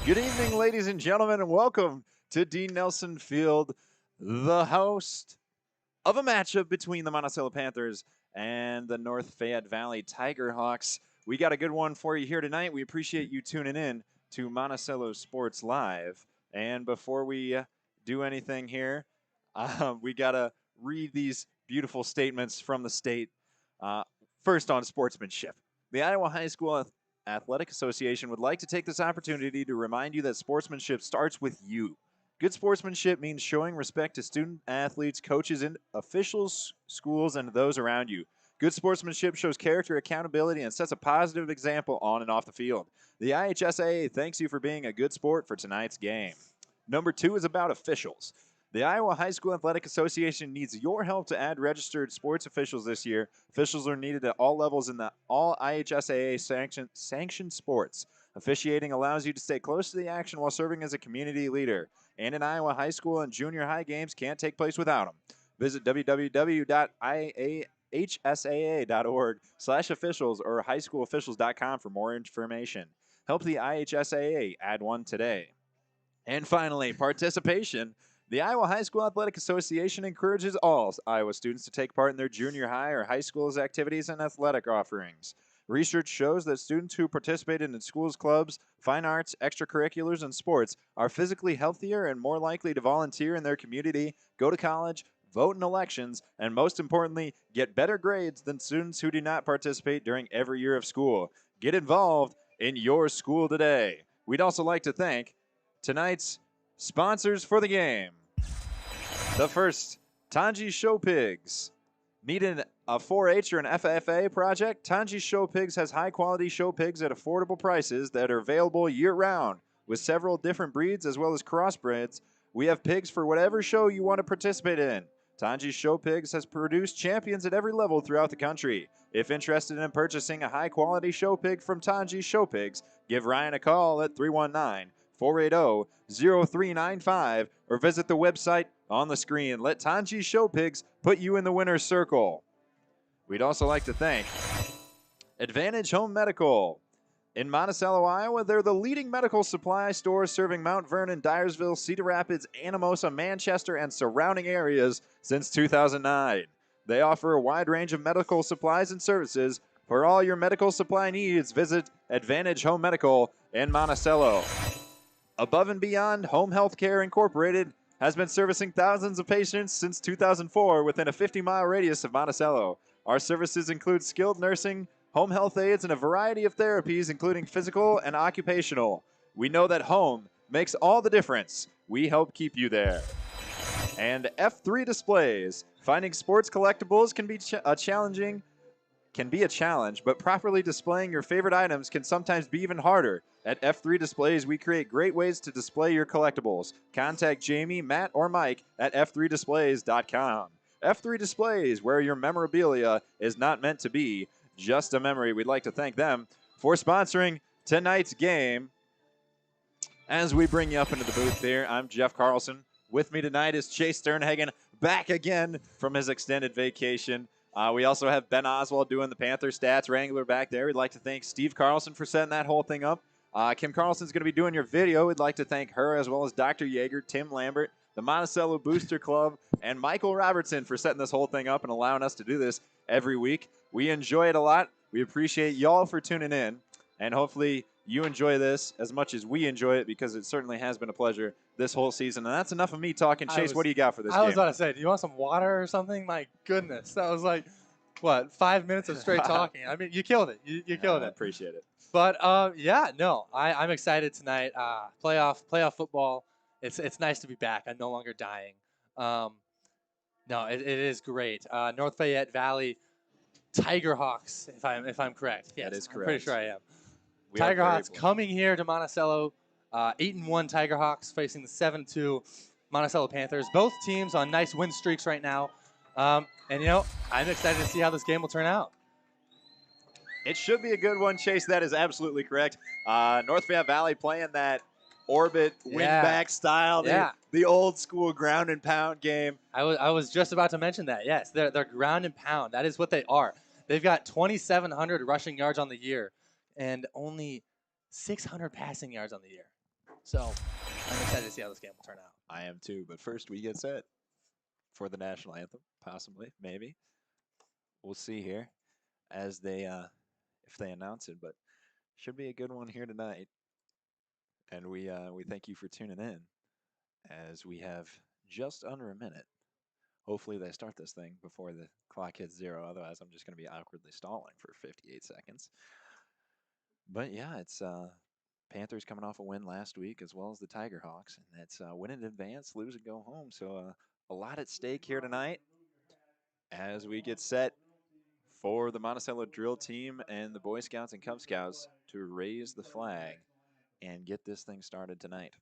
Good evening, ladies and gentlemen, and welcome to Dean Nelson Field, the host of a matchup between the Monticello Panthers and the North Fayette Valley Tigerhawks. We got a good one for you here tonight. We appreciate you tuning in to Monticello Sports Live. And before we do anything here, we got to read these beautiful statements from the state. First, on sportsmanship. The Iowa High School Athletic Association would like to take this opportunity to remind you that sportsmanship starts with you. Good sportsmanship means showing respect to student athletes, coaches, and officials, schools, and those around you. Good sportsmanship shows character, accountability, and sets a positive example on and off the field. The IHSAA thanks you for being a good sport for tonight's game. Number 2 is about officials. The Iowa High School Athletic Association needs your help to add registered sports officials this year. Officials are needed at all levels in the all IHSAA sanctioned sports. Officiating allows you to stay close to the action while serving as a community leader. And in Iowa, high school and junior high games can't take place without them. Visit www.ihsaa.org/officials or highschoolofficials.com for more information. Help the IHSAA add one today. And finally, participation. The Iowa High School Athletic Association encourages all Iowa students to take part in their junior high or high school's activities and athletic offerings. Research shows that students who participated in schools, clubs, fine arts, extracurriculars, and sports are physically healthier and more likely to volunteer in their community, go to college, vote in elections, and most importantly, get better grades than students who do not participate during every year of school. Get involved in your school today. We'd also like to thank tonight's sponsors for the game. The first, Tanji Show Pigs. Needing a 4-H or an FFA project? Tanji Show Pigs has high-quality show pigs at affordable prices that are available year-round. With several different breeds as well as crossbreds, we have pigs for whatever show you want to participate in. Tanji Show Pigs has produced champions at every level throughout the country. If interested in purchasing a high-quality show pig from Tanji Show Pigs, give Ryan a call at 319-480-0395 or visit the website on the screen. Let Tanji Show Pigs put you in the winner's circle. We'd also like to thank Advantage Home Medical. In Monticello, Iowa, they're the leading medical supply store serving Mount Vernon, Dyersville, Cedar Rapids, Anamosa, Manchester, and surrounding areas since 2009. They offer a wide range of medical supplies and services. For all your medical supply needs, visit Advantage Home Medical in Monticello. Above and Beyond Home Health Care Incorporated has been servicing thousands of patients since 2004 within a 50-mile radius of Monticello. Our services include skilled nursing, home health aides, and a variety of therapies, including physical and occupational. We know that home makes all the difference. We help keep you there. And F3 Displays. Finding sports collectibles can be a challenge, but properly displaying your favorite items can sometimes be even harder. At F3 Displays, we create great ways to display your collectibles. Contact Jamie, Matt, or Mike at f3displays.com. F3 Displays, where your memorabilia is not meant to be just a memory. We'd like to thank them for sponsoring tonight's game. As we bring you up into the booth here, I'm Jeff Carlson. With me tonight is Chase Sternhagen, back again from his extended vacation. We also have Ben Oswald doing the Panther stats wrangler back there. We'd like to thank Steve Carlson for setting that whole thing up. Kim Carlson's going to be doing your video. We'd like to thank her as well as Dr. Yeager, Tim Lambert, the Monticello Booster Club, and Michael Robertson for setting this whole thing up and allowing us to do this every week. We enjoy it a lot. We appreciate y'all for tuning in, and hopefully you enjoy this as much as we enjoy it, because it certainly has been a pleasure this whole season. And that's enough of me talking. Chase, what do you got for this game? I was about to say, do you want some water or something? My goodness. That was like, what, 5 minutes of straight talking? I mean, you killed it. You killed it. I appreciate it. But, I'm excited tonight. Playoff football. It's nice to be back. I'm no longer dying. It is great. North Fayette Valley Tigerhawks, if I'm correct. Yes, that is correct. I'm pretty sure I am. Tigerhawks coming here to Monticello. 8-1 Tigerhawks facing the 7-2 Monticello Panthers. Both teams on nice win streaks right now. I'm excited to see how this game will turn out. It should be a good one, Chase. That is absolutely correct. North Fayette Valley playing that orbit win-back style, the old school ground and pound game. I was just about to mention that. Yes, they're ground and pound. That is what they are. They've got 2,700 rushing yards on the year and only 600 passing yards on the year. So I'm excited to see how this game will turn out. I am too. But first, we get set for the national anthem, possibly, maybe. We'll see here as they, if they announce it. But should be a good one here tonight. And we thank you for tuning in as we have just under a minute. Hopefully they start this thing before the clock hits 0. Otherwise, I'm just going to be awkwardly stalling for 58 seconds. But yeah, it's Panthers coming off a win last week, as well as the Tiger Hawks, and that's win in advance, lose and go home. So a lot at stake here tonight as we get set for the Monticello drill team and the Boy Scouts and Cub Scouts to raise the flag and get this thing started tonight.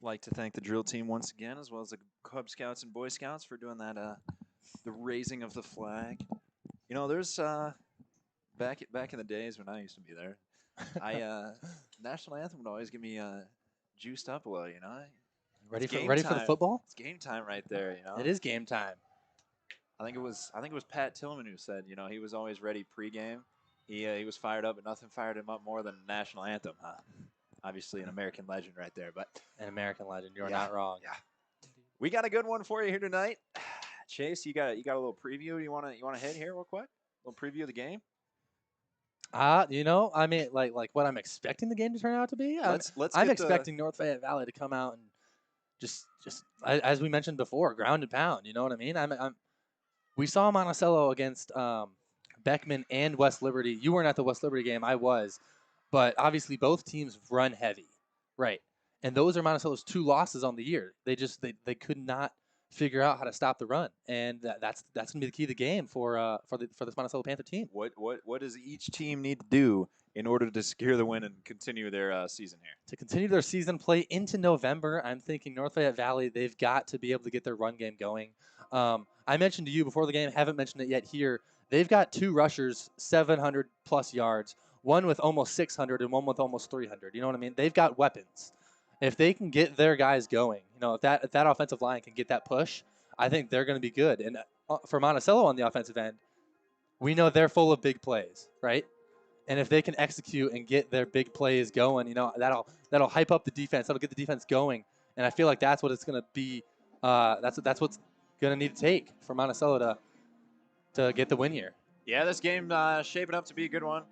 Like to thank the drill team once again, as well as the Cub Scouts and Boy Scouts for doing that, the raising of the flag. You know, there's back in the days when I used to be there, national anthem would always get me juiced up a little. You know, Ready game for the time. football? It's game time right there. You know, It is game time. I think it was Pat Tillman who said, you know, he was always ready pregame. He was fired up, but nothing fired him up more than the national anthem. Huh? Obviously, an American legend right there. But An American legend. You're Yeah. not wrong. Yeah. we got a good one for you here tonight. Chase, you got a little preview you wanna hit here real quick? A little preview of the game. You know, I mean, like what I'm expecting the game to turn out to be. Let's I'm get expecting North Fayette Valley to come out and just as we mentioned before, ground and pound. You know what I mean? We saw Monticello against Beckman and West Liberty. You weren't at the West Liberty game. I was, but obviously both teams run heavy, right? And those are Monticello's 2 losses on the year. They could not figure out how to stop the run, and that's gonna be the key to the game for this Monticello Panther team. What does each team need to do in order to secure the win and continue their season here? To continue their season play into November, I'm thinking North Fayette Valley, they've got to be able to get their run game going. I mentioned to you before the game, haven't mentioned it yet here, they've got 2 rushers, 700-plus yards, one with almost 600 and one with almost 300. You know what I mean? They've got weapons. If they can get their guys going, you know, if that offensive line can get that push, I think they're going to be good. And for Monticello on the offensive end, we know they're full of big plays, right? And if they can execute and get their big plays going, you know, that'll hype up the defense. That'll get the defense going. And I feel like that's what it's going to be. That's what's going to need to take for Monticello to get the win here. Yeah, this game shaping up to be a good one.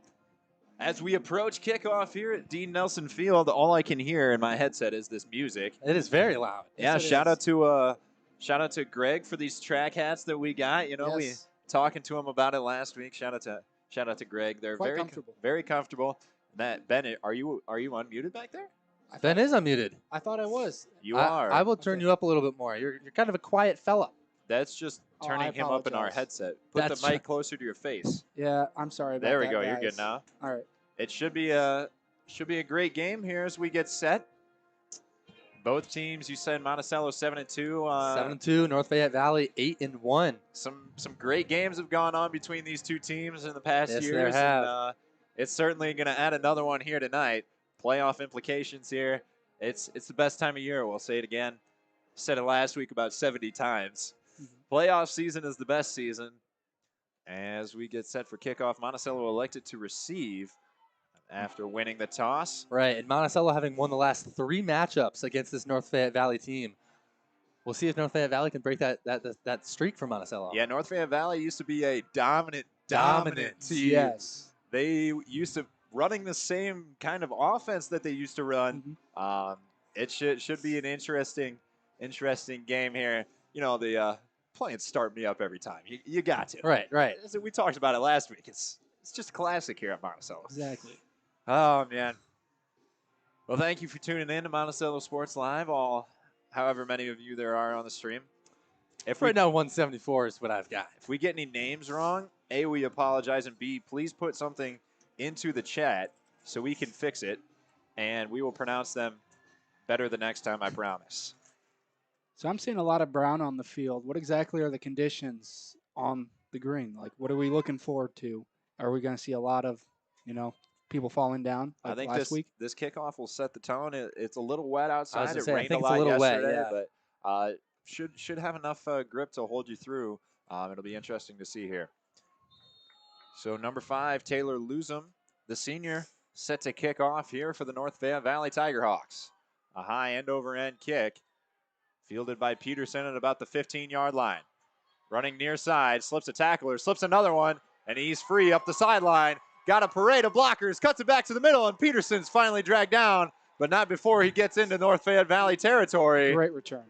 As we approach kickoff here at Dean Nelson Field, all I can hear in my headset is this music. It is very loud. Yeah, shout out to Greg for these track hats that we got. You know, we talking to him about it last week. Shout out to Greg. They're Quite very comfortable. Very comfortable. That Bennett, are you unmuted back there? Ben is unmuted. I thought I was. You are. I will turn you up a little bit more. You're kind of a quiet fella. That's just Oh, turning I him up in our apologize. headset. Put That's the mic closer to your face. Yeah, I'm sorry about There we that, go. You're guys. good now. All right. It should be a great game here as we get set. Both teams, you said Monticello 7-2. 7-2. North Fayette Valley 8-1. Some great games have gone on between these two teams in the past Yes, years. there have. And, it's certainly going to add another one here tonight. Playoff implications here. It's the best time of year. We'll say it again. Said it last week about 70 times. Playoff season is the best season. As we get set for kickoff, Monticello elected to receive. after winning the toss. Right, and Monticello having won the last 3 matchups against this North Fayette Valley team. We'll see if North Fayette Valley can break that streak for Monticello. Yeah, North Fayette Valley used to be a dominant team. Yes. They used to running the same kind of offense that they used to run. It should be an interesting game here. You know, the playing start me up every time. You got to. Right. We talked about it last week. It's just a classic here at Monticello. Exactly. Oh, man. Well, thank you for tuning in to Monticello Sports Live, however many of you there are on the stream. Right now, 174 is what I've got. If we get any names wrong, A, we apologize, and B, please put something into the chat so we can fix it, and we will pronounce them better the next time, I promise. So I'm seeing a lot of brown on the field. What exactly are the conditions on the green? Like, what are we looking forward to? Are we going to see a lot of, people falling down like I think last week? this kickoff will set the tone. It's a little wet outside. It rained a lot yesterday, wet, but should have enough grip to hold you through. It'll be interesting to see here. So number 5, Taylor Lusum, the senior, set to kick off here for the North Fayette Valley Tigerhawks. A high end-over-end kick, fielded by Peterson at about the 15-yard line. Running near side, slips a tackler, slips another one, and he's free up the sideline. Got a parade of blockers, cuts it back to the middle, and Peterson's finally dragged down, but not before he gets into North Fayette Valley territory. Great return.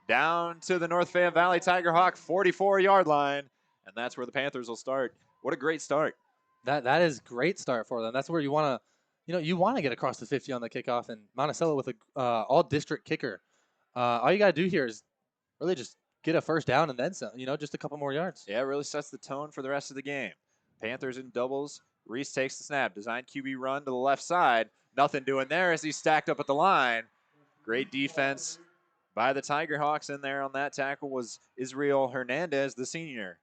Down to the North Fayette Valley Tigerhawk 44-yard line, and that's where the Panthers will start. What a great start. That is great start for them. That's where you want to get across the 50 on the kickoff, and Monticello with a all-district kicker. All you got to do here is really just get a first down and then some, just a couple more yards. Yeah, it really sets the tone for the rest of the game. Panthers in doubles. Reese takes the snap. Design QB run to the left side. Nothing doing there as he's stacked up at the line. Great defense by the Tigerhawks in there on that tackle was Israel Hernandez, the senior.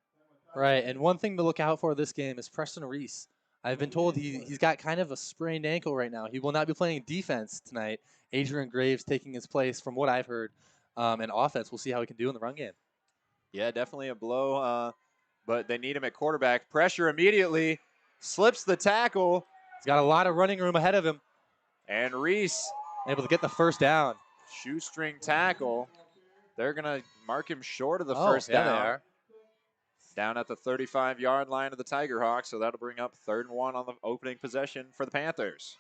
Right, and one thing to look out for this game is Preston Reese. I've been told he's got kind of a sprained ankle right now. He will not be playing defense tonight. Adrian Graves taking his place from what I've heard. And offense, we'll see how he can do in the run game. Yeah, definitely a blow, but they need him at quarterback. Pressure immediately, slips the tackle. He's got a lot of running room ahead of him. And Reese able to get the first down. Shoestring tackle. They're going to mark him short of the first down. They are. Down at the 35-yard line of the Tigerhawks, so that'll bring up 3rd and 1 on the opening possession for the Panthers.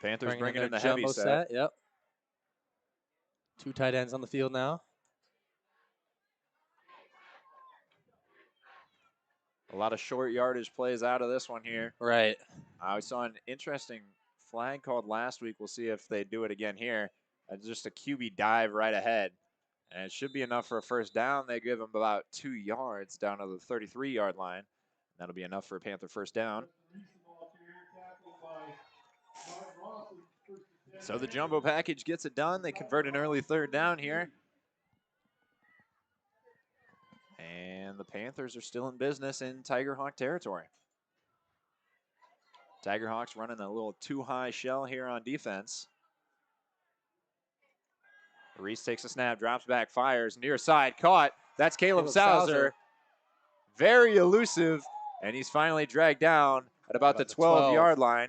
Panthers bringing in the heavy set. Yep. 2 tight ends on the field now. A lot of short yardage plays out of this one here. Right. I saw an interesting flag called last week. We'll see if they do it again here. Just a QB dive right ahead. And it should be enough for a first down. They give him about 2 yards down to the 33-yard line. That'll be enough for a Panther first down. So the jumbo package gets it done. They convert an early 3rd down here. And the Panthers are still in business in Tigerhawk territory. Tigerhawks running a little too high shell here on defense. Reese takes a snap, drops back, fires, near side, caught. That's Caleb Sauser. Very elusive, and he's finally dragged down at about the 12-yard line.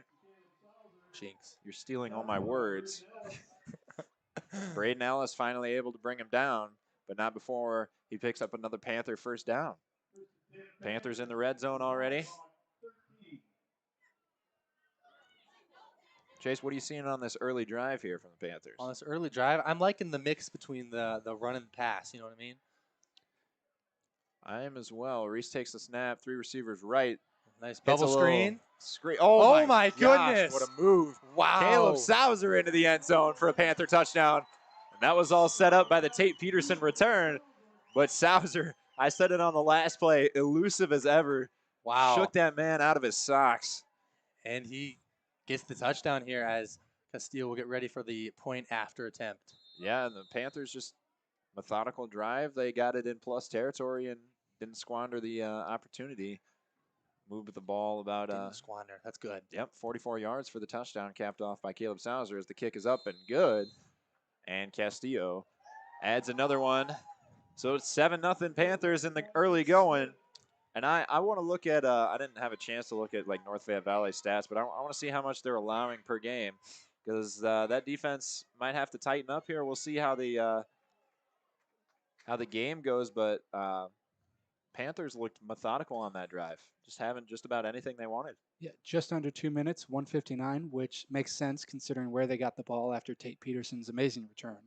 Jinx. You're stealing all my words. Braden Ellis finally able to bring him down, but not before he picks up another Panther first down. Panthers in the red zone already. Chase, what are you seeing on this early drive here from the Panthers? On this early drive, I'm liking the mix between the run and pass, you know what I mean? I am as well. Reese takes the snap, 3 receivers right. Nice bubble screen. Oh my goodness. What a move. Wow. Caleb Sauser into the end zone for a Panther touchdown. And that was all set up by the Tate Peterson return. But Sauser, I said it on the last play, elusive as ever. Wow. Shook that man out of his socks. And he gets the touchdown here as Castillo will get ready for the point after attempt. Yeah, and the Panthers just methodical drive. They got it in plus territory and didn't squander the opportunity. Moved with the ball about didn't squander. That's good. Yep, 44 yards for the touchdown, capped off by Caleb Sauser as the kick is up and good. And Castillo adds another one. So it's 7-0 Panthers in the early going And I want to look at, I didn't have a chance to look at like North Fayette Valley stats, but I want to see how much they're allowing per game because that defense might have to tighten up here. We'll see how the game goes, but Panthers looked methodical on that drive, just having just about anything they wanted. Yeah, just under 2 minutes, 159, which makes sense considering where they got the ball after Tate Peterson's amazing return.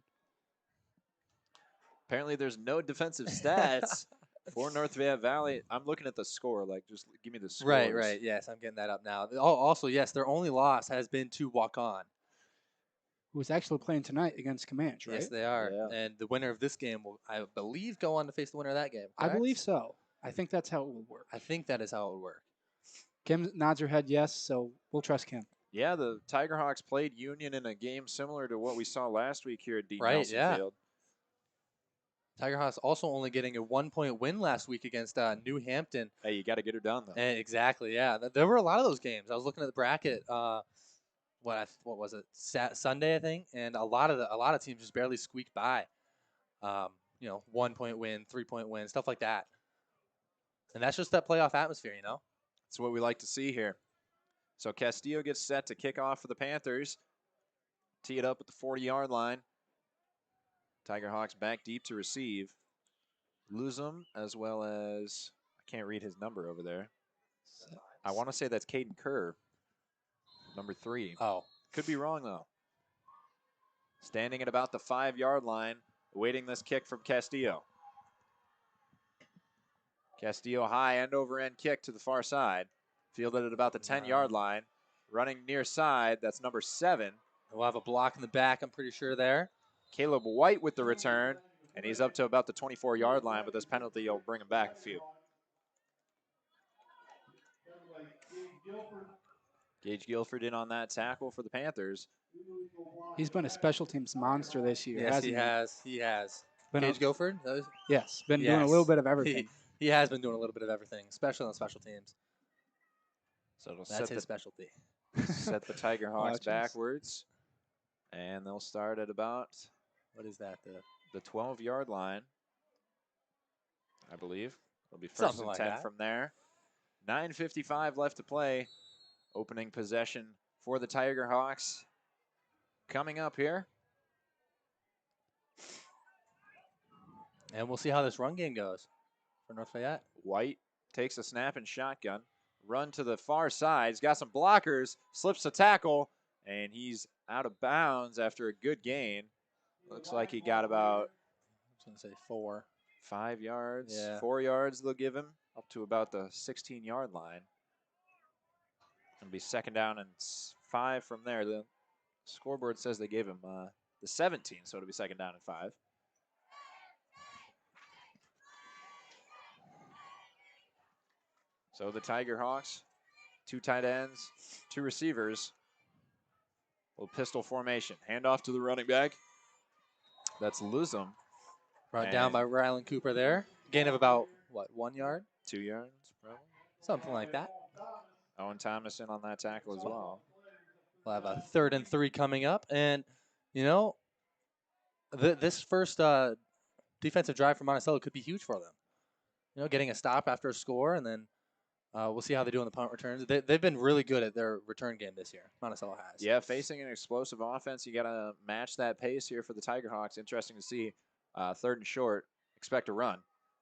Apparently, there's no defensive stats for North Fayette Valley. I'm looking at the score. Like, just give me the scores. Right, right. Yes, I'm getting that up now. Oh, also, yes, their only loss has been to walk-on. Who was actually playing tonight against Comanche, right? Yes, they are. Yeah. And the winner of this game will, I believe, go on to face the winner of that game. I correct? believe so. I think that's how it will work. I think that is how it would work. Kim nods her head yes, so we'll trust Kim. Yeah, the Tigerhawks played Union in a game similar to what we saw last week here at D. Right, Nelson yeah. Field. Tigerhawks also only getting a 1-point win last week against New Hampton. Hey, you got to get her done, though. And exactly, yeah. There were a lot of those games. I was looking at the bracket. What was it? Sunday, I think, and a lot of teams just barely squeaked by. 1-point win, 3-point win, stuff like that. And that's just that playoff atmosphere, you know. That's what we like to see here. So Castillo gets set to kick off for the Panthers. Tee it up at the 40-yard line. Tigerhawks back deep to receive. Lose them as well as, I can't read his number over there. I want to say that's Caden Kerr, number 3. Oh. Could be wrong, though. Standing at about the 5-yard line, awaiting this kick from Castillo. Castillo high end-over-end kick to the far side. Fielded at about the 10-yard line. Running near side, that's number 7. We'll have a block in the back, I'm pretty sure there. Caleb White with the return, and he's up to about the 24-yard line, but this penalty will bring him back a few. Gage Guilford in on that tackle for the Panthers. He's been a special teams monster this year. Yes, hasn't he has. He has. Been Gage Guilford? Yes, been doing a little bit of He, everything. he has been doing a little bit of everything, especially on special teams. So it'll That's his specialty. set the Tigerhawks Watch us. backwards, and they'll start at about What is that? the 12-yard line, I believe. It'll be first Something and like 10 that. from there. 9:55 left to play. Opening possession for the Tigerhawks. Coming up here. And we'll see how this run game goes for North Fayette. White takes a snap and shotgun. Run to the far side. He's got some blockers. Slips a tackle. And he's out of bounds after a good gain. Looks like he got about, I was going to say 4. 5 yards. Yeah. 4 yards they'll give him. Up to about the 16-yard line. It'll be second down and 5 from there. The scoreboard says they gave him the 17, so it'll be second down and 5. So the Tigerhawks, 2 tight ends, 2 receivers. Little pistol formation. Handoff to the running back. That's Luzum. Brought down by Rylan Cooper there. Gain of about, 1 yard? 2 yards, probably. Something like that. Owen Thomas in on that tackle as well. We'll have a 3rd and 3 coming up. And, this first defensive drive for Monticello could be huge for them. Getting a stop after a score, and then we'll see how they do on the punt returns. They've been really good at their return game this year. Monticello has. Yeah, facing an explosive offense, you got to match that pace here for the Tigerhawks. Interesting to see 3rd and short, expect a run.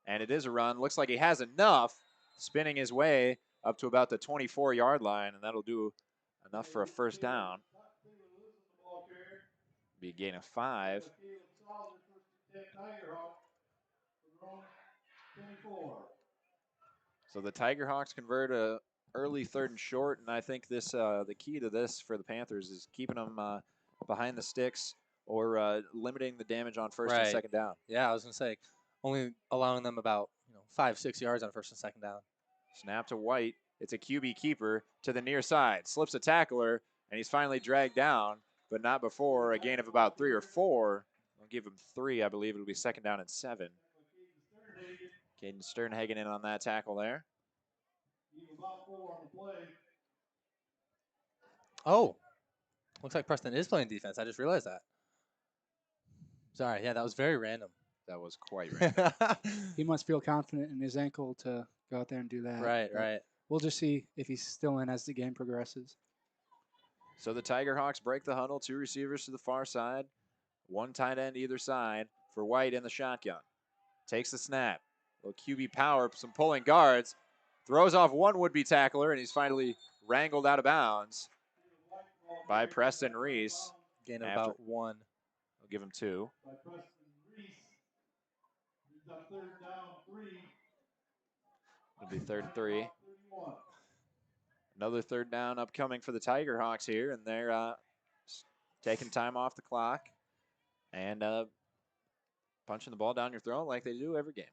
And it is a run. Looks like he has enough, spinning his way up to about the 24-yard line, and that'll do enough for a first down. Be a gain of 5. So the Tigerhawks convert a early 3rd and short, and I think this the key to this for the Panthers is keeping them behind the sticks or limiting the damage on first and second down. Yeah, I was going to say, only allowing them about 5-6 yards on first and second down. Snap to White. It's a QB keeper to the near side. Slips a tackler, and he's finally dragged down, but not before a gain of about 3 or 4. I'll give him 3. I believe it'll be second down and 7. Caden Sternhagen in on that tackle there. Oh, looks like Preston is playing defense. I just realized that. Sorry, yeah, that was very random. That was quite random. He must feel confident in his ankle to go out there and do that. Right, But right. we'll just see if he's still in as the game progresses. So the Tiger Hawks break the huddle. 2 receivers to the far side. 1 tight end either side for White in the shotgun. Takes the snap. Little QB power, some pulling guards. Throws off one would-be tackler, and he's finally wrangled out of bounds by Preston Reese. Gain of After- about 1. I'll give him 2. It'll be 3rd and 3. Another 3rd down upcoming for the Tiger Hawks here, and they're taking time off the clock and punching the ball down your throat like they do every game.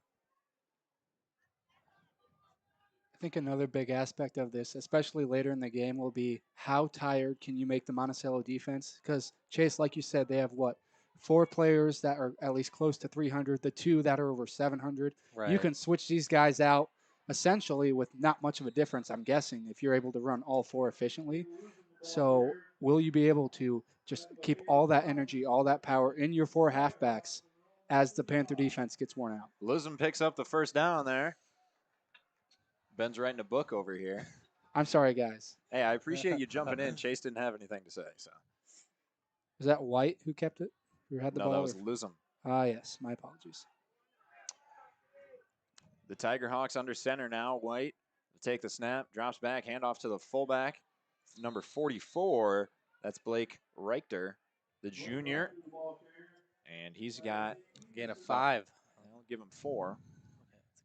I think another big aspect of this, especially later in the game, will be how tired can you make the Monticello defense? Because, Chase, like you said, they have what? 4 players that are at least close to 300, the 2 that are over 700. Right. You can switch these guys out essentially with not much of a difference, I'm guessing, if you're able to run all 4 efficiently. So will you be able to just keep all that energy, all that power in your 4 halfbacks as the Panther defense gets worn out? Lism picks up the first down there. Ben's writing a book over here. I'm sorry, guys. Hey, I appreciate you jumping in. Chase didn't have anything to say, so. Was that White who kept it? Who had the No, ball? that was Lism. Ah, yes. My apologies. The Tiger Hawks under center now. White will take the snap, drops back, handoff to the fullback, number 44. That's Blake Reichter, the junior. And he's got Gain of 5. I'll give him 4.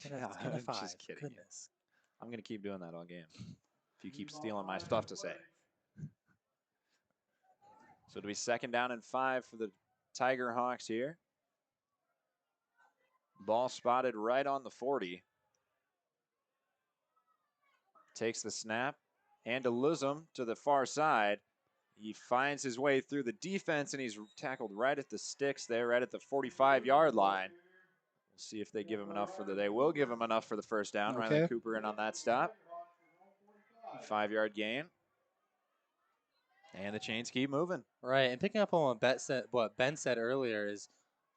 Okay. It's gain I'm of 5. just kidding. Goodness. I'm going to keep doing that all game if you keep stealing my stuff to say. So it'll be 2nd down and 5 for the Tiger Hawks here. Ball spotted right on the 40. Takes the snap. And to Lism to the far side. He finds his way through the defense, and he's tackled right at the sticks there, right at the 45-yard line. We'll see if they give him enough they will give him enough for the first down. Okay. Riley Cooper in on that stop. 5-yard gain. And the chains keep moving. Right, and picking up on what Ben said earlier is,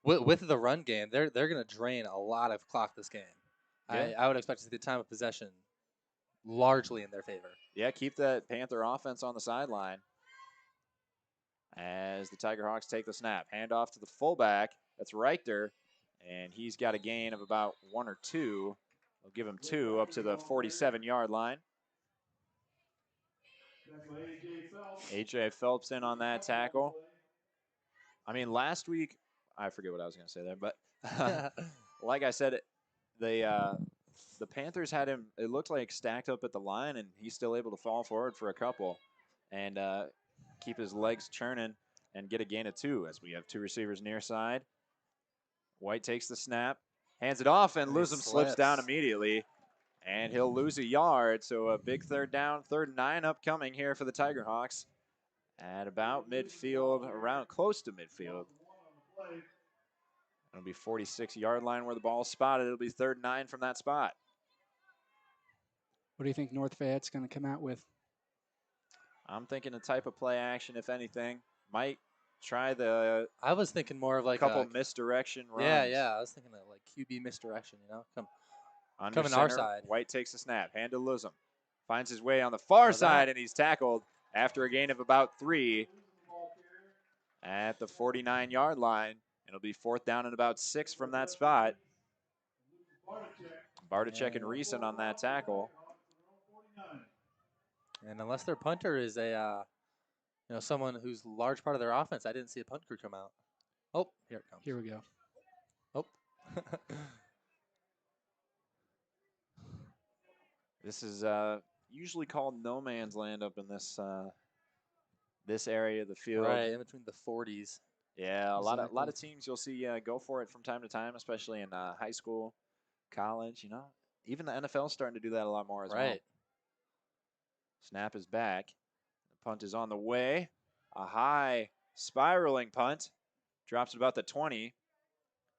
with the run game, they're going to drain a lot of clock this game. Yeah. I would expect to see the time of possession largely in their favor. Yeah, keep that Panther offense on the sideline as the Tiger Hawks take the snap. Hand off to the fullback. That's Reichter, and he's got a gain of about 1 or 2. They'll give him 2 up to the 47-yard line. A.J. Phelps in on that tackle. I mean, last week, I forget what I was going to say there, but like I said, the Panthers had him, it looked like, stacked up at the line, and he's still able to fall forward for a couple and keep his legs churning and get a gain of 2 as we have 2 receivers near side. White takes the snap, hands it off, and Lism slips down immediately. And he'll lose a yard, so a big 3rd down, 3rd and 9 upcoming here for the Tiger Hawks at about midfield, around close to midfield. It'll be 46-yard line where the ball is spotted. It'll be 3rd and 9 from that spot. What do you think North Fayette's going to come out with? I'm thinking a type of play action, if anything. Might try the I was thinking more of like couple misdirection runs. Yeah. I was thinking of like QB misdirection, Come Under on center, our side. White takes the snap. Hand to Lism. Finds his way on the far side, and he's tackled after a gain of about 3 at the 49-yard line. It'll be 4th down and about 6 from that spot. Bartachek and Reeson on that tackle. And unless their punter is someone who's a large part of their offense, I didn't see a punt crew come out. Oh, here it comes. Here we go. Oh. This is usually called no man's land up in this this area of the field. Right, in between the 40s. Yeah, a Exactly. lot of teams you'll see go for it from time to time, especially in high school, college. Even the NFL is starting to do that a lot more as well. Right. Snap is back. The punt is on the way. A high spiraling punt. Drops at about the 20.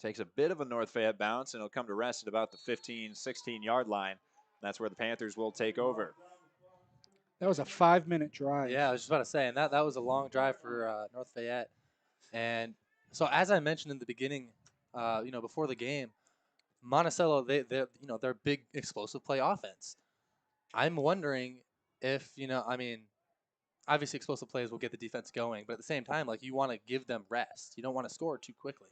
Takes a bit of a North Fayette bounce, and it'll come to rest at about the 15, 16-yard line. That's where the Panthers will take over. That was a 5-minute drive. Yeah, I was just about to say, and that was a long drive for North Fayette. And so as I mentioned in the beginning, before the game, Monticello, they're a big explosive play offense. I'm wondering if, I mean, obviously explosive plays will get the defense going, but at the same time, like, you want to give them rest. You don't want to score too quickly.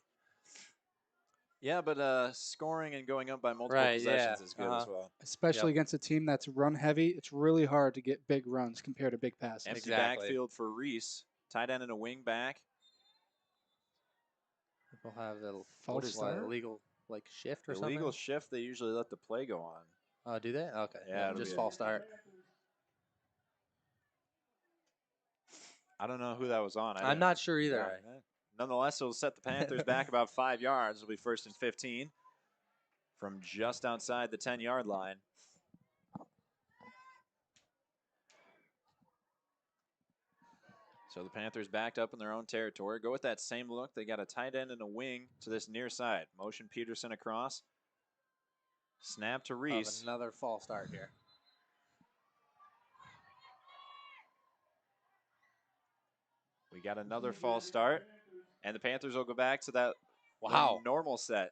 Yeah, but scoring and going up by multiple Right, possessions yeah. is good as well. Especially against a team that's run heavy, it's really hard to get big runs compared to big passes. Empty Exactly. backfield for Reese. Tight end and a wing back. We'll have the False start? illegal like shift or Illegal something. shift, they usually let the play go on. Oh, do they? Okay. Yeah, it'll just be false start. I don't know who that was on. I'm not sure either. Yeah. Nonetheless, it'll set the Panthers back about 5 yards. It'll be 1st and 15 from just outside the 10-yard line. So the Panthers backed up in their own territory. Go with that same look. They got a tight end and a wing to this near side. Motion Peterson across. Snap to Reese. Another false start here. We got another false start. And the Panthers will go back to that normal set.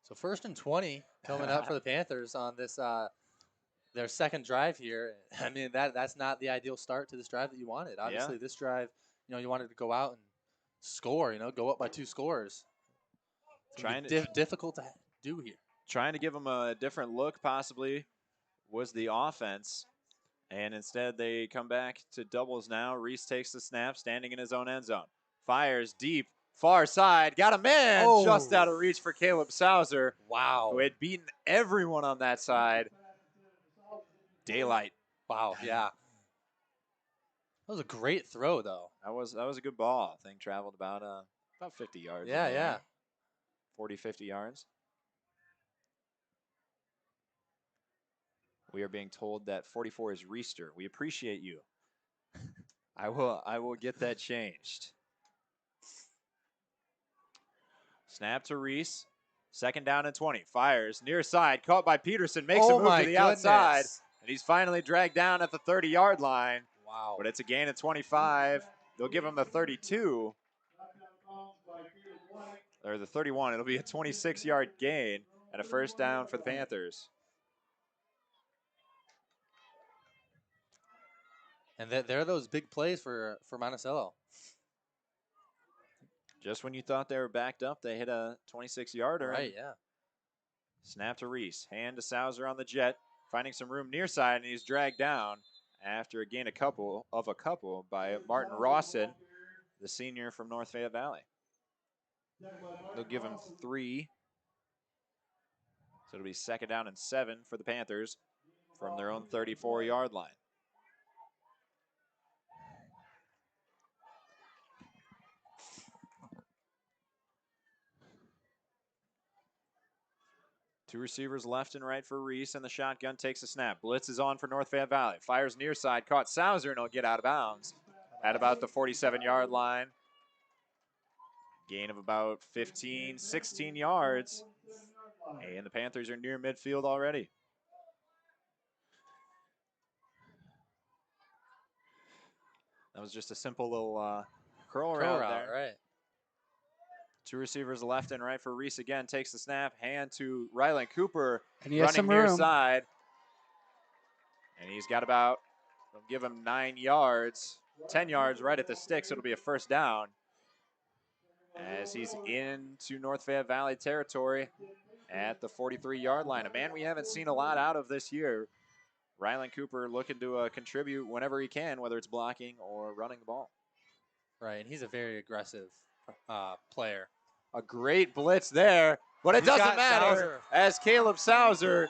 So 1st and 20 coming up for the Panthers on this their second drive here. I mean, that's not the ideal start to this drive that you wanted. Obviously, this drive, you wanted to go out and score, go up by 2 scores. Difficult to do here. Trying to give them a different look possibly was the offense. And instead they come back to doubles now. Reese takes the snap, standing in his own end zone. Fires deep, far side. Got a man just out of reach for Caleb Sauser. Wow. Who had beaten everyone on that side. Daylight. Wow, yeah. That was a great throw, though. That was a good ball. Thing traveled about 50 yards. Yeah. 40, 50 yards. We are being told that 44 is Reister. We appreciate you. I will get that changed. Snap to Reese. 2nd down and 20. Fires near side. Caught by Peterson. Makes a move to the outside. And he's finally dragged down at the 30-yard line. Wow. But it's a gain of 25. They'll give him the 32. Or the 31. It'll be a 26-yard gain and a 1st down for the Panthers. And there are those big plays for Monticello. Just when you thought they were backed up, they hit a 26-yarder. Right, yeah. Snap to Reese. Hand to Sauser on the jet. Finding some room near side, and he's dragged down after a gain a couple by Martin Rawson, the senior from North Fayette Valley. They'll give him 3. So it'll be 2nd down and 7 for the Panthers from their own 34-yard line. Two receivers left and right for Reese, and the shotgun takes a snap. Blitz is on for North Fayette Valley. Fires near side, caught Sauser, and he'll get out of bounds at about the 47-yard line. Gain of about 15, 16 yards. And the Panthers are near midfield already. That was just a simple little curl route there. Right. Two receivers left and right for Reese again. Takes the snap. Hand to Rylan Cooper. And he has running some near room. side. And he's got about, they'll give him 9 yards. 10 yards right at the sticks. It'll be a 1st down. As he's into North Fayette Valley territory at the 43-yard line. A man we haven't seen a lot out of this year. Rylan Cooper looking to contribute whenever he can, whether it's blocking or running the ball. Right, and he's a very aggressive player. A great blitz there, but it doesn't matter Sauser. as Caleb Sauser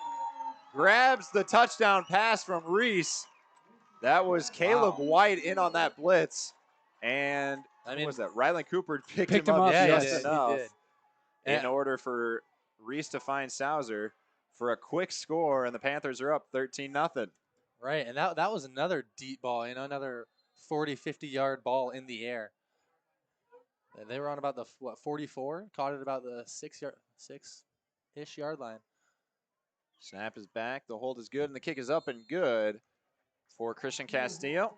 grabs the touchdown pass from Reese. That was Caleb White in on that blitz. And who was that? Rylan Cooper picked him up just enough in order for Reese to find Sauser for a quick score, and the Panthers are up 13-0. Right, and that was another deep ball, another 40, 50-yard ball in the air. They were on about the 44, caught it about the 6-ish yard line. Snap is back, the hold is good, and the kick is up and good for Christian Castillo.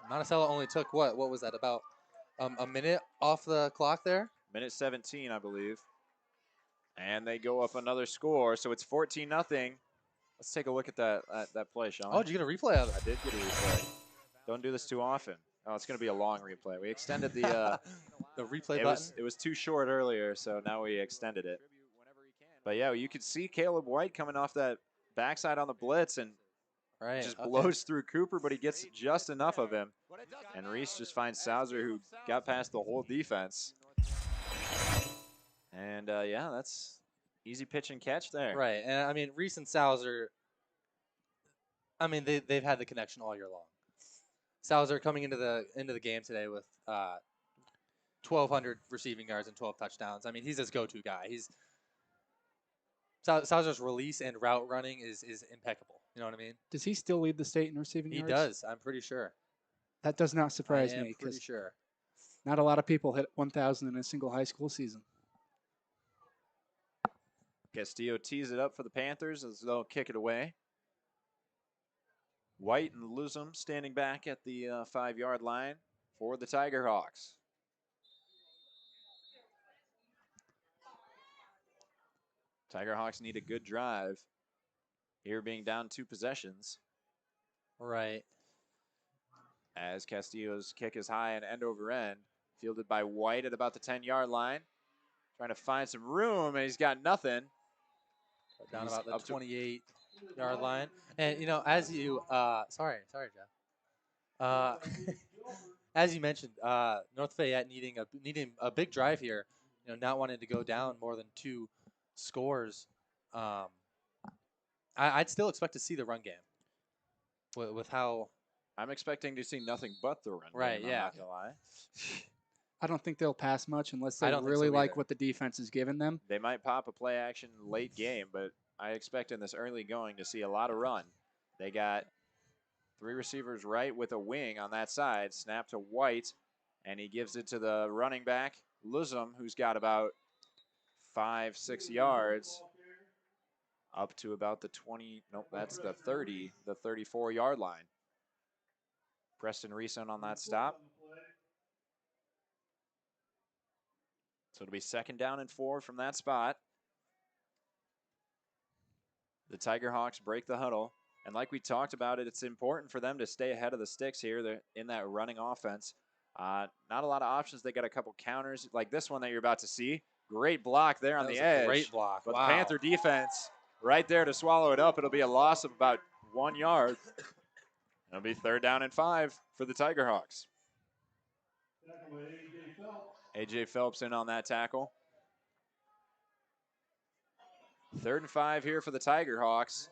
Monticello only took what was that, about a minute off the clock there? Minute 17, I believe. And they go up another score, so it's 14-0. Let's take a look at that play, Sean. Oh, did you get a replay of it? I did get a replay. Don't do this too often. Oh, it's going to be a long replay. We extended the the replay button. It was too short earlier, so now we extended it. But yeah, you could see Caleb White coming off that backside on the blitz and just blows through Cooper, but he gets just enough of him. And Reese just finds Sauser, who got past the whole defense. And yeah, that's easy pitch and catch there. Right, and I mean Reese and Sauser. I mean they've had the connection all year long. Sauser coming into the game today with 1,200 receiving yards and 12 touchdowns. I mean he's his go-to guy. Sauser's release and route running is impeccable. You know what I mean? Does he still lead the state in receiving yards? He does. I'm pretty sure. That does not surprise me because sure. Not a lot of people hit 1,000 in a single high school season. Castillo tees it up for the Panthers as they'll kick it away. White and Lusum standing back at the 5-yard line for the Tiger Hawks. Tiger Hawks need a good drive. Here being down 2 possessions. Right. As Castillo's kick is high and end over end. Fielded by White at about the 10-yard line. Trying to find some room, and he's got nothing. Down about the 28-yard line. And, you know, as you sorry, Jeff. As you mentioned, North Fayette needing a big drive here, you know, not wanting to go down more than 2 scores. I'd still expect to see the run game with how I'm expecting to see nothing but the run right, game, yeah. I'm not gonna lie. I don't think they'll pass much unless they don't think really so like either. what the defense is giving them. They might pop a play action late game, but I expect in this early going to see a lot of run. They got 3 receivers right with a wing on that side. Snap to White, and he gives it to the running back, Lusum, who's got about 5-6 yards up to about the 20. Nope, that's the 30, the 34-yard line. Preston Reeson on that stop. So it'll be 2nd down and 4 from that spot. The Tiger Hawks break the huddle. And like we talked about it's important for them to stay ahead of the sticks here. They're in that running offense. Not a lot of options. They got a couple counters like this one that you're about to see. Great block there on the edge. Great block. But wow. the Panther defense right there to swallow it up. It'll be a loss of about 1 yard. It'll be 3rd down and 5 for the Tiger Hawks. A.J. Phelps in on that tackle. 3rd and 5 here for the Tiger Hawks.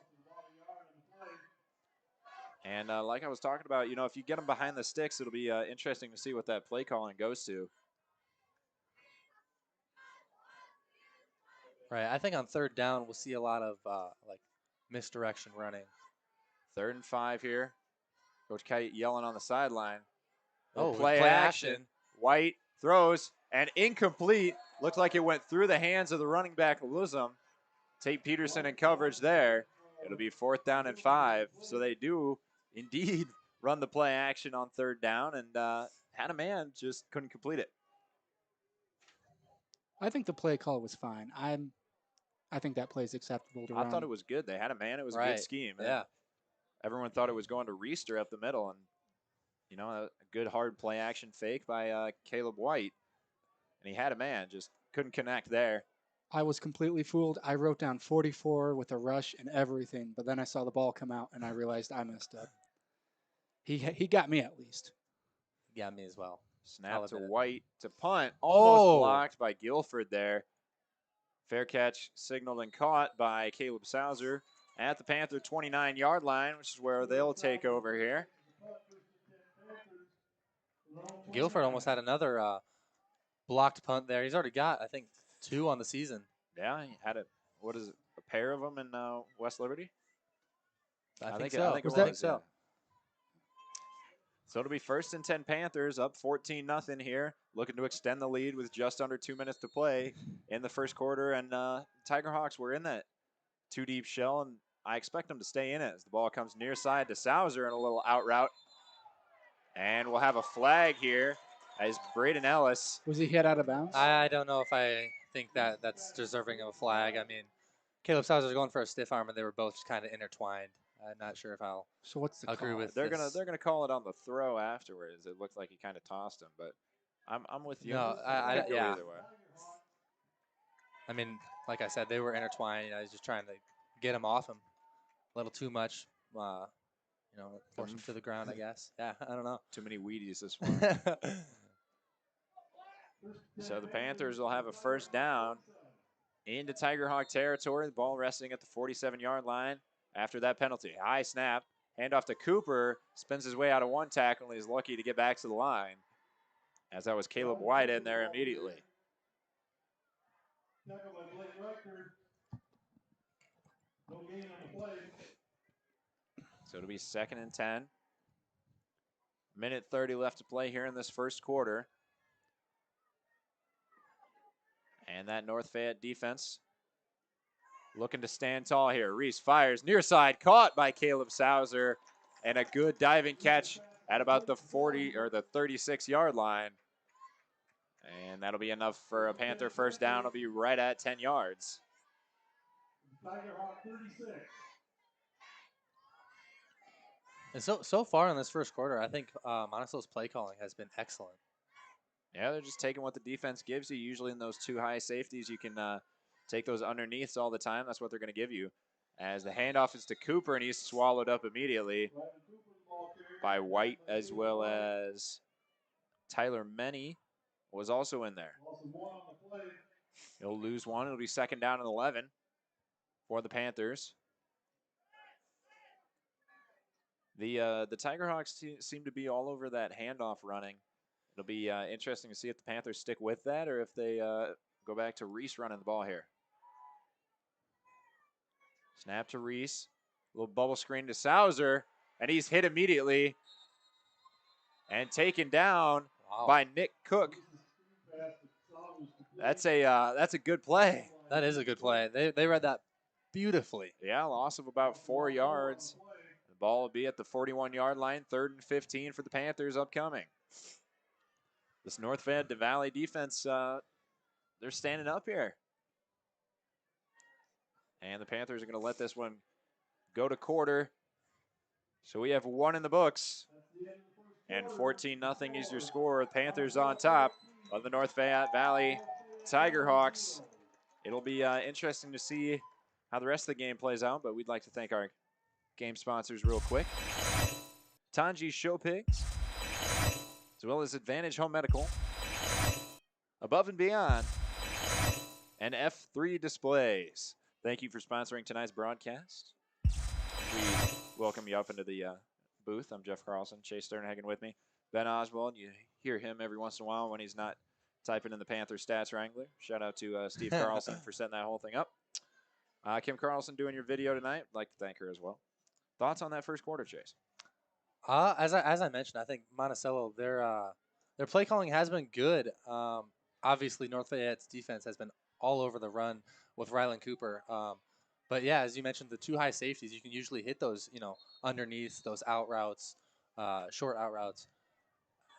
And like I was talking about, you know, if you get them behind the sticks, it'll be interesting to see what that play calling goes to. Right. I think on 3rd down, we'll see a lot of like misdirection running. 3rd and 5 here. Coach Kite yelling on the sideline. Oh, play action. White throws and incomplete. Looked like it went through the hands of the running back, Lusum. Tate Peterson in coverage there. It'll be 4th down and 5. So they do indeed run the play action on 3rd down and had a man, just couldn't complete it. I think the play call was fine. I think that play is acceptable to run. I thought it was good. They had a man. It was a good scheme. Yeah. Everyone thought it was going to Reister up the middle, and you know, a good hard play action fake by Caleb White, and he had a man, just couldn't connect there. I was completely fooled. I wrote down 44 with a rush and everything, but then I saw the ball come out and I realized I messed up. He got me at least. He got me as well. Snap to White to punt, almost blocked by Guilford there. Fair catch signaled and caught by Caleb Sauser at the Panther 29-yard line, which is where they'll take over here. Guilford almost had another blocked punt there. He's already got, I think, 2 on the season. Yeah, he had a pair of them in West Liberty? I think so. I think it was. So. So it'll be 1st and 10 Panthers, up 14-0 here, looking to extend the lead with just under 2 minutes to play in the first quarter. And Tiger Hawks were in that 2-deep shell, and I expect them to stay in it as the ball comes near side to Sauser in a little out route. And we'll have a flag here as Braden Ellis. Was he hit out of bounds? I don't know if I think that's deserving of a flag. I mean, Caleb Sauers was going for a stiff arm, and they were both just kind of intertwined. I'm not sure if I'll So what's the agree call? with They're this. gonna call it on the throw afterwards. It looked like he kind of tossed him, but I'm with you. No, Could go yeah. either way. I mean, like I said, they were intertwined. You know, he's just trying to get him off him a little too much. You know, force him to the ground, I guess. Yeah, I don't know. Too many Wheaties this morning. So the Panthers will have a first down into Tiger Hawk territory. The ball resting at the 47-yard line after that penalty. High snap. Handoff to Cooper. Spins his way out of one tackle, and he's lucky to get back to the line, as that was Caleb White in there immediately. So it'll be 2nd and 10. Minute 30 left to play here in this first quarter. And that North Fayette defense looking to stand tall here. Reese fires near side, caught by Caleb Sauser, and a good diving catch at about the 40 or the 36-yard line. And that'll be enough for a Panther first down. It'll be right at 10 yards. And so far in this first quarter, I think Monticello's play calling has been excellent. Yeah, they're just taking what the defense gives you. Usually in those two high safeties, you can take those underneaths all the time. That's what they're going to give you. As the handoff is to Cooper, and he's swallowed up immediately by White, as well as Tyler Menny was also in there. He'll lose one. It'll be 2nd down and 11 for the Panthers. The Tiger Hawks seem to be all over that handoff running. It'll be interesting to see if the Panthers stick with that or if they go back to Reese running the ball here. Snap to Reese. Little bubble screen to Sauser, and he's hit immediately and taken down by Nick Cook. That's a good play. That is a good play. They read that beautifully. Yeah, loss of about 4 yards. The ball will be at the 41-yard line, 3rd and 15 for the Panthers upcoming. This North Fayette Valley defense, they're standing up here. And the Panthers are going to let this one go to quarter. So we have 1 in the books. And 14-0 is your score. Panthers on top of the North Fayette Valley Tiger Hawks. It'll be interesting to see how the rest of the game plays out, but we'd like to thank our game sponsors real quick. Tanji's Show Pigs, as well as Advantage Home Medical, Above and Beyond, and F3 Displays. Thank you for sponsoring tonight's broadcast. We welcome you up into the booth. I'm Jeff Carlson, Chase Sternhagen with me. Ben Oswald, you hear him every once in a while when he's not typing in the Panther Stats Wrangler. Shout out to Steve Carlson for setting that whole thing up. Kim Carlson doing your video tonight. I'd like to thank her as well. Thoughts on that first quarter, Chase? As I mentioned, I think Monticello, their play calling has been good. Obviously, North Fayette's defense has been all over the run with Rylan Cooper. But yeah, as you mentioned, the two high safeties, you can usually hit those, underneath those out routes, short out routes.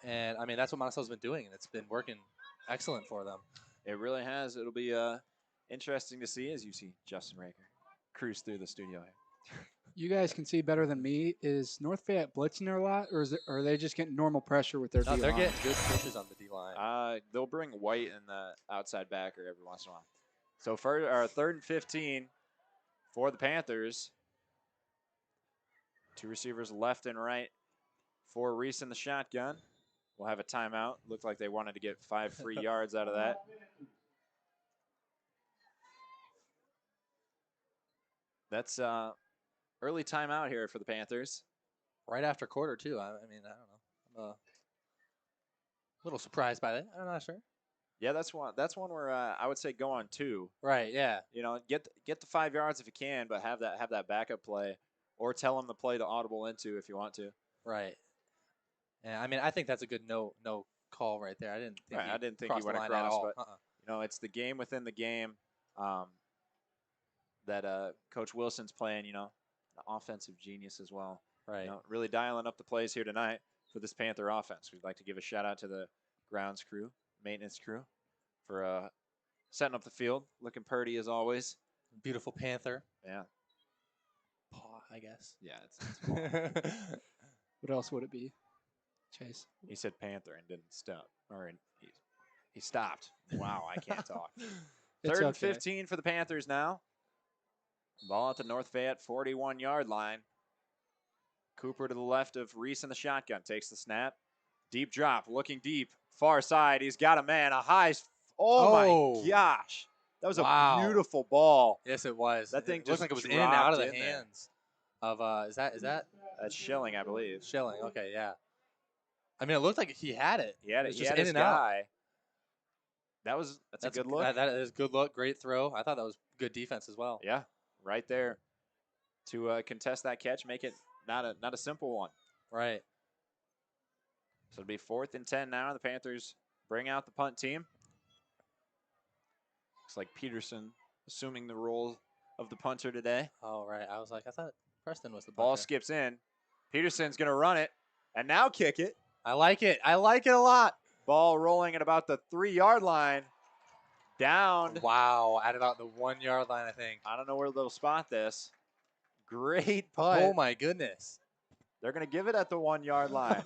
And I mean, that's what Monticello's been doing, and it's been working excellent for them. It really has. It'll be interesting to see as you see Justin Raker cruise through the studio here. You guys can see better than me. Is North Fayette blitzing there a lot, or are they just getting normal pressure with their D-line? They're getting good pushes on the D-line. They'll bring White and the outside backer every once in a while. So for our 3rd and 15 for the Panthers. Two receivers left and right for Reese in the shotgun. We'll have a timeout. Looked like they wanted to get 5 free yards out of that. That's early timeout here for the Panthers. Right after quarter, too. I mean, I don't know. I'm a little surprised by that. I'm not sure. Yeah, that's one where I would say go on 2. Right, yeah. Get the 5 yards if you can, but have that backup play, or tell them to play the audible into if you want to. Right. Yeah, I mean, I think that's a good no call right there. I didn't think he went across, but it's the game within the game that Coach Wilson's playing. An offensive genius as well. Right. Really dialing up the plays here tonight for this Panther offense. We'd like to give a shout out to the grounds crew, maintenance crew, for setting up the field. Looking purty as always. Beautiful Panther. Yeah. Paw, I guess. Yeah, it's What else would it be, Chase? He said Panther and didn't stop. Or he stopped. Wow, I can't talk. It's Third and okay. 15 for the Panthers now. Ball at the North Fayette 41-yard line. Cooper to the left of Reese in the shotgun. Takes the snap. Deep drop, looking deep. Far side, he's got a man. A high. Oh, my gosh. That was a beautiful ball. Yes, it was. That thing it just looked like it was in and out of the dropped in there. hands of is that That's Schilling, I believe. Schilling? Okay, yeah. I mean, it looked like he had it. He had It it. was He just had in his and out. guy. That's a good look. That is a good look. Great throw. I thought that was good defense as well. Yeah, right there to contest that catch, make it not a simple one. Right. So it'll be 4th and 10 now. The Panthers bring out the punt team. Looks like Peterson assuming the role of the punter today. Oh, right. I was like, I thought Preston was the Ball punter. skips in. Peterson's going to run it and now kick it. I like it. I like it a lot. Ball rolling at about the 3-yard line. Down. Wow. At about the 1-yard line, I think. I don't know where they'll spot this. Great punt. Oh, my goodness. They're going to give it at the 1-yard line.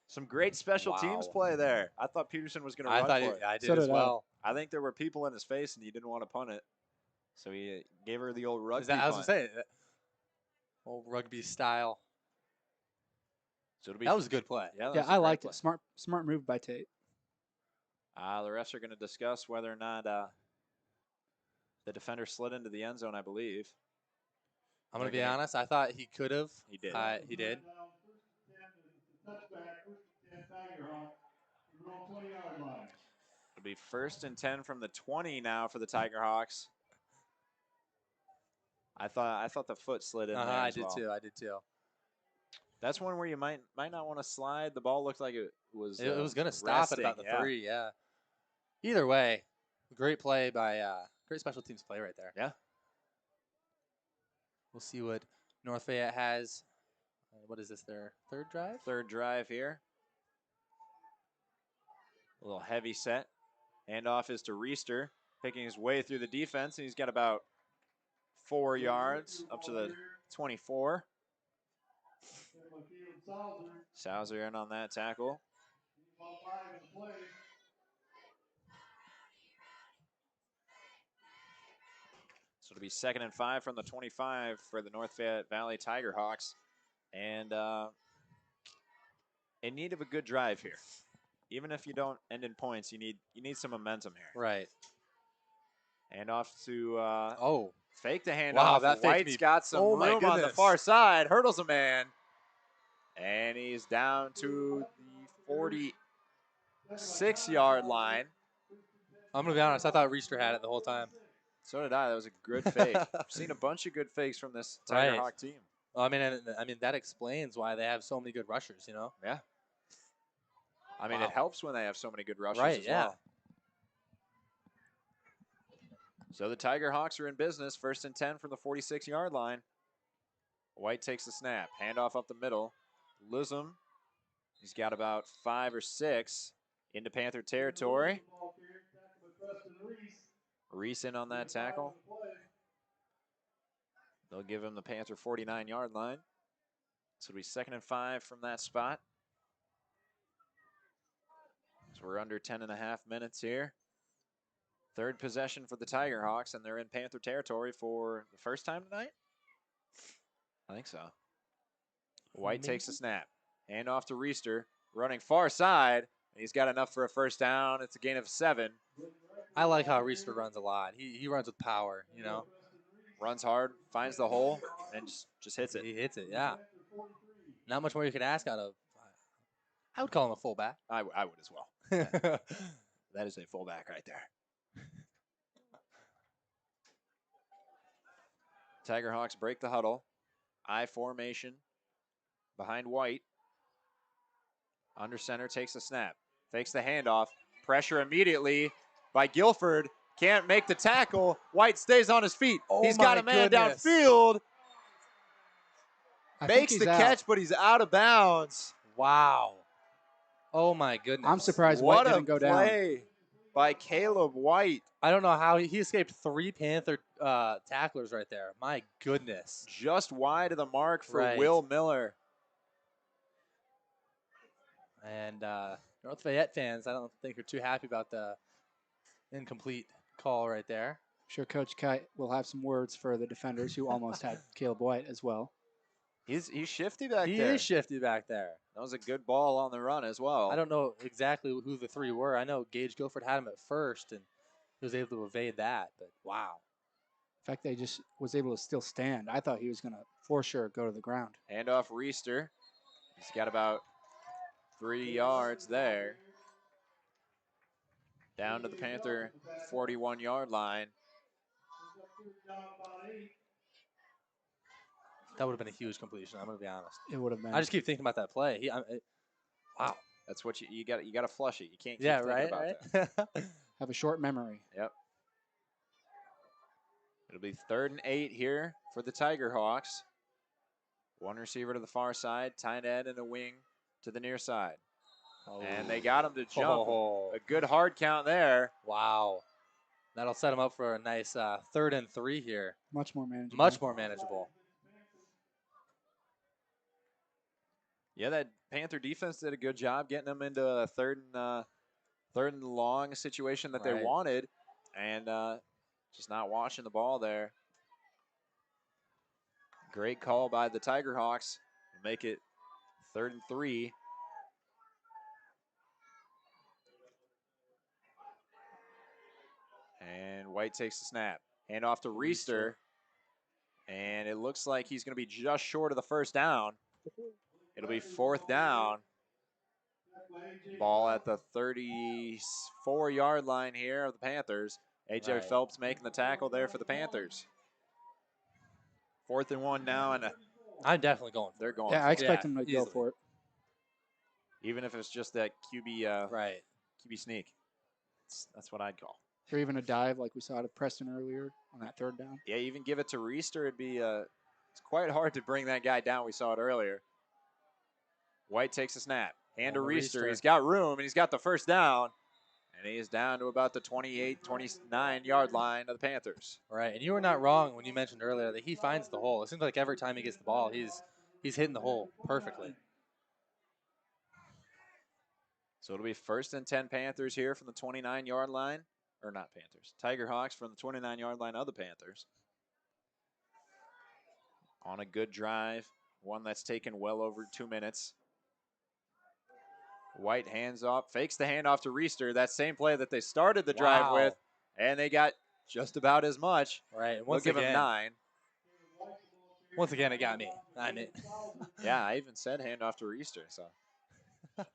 Some great special teams play there. I thought Peterson was going to run for it. I did So as did I. well. I think there were people in his face, and he didn't want to punt it. So he gave her the old rugby I was punt. going to say, old rugby style. So it'll be That was a good play. Yeah, Yeah, I liked it. Smart move by Tate. The refs are going to discuss whether or not the defender slid into the end zone, I believe. I'm going to be honest. I thought he could have. He did. He did. It'll be 1st and 10 from the 20 now for the Tiger Hawks. I thought the foot slid in there I as did well. too. I did too. That's one where you might not want to slide. The ball looked like it was It was going to stop at about the 3, yeah. Either way, great play by great special teams play right there. Yeah. We'll see what North Fayette has. What is this, their third drive? Third drive here. A little heavy set. Handoff is to Reister, picking his way through the defense, and he's got about 4 yards up to the 24. Sauser in on that tackle. So it'll be 2nd and 5 from the 25 for the North Fayette Valley Tiger Hawks. And in need of a good drive here. Even if you don't end in points, you need some momentum here. Right. And off to fake the handoff. Wow, that White's got some room on the far side. Hurdles a man. And he's down to the 46-yard line. I'm going to be honest. I thought Reister had it the whole time. So did I. That was a good fake. I've seen a bunch of good fakes from this Tiger Hawk team. Well, I mean that explains why they have so many good rushers, you know? Yeah. I mean, it helps when they have so many good rushers as yeah. well. So the Tiger Hawks are in business. 1st and 10 from the 46-yard line. White takes the snap. Handoff up the middle. Lism. He's got about 5 or 6 into Panther territory. Reese in on that tackle. They'll give him the Panther 49-yard line. So it'll be 2nd and 5 from that spot. So we're under 10.5 minutes here. Third possession for the Tiger Hawks, and they're in Panther territory for the first time tonight? I think so. White takes the snap. Hand off to Reister. Running far side, and he's got enough for a first down. It's a gain of 7. I like how Reister runs a lot. He runs with power, you know? Runs hard, finds the hole, and just hits it. He hits it, yeah. Not much more you could ask out of. I would call him a fullback. I would as well. That is a fullback right there. Tiger Hawks break the huddle. I formation behind White. Under center takes the snap. Fakes the handoff. Pressure immediately by Guilford. Can't make the tackle. White stays on his feet. He's got a man downfield. Makes the catch, but he's out of bounds. Wow. Oh, my goodness. I'm surprised What White a didn't go down. play by Caleb White. I don't know how he escaped 3 Panther tacklers right there. My goodness. Just wide of the mark for Right. Will Miller. And North Fayette fans, I don't think are too happy about the incomplete call right there. I'm sure Coach Kite will have some words for the defenders who almost had Caleb White as well. He's shifty back He there. is shifty back there. That was a good ball on the run as well. I don't know exactly who the 3 were. I know Gage Guilford had him at first, and he was able to evade that. But wow. In fact, they just was able to still stand. I thought he was going to, for sure, go to the ground. Hand off Reister. He's got about 3 yards there. Down to the Panther 41-yard line. That would have been a huge completion. I'm going to be honest. It would have been. I just keep thinking about that play. Wow. That's what you got. You got to flush it. You can't keep Yeah, thinking right, about right. that. have a short memory. Yep. It'll be 3rd and 8 here for the Tiger Hawks. 1 receiver to the far side, tight end and a wing to the near side. And they got him to jump. Oh. A good hard count there. Wow. That'll set him up for a nice 3rd and 3 here. Much more manageable. Much more manageable. Yeah, that Panther defense did a good job getting them into a third and long situation that they Right. wanted, and just not watching the ball there. Great call by the Tiger Hawks to make it 3rd and 3. And White takes the snap. Hand off to Reister. And it looks like he's going to be just short of the first down. It'll be 4th down. Ball at the 34-yard line here of the Panthers. A.J. Right. Phelps making the tackle there for the Panthers. 4th and 1 now, and I'm definitely going. they're going. Yeah, I expect Yeah, him to go easily. for it. Even if it's just that QB Right. QB sneak. That's what I'd call. Or even a dive like we saw to Preston earlier on that 3rd down. Yeah, even give it to Reister. It'd be it's quite hard to bring that guy down. We saw it earlier. White takes a snap. Hand to Reister. He's got room, and he's got the first down. And he is down to about the 28, 29-yard line of the Panthers. Right. And you were not wrong when you mentioned earlier that he finds the hole. It seems like every time he gets the ball, he's hitting the hole perfectly. So it'll be 1st and 10 Panthers here from the 29-yard line. Or not Panthers. Tiger Hawks from the 29-yard line of the Panthers. On a good drive. One that's taken well over 2 minutes. White hands off, fakes the handoff to Reister. That same play that they started the drive Wow. with. And they got just about as much. Right. We'll give him 9. Once again, it got me. Yeah, I even said handoff to Reister. So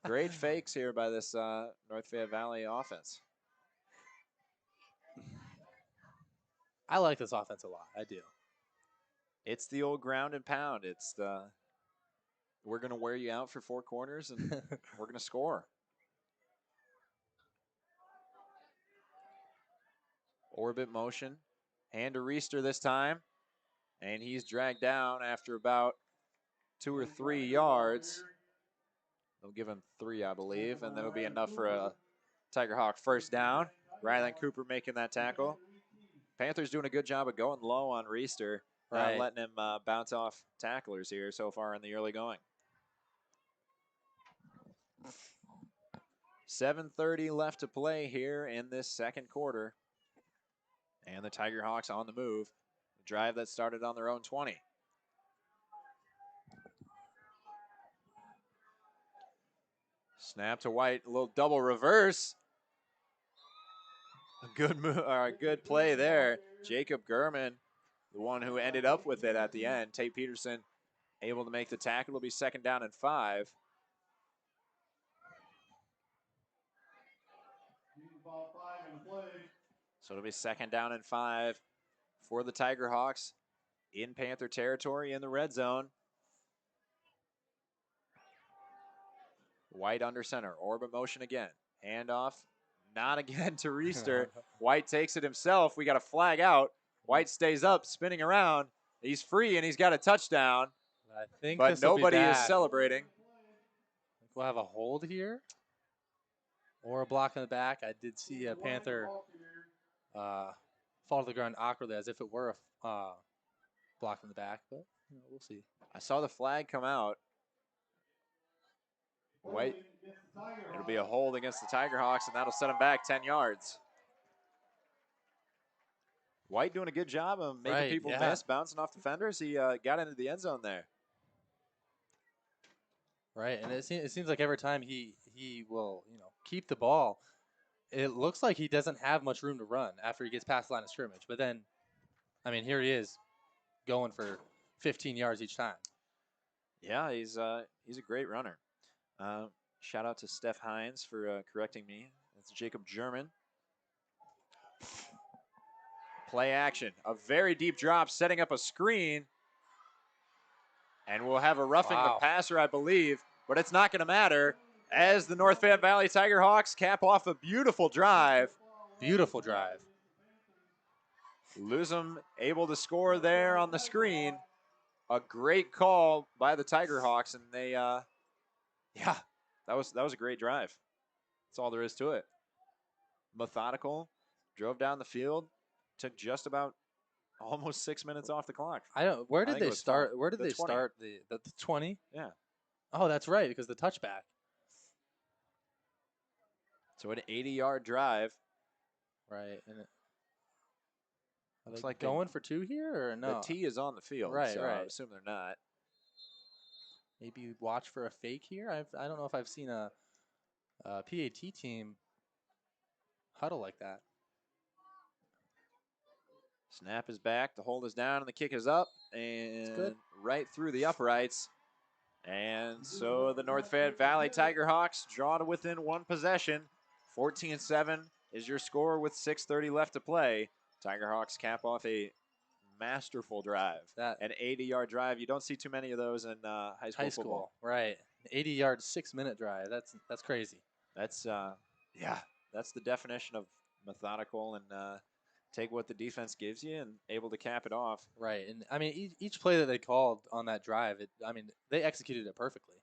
great fakes here by this North Fayette Valley offense. I like this offense a lot. I do. It's the old ground and pound. It's the we're going to wear you out for 4 corners and we're going to score. Orbit motion. Hand to Reister this time. And he's dragged down after about 2 or 3 yards. They'll give him 3, I believe, and that'll be enough for a Tiger Hawk first down. Rylan Cooper making that tackle. Panthers doing a good job of going low on Reister, not letting him bounce off tacklers here so far in the early going. 7:30 left to play here in this second quarter. And the Tiger Hawks on the move. A drive that started on their own 20. Snap to White, a little double reverse. A good move, or a good play there. Jacob Gurman, the one who ended up with it at the end. Tate Peterson able to make the tackle. It'll be 2nd down and 5. So it'll be 2nd down and 5 for the Tiger Hawks in Panther territory in the red zone. White under center, orbit motion again. Handoff, not again to Reister. White takes it himself. We got a flag out. White stays up, spinning around. He's free and he's got a touchdown. I think but nobody is celebrating. We'll have a hold here. or a block in the back. I did see a Panther fall to the ground awkwardly as if it were a block in the back, but we'll see. I saw the flag come out. Wait, it'll be a hold against the Tiger Hawks, and that'll set them back 10 yards. White doing a good job of making people miss, bouncing off defenders. He got into the end zone there. Right, and it seems like every time he will keep the ball, it looks like he doesn't have much room to run after he gets past the line of scrimmage. But then, I mean, here he is going for 15 yards each time. Yeah, he's a great runner. Shout out to Steph Hines for correcting me. That's Jacob German. Play action. A very deep drop, setting up a screen. And we'll have a roughing the passer, I believe. But it's not going to matter as the North Fayette Valley Tiger Hawks cap off a beautiful drive. Beautiful drive. Luzum able to score there on the screen. A great call by the Tiger Hawks, and they, that was a great drive. That's all there is to it. Methodical, drove down the field, took just about almost 6 minutes off the clock. Where did they start? Where did they start the 20? Yeah. Oh, that's right, because the touchback. So an 80-yard drive. Right, and looks like going for two here or no? The tee is on the field, right? So right. I assume they're not. Maybe watch for a fake here. I don't know if I've seen a PAT team huddle like that. Snap is back, the hold is down, and the kick is up, and right through the uprights. And so the North Fayette Valley Tiger Hawks draw to within one possession. 14-7 is your score with 6:30 left to play. Tiger Hawks cap off a masterful drive. An 80-yard drive. You don't see too many of those in high school football. Right. An 80-yard 6-minute drive. That's crazy. That's that's the definition of methodical and take what the defense gives you and able to cap it off. Right. And I mean each play that they called on that drive, they executed it perfectly.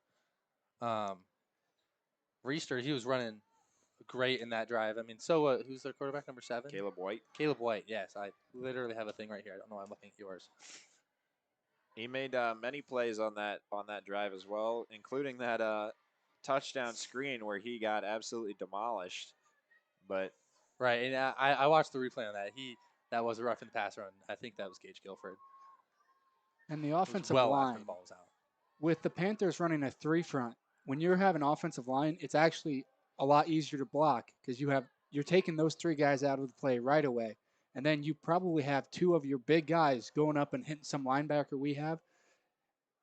Reister, he was running great in that drive. I mean, so who's their quarterback, number 7? Caleb White. Caleb White, yes. I literally have a thing right here. I don't know why I'm looking at yours. He made many plays on that drive as well, including that touchdown screen where he got absolutely demolished. But right, and I watched the replay on that. That was a rough in the passer, and I think that was Gage Guilford. And the offensive line, line, the ball was out. With the Panthers running a 3 front, when you have an offensive line, it's actually a lot easier to block because you're taking those 3 guys out of the play right away. And then you probably have 2 of your big guys going up and hitting some linebacker we have.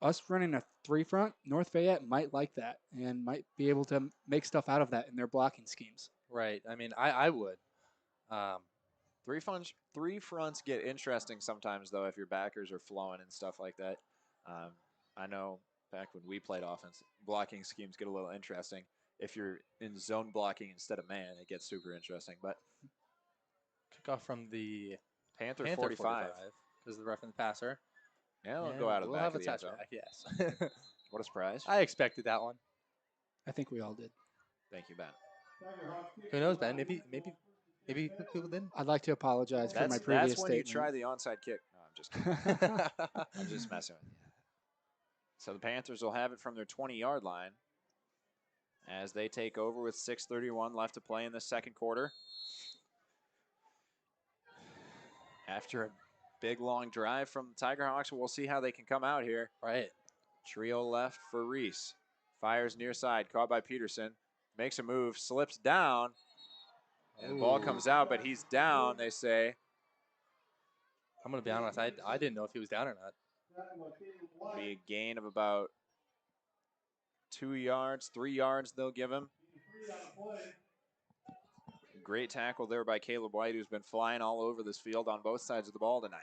Us running a 3 front, North Fayette might like that and might be able to make stuff out of that in their blocking schemes. Right. I mean, I would. 3 fronts get interesting sometimes, though, if your backers are flowing and stuff like that. I know back when we played offense, blocking schemes get a little interesting. If you're in zone blocking instead of man, it gets super interesting. But kickoff from the Panther 45 because the rough and the passer. Yeah, we'll go out of the back of the end zone. Yes. What a surprise. I expected that one. I think we all did. Thank you, Ben. Who knows, Ben? Maybe people didn't. I'd like to apologize for my previous statement. That's when you try the onside kick. No, I'm just kidding. I'm just messing with you. So the Panthers will have it from their 20-yard line as they take over with 6:31 left to play in the second quarter. After a big, long drive from the Tiger Hawks, we'll see how they can come out here. Right. Trio left for Reese. Fires near side, caught by Peterson. Makes a move, slips down. And the ball comes out, but he's down, they say. I'm going to be honest, I didn't know if he was down or not. Be a gain of about 2 yards, 3 yards they'll give him. Great tackle there by Caleb White, who's been flying all over this field on both sides of the ball tonight.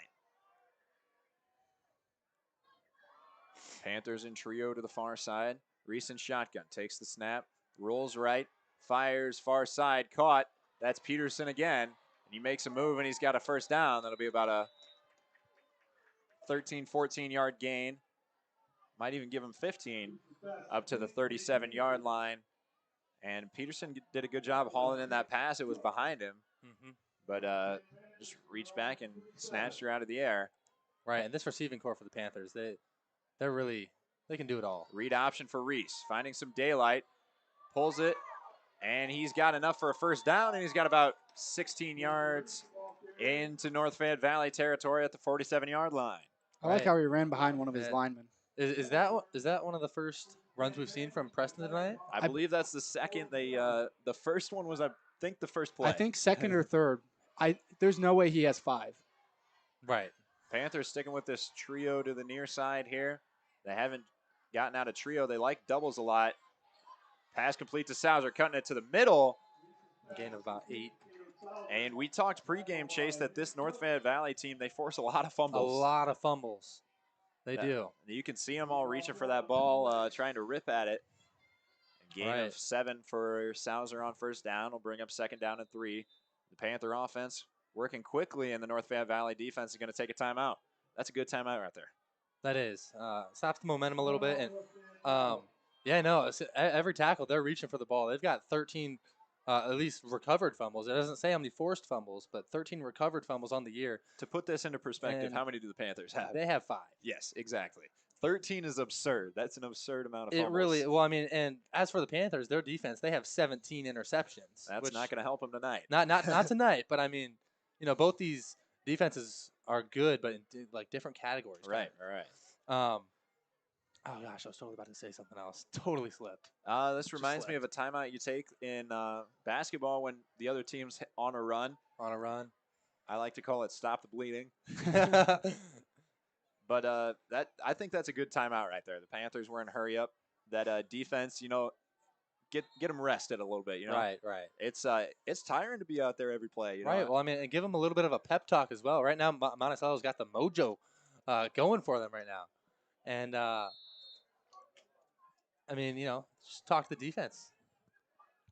Panthers in trio to the far side. Reese in shotgun, takes the snap, rolls right, fires far side, caught. That's Peterson again. And he makes a move, and he's got a first down. That'll be about a 13, 14-yard gain. Might even give him 15 up to the 37-yard line. And Peterson did a good job hauling in that pass. It was behind him, but just reached back and snatched her out of the air. Right, and this receiving core for the Panthers, they can do it all. Read option for Reese, finding some daylight, pulls it, and he's got enough for a first down, and he's got about 16 yards into North Fayette Valley territory at the 47-yard line. I like how he ran behind one of his linemen. Is that one of the first runs we've seen from Preston tonight? I believe that's the second. The first one was, I think, the first play. I think second or third. There's no way he has 5. Right. Panthers sticking with this trio to the near side here. They haven't gotten out of trio. They like doubles a lot. Pass complete to Sauser, cutting it to the middle. Gain of about 8. And we talked pregame, Chase, that this North Fayette Valley team, they force a lot of fumbles. A lot of fumbles. They do. You can see them all reaching for that ball, trying to rip at it. A gain of 7 for Sauser on first down will bring up second down and 3. The Panther offense working quickly, and the North Fayette Valley defense is going to take a timeout. That's a good timeout right there. That is. Stops the momentum a little bit. And, every tackle, they're reaching for the ball. They've got 13 at least recovered fumbles. It doesn't say how many forced fumbles, but 13 recovered fumbles on the year. To put this into perspective, how many do the Panthers have? They have 5. Yes, exactly. 13 is absurd. That's an absurd amount of fumbles. It really, and as for the Panthers, their defense, they have 17 interceptions. That's not going to help them tonight. Not tonight, but both these defenses are good, but in different categories. Right. Oh gosh, I was totally about to say something else. Totally slipped. This reminds me of a timeout you take in basketball when the other team's on a run. I like to call it stop the bleeding. But I think that's a good timeout right there. The Panthers were in hurry up. That defense, get them rested a little bit. Right. It's tiring to be out there every play. Right. Well, and give them a little bit of a pep talk as well. Right now, Monticello's got the mojo going for them right now, and just talk to the defense.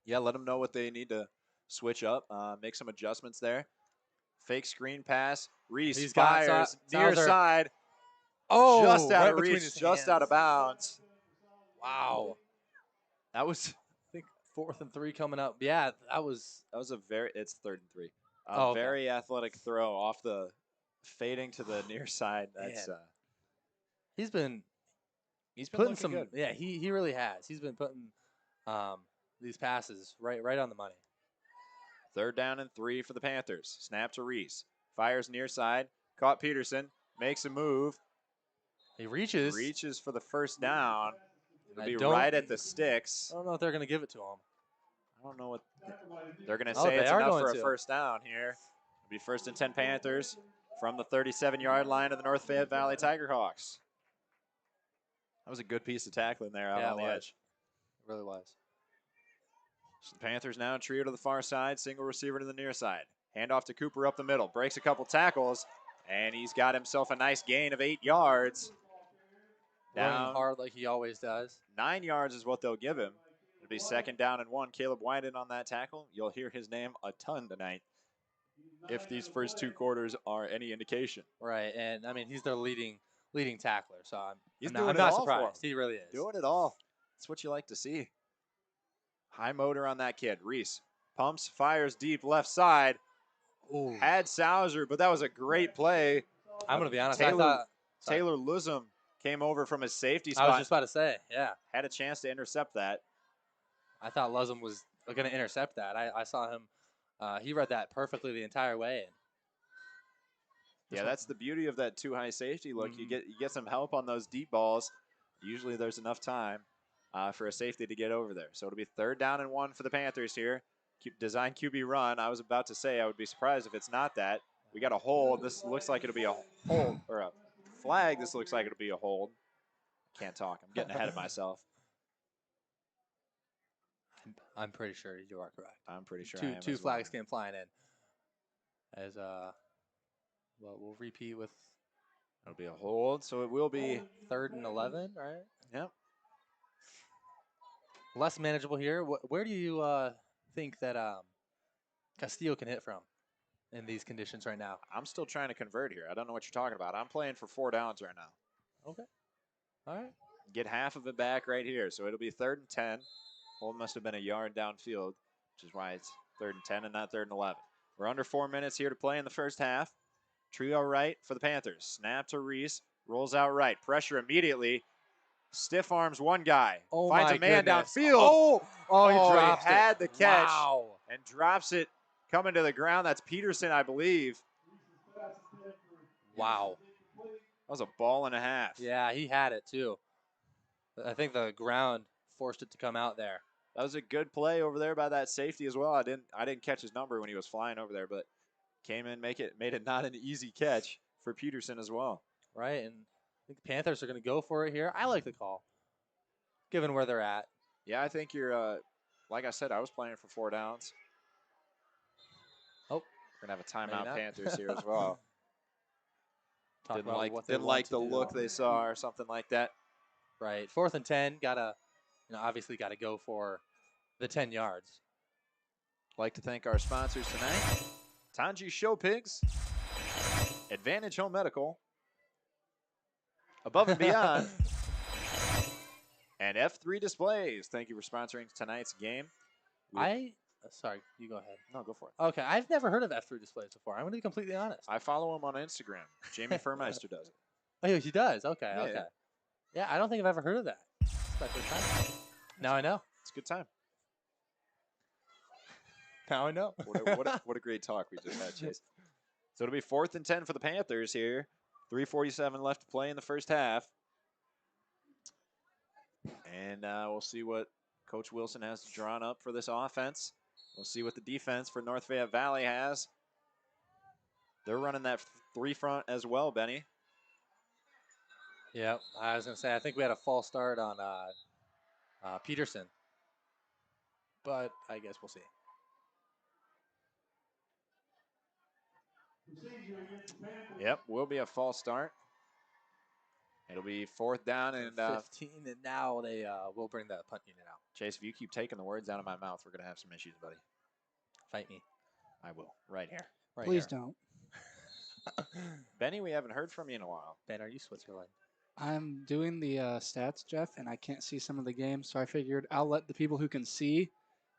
Yeah, let them know what they need to switch up, make some adjustments there. Fake screen pass. Reese fires near side. Oh, just out right of reach, just hands. out of bounds. Wow. That was, I think, 4th and 3 coming up. Yeah, it's 3rd and 3. Very athletic throw off the fading to the near side. That's he's been putting some good. Yeah, he really has. He's been putting these passes right on the money. 3rd down and 3 for the Panthers. Snap to Reese. Fires near side. Caught Peterson. Makes a move. He reaches. Reaches for the first down. It'll be right at the sticks. I don't know if they're going to give it to him. I don't know what they're going to say. It's enough for a first down here. It'll be 1st and 10 Panthers from the 37-yard line of the North Fayette Valley Tigerhawks. That was a good piece of tackling there out on the edge. It really was. So the Panthers now trio to the far side, single receiver to the near side. Handoff to Cooper up the middle. Breaks a couple tackles, and he's got himself a nice gain of 8 yards. Running hard like he always does. 9 yards is what they'll give him. It'll be 2nd down and 1. Caleb Whiten on that tackle. You'll hear his name a ton tonight if these first 2 quarters are any indication. Right, and he's their leading tackler, so I'm not surprised. He really is. Doing it all. That's what you like to see. High motor on that kid. Reese pumps, fires deep left side. Ooh. Had Sauser, but that was a great play. I'm going to be honest. Taylor Lusum came over from his safety spot. I was just about to say, yeah. Had a chance to intercept that. I thought Lusum was going to intercept that. I saw him. He read that perfectly the entire way. Yeah, that's the beauty of that too high safety look. You get some help on those deep balls. Usually there's enough time for a safety to get over there. So it'll be 3rd down and 1 for the Panthers here. Design QB run. I was about to say I would be surprised if it's not that. We got a hold. This looks like it'll be a hold or a flag. This looks like it'll be a hold. Can't talk. I'm getting ahead of myself. I'm pretty sure you are correct. I'm pretty sure two flags came flying in. As we'll repeat with. It'll be a hold, so it will be 3rd and 11, right? Yep. Less manageable here. Where do you think that Castillo can hit from in these conditions right now? I'm still trying to convert here. I don't know what you're talking about. I'm playing for 4 downs right now. Okay. All right. Get half of it back right here. So it'll be 3rd and 10 Hold must have been a yard downfield, which is why it's 3rd and 10 and not 3rd and 11. We're under 4 minutes here to play in the first half. Trio right for the Panthers. Snap to Reese. Rolls out right. Pressure immediately. Stiff arms one guy. Oh, finds my a man goodness. downfield. He dropped had it. the catch. Wow. And drops it coming to the ground. That's Peterson, I believe. Wow. That was a ball and a half. Yeah, he had it too. I think the ground forced it to come out there. That was a good play over there by that safety as well. I didn't catch his number when he was flying over there, but came in, made it not an easy catch for Peterson as well. Right, and I think the Panthers are going to go for it here. I like the call, given where they're at. Yeah, I think you're, like I said, I was playing for 4 downs. Oh, we're going to have a maybe timeout not. Panthers here as well. Talk didn't about like, what they didn't want like to the do. look they saw or something like that. Right, 4th and 10, obviously got to go for the 10 yards. I'd like to thank our sponsors tonight. Tanji Show Pigs, Advantage Home Medical, Above and Beyond, and F3 Displays. Thank you for sponsoring tonight's game. Sorry, you go ahead. No, go for it. Okay, I've never heard of F3 displays before. I'm going to be completely honest. I follow him on Instagram. Jamie Furmeister does it. Oh, he does? Okay, Yeah, okay. yeah. Yeah, I don't think I've ever heard of that. It's my first time. Now I know. It's a good time. Now I know. What a great talk we just had, Chase. So it'll be 4th and 10 for the Panthers here. 3:47 left to play in the first half. And we'll see what Coach Wilson has drawn up for this offense. We'll see what the defense for North Fayette Valley has. They're running that 3 front as well, Benny. Yeah, I was going to say, I think we had a false start on Peterson. But I guess we'll see. Yep, will be a false start. It'll be 4th down and 15, and now they will bring the punt unit out. Chase, if you keep taking the words out of my mouth, we're going to have some issues, buddy. Fight me. I will, right here. Right Please here. don't. Benny, we haven't heard from you in a while. Ben, are you Switzerland? I'm doing the stats, Jeff, and I can't see some of the games, so I figured I'll let the people who can see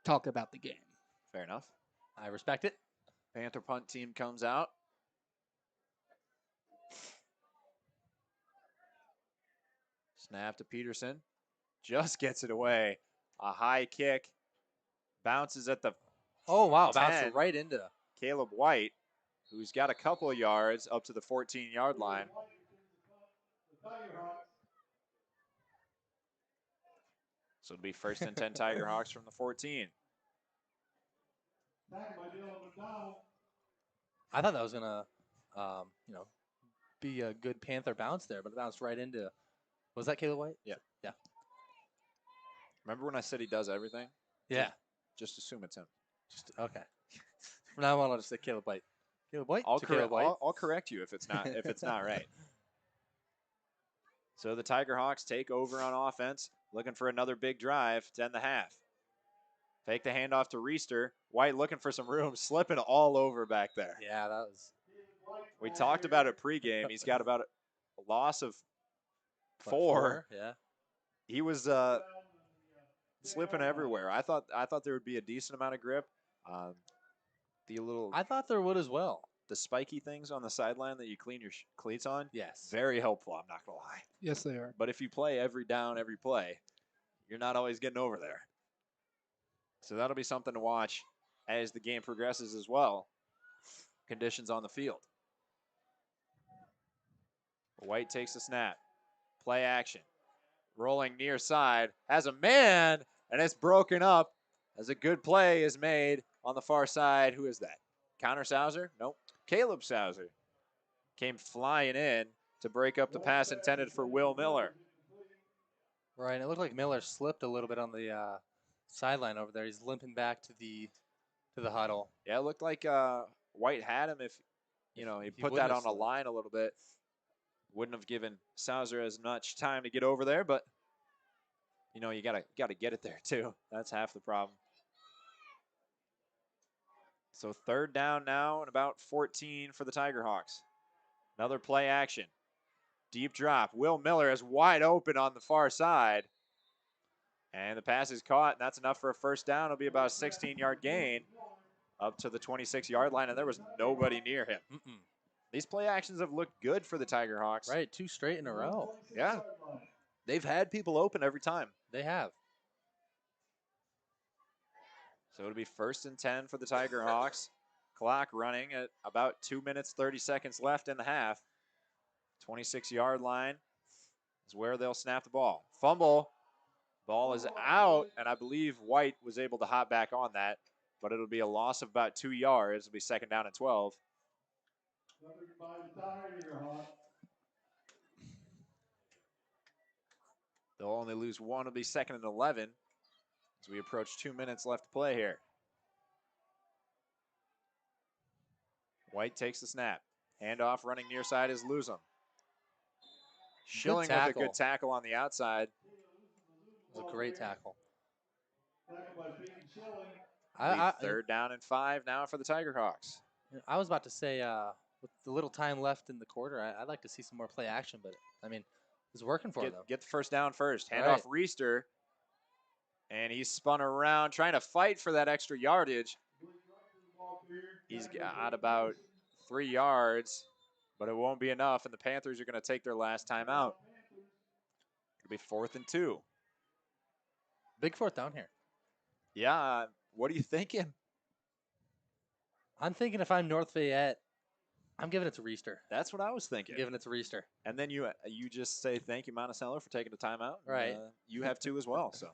talk about the game. Fair enough. I respect it. Panther punt team comes out. Snap to Peterson. Just gets it away. A high kick. Bounces at the Oh, wow. 10. Bounced right into. Caleb White, who's got a couple of yards up to the 14-yard line. So it'll be 1st and 10 Tiger Hawks from the 14. I thought that was going to, be a good Panther bounce there, but it bounced right into. Was that Caleb White? Yeah. Yeah. Remember when I said he does everything? Yeah. Just assume it's him. Okay. From now on, I'll just say Caleb White. Caleb White? I'll correct you if it's not right. So the Tiger Hawks take over on offense, looking for another big drive to end the half. Fake the handoff to Reister. White looking for some room, slipping all over back there. Yeah, that was. We talked about it pregame. He's got about a loss of 4. Yeah. He was slipping everywhere. I thought there would be a decent amount of grip. I thought there would as well. The spiky things on the sideline that you clean your cleats on. Yes. Very helpful, I'm not going to lie. Yes, they are. But if you play every down, every play, you're not always getting over there. So that'll be something to watch as the game progresses as well. Conditions on the field. White takes the snap. Play action. Rolling near side. Has a man, and it's broken up as a good play is made on the far side. Who is that? Connor Sauser? Nope. Caleb Sauser came flying in to break up the pass intended for Will Miller. Right. It looked like Miller slipped a little bit on the sideline over there. He's limping back to the huddle. Yeah, it looked like White had him if he put wouldn't that have on a slipped. line a little bit. Wouldn't have given Sauser as much time to get over there, but you gotta get it there too. That's half the problem. So 3rd down now and about 14 for the Tiger Hawks. Another play action. Deep drop. Will Miller is wide open on the far side. And the pass is caught, and that's enough for a first down. It'll be about a 16-yard gain up to the 26-yard line, and there was nobody near him. These play actions have looked good for the Tiger Hawks. Right, 2 straight in a row. Yeah. They've had people open every time. They have. So it'll be 1st and 10 for the Tiger Hawks. Clock running at about 2 minutes, 30 seconds left in the half. 26-yard line is where they'll snap the ball. Fumble. Ball is out, and I believe White was able to hop back on that, but it'll be a loss of about 2 yards. It'll be 2nd down and 12. They'll only lose 1. It'll be 2nd and 11 as we approach 2 minutes left to play here. White takes the snap. Handoff running near side is Luzum. Schilling with a good tackle on the outside. It was a great tackle. Third down and 5 now for the Tiger Hawks. I was about to say, with the little time left in the quarter, I'd like to see some more play action, but, I mean, it's working for them. Get the first down first. Handoff Reister. And he's spun around trying to fight for that extra yardage. He's got about 3 yards, but it won't be enough, and the Panthers are going to take their last time out. It'll be 4th and 2. Big 4th down here. Yeah, what are you thinking? I'm thinking if I'm North Fayette, I'm giving it to Reister. That's what I was thinking. Giving it to Reister. And then you just say thank you, Monticello, for taking the timeout. Right. You have 2 as well, so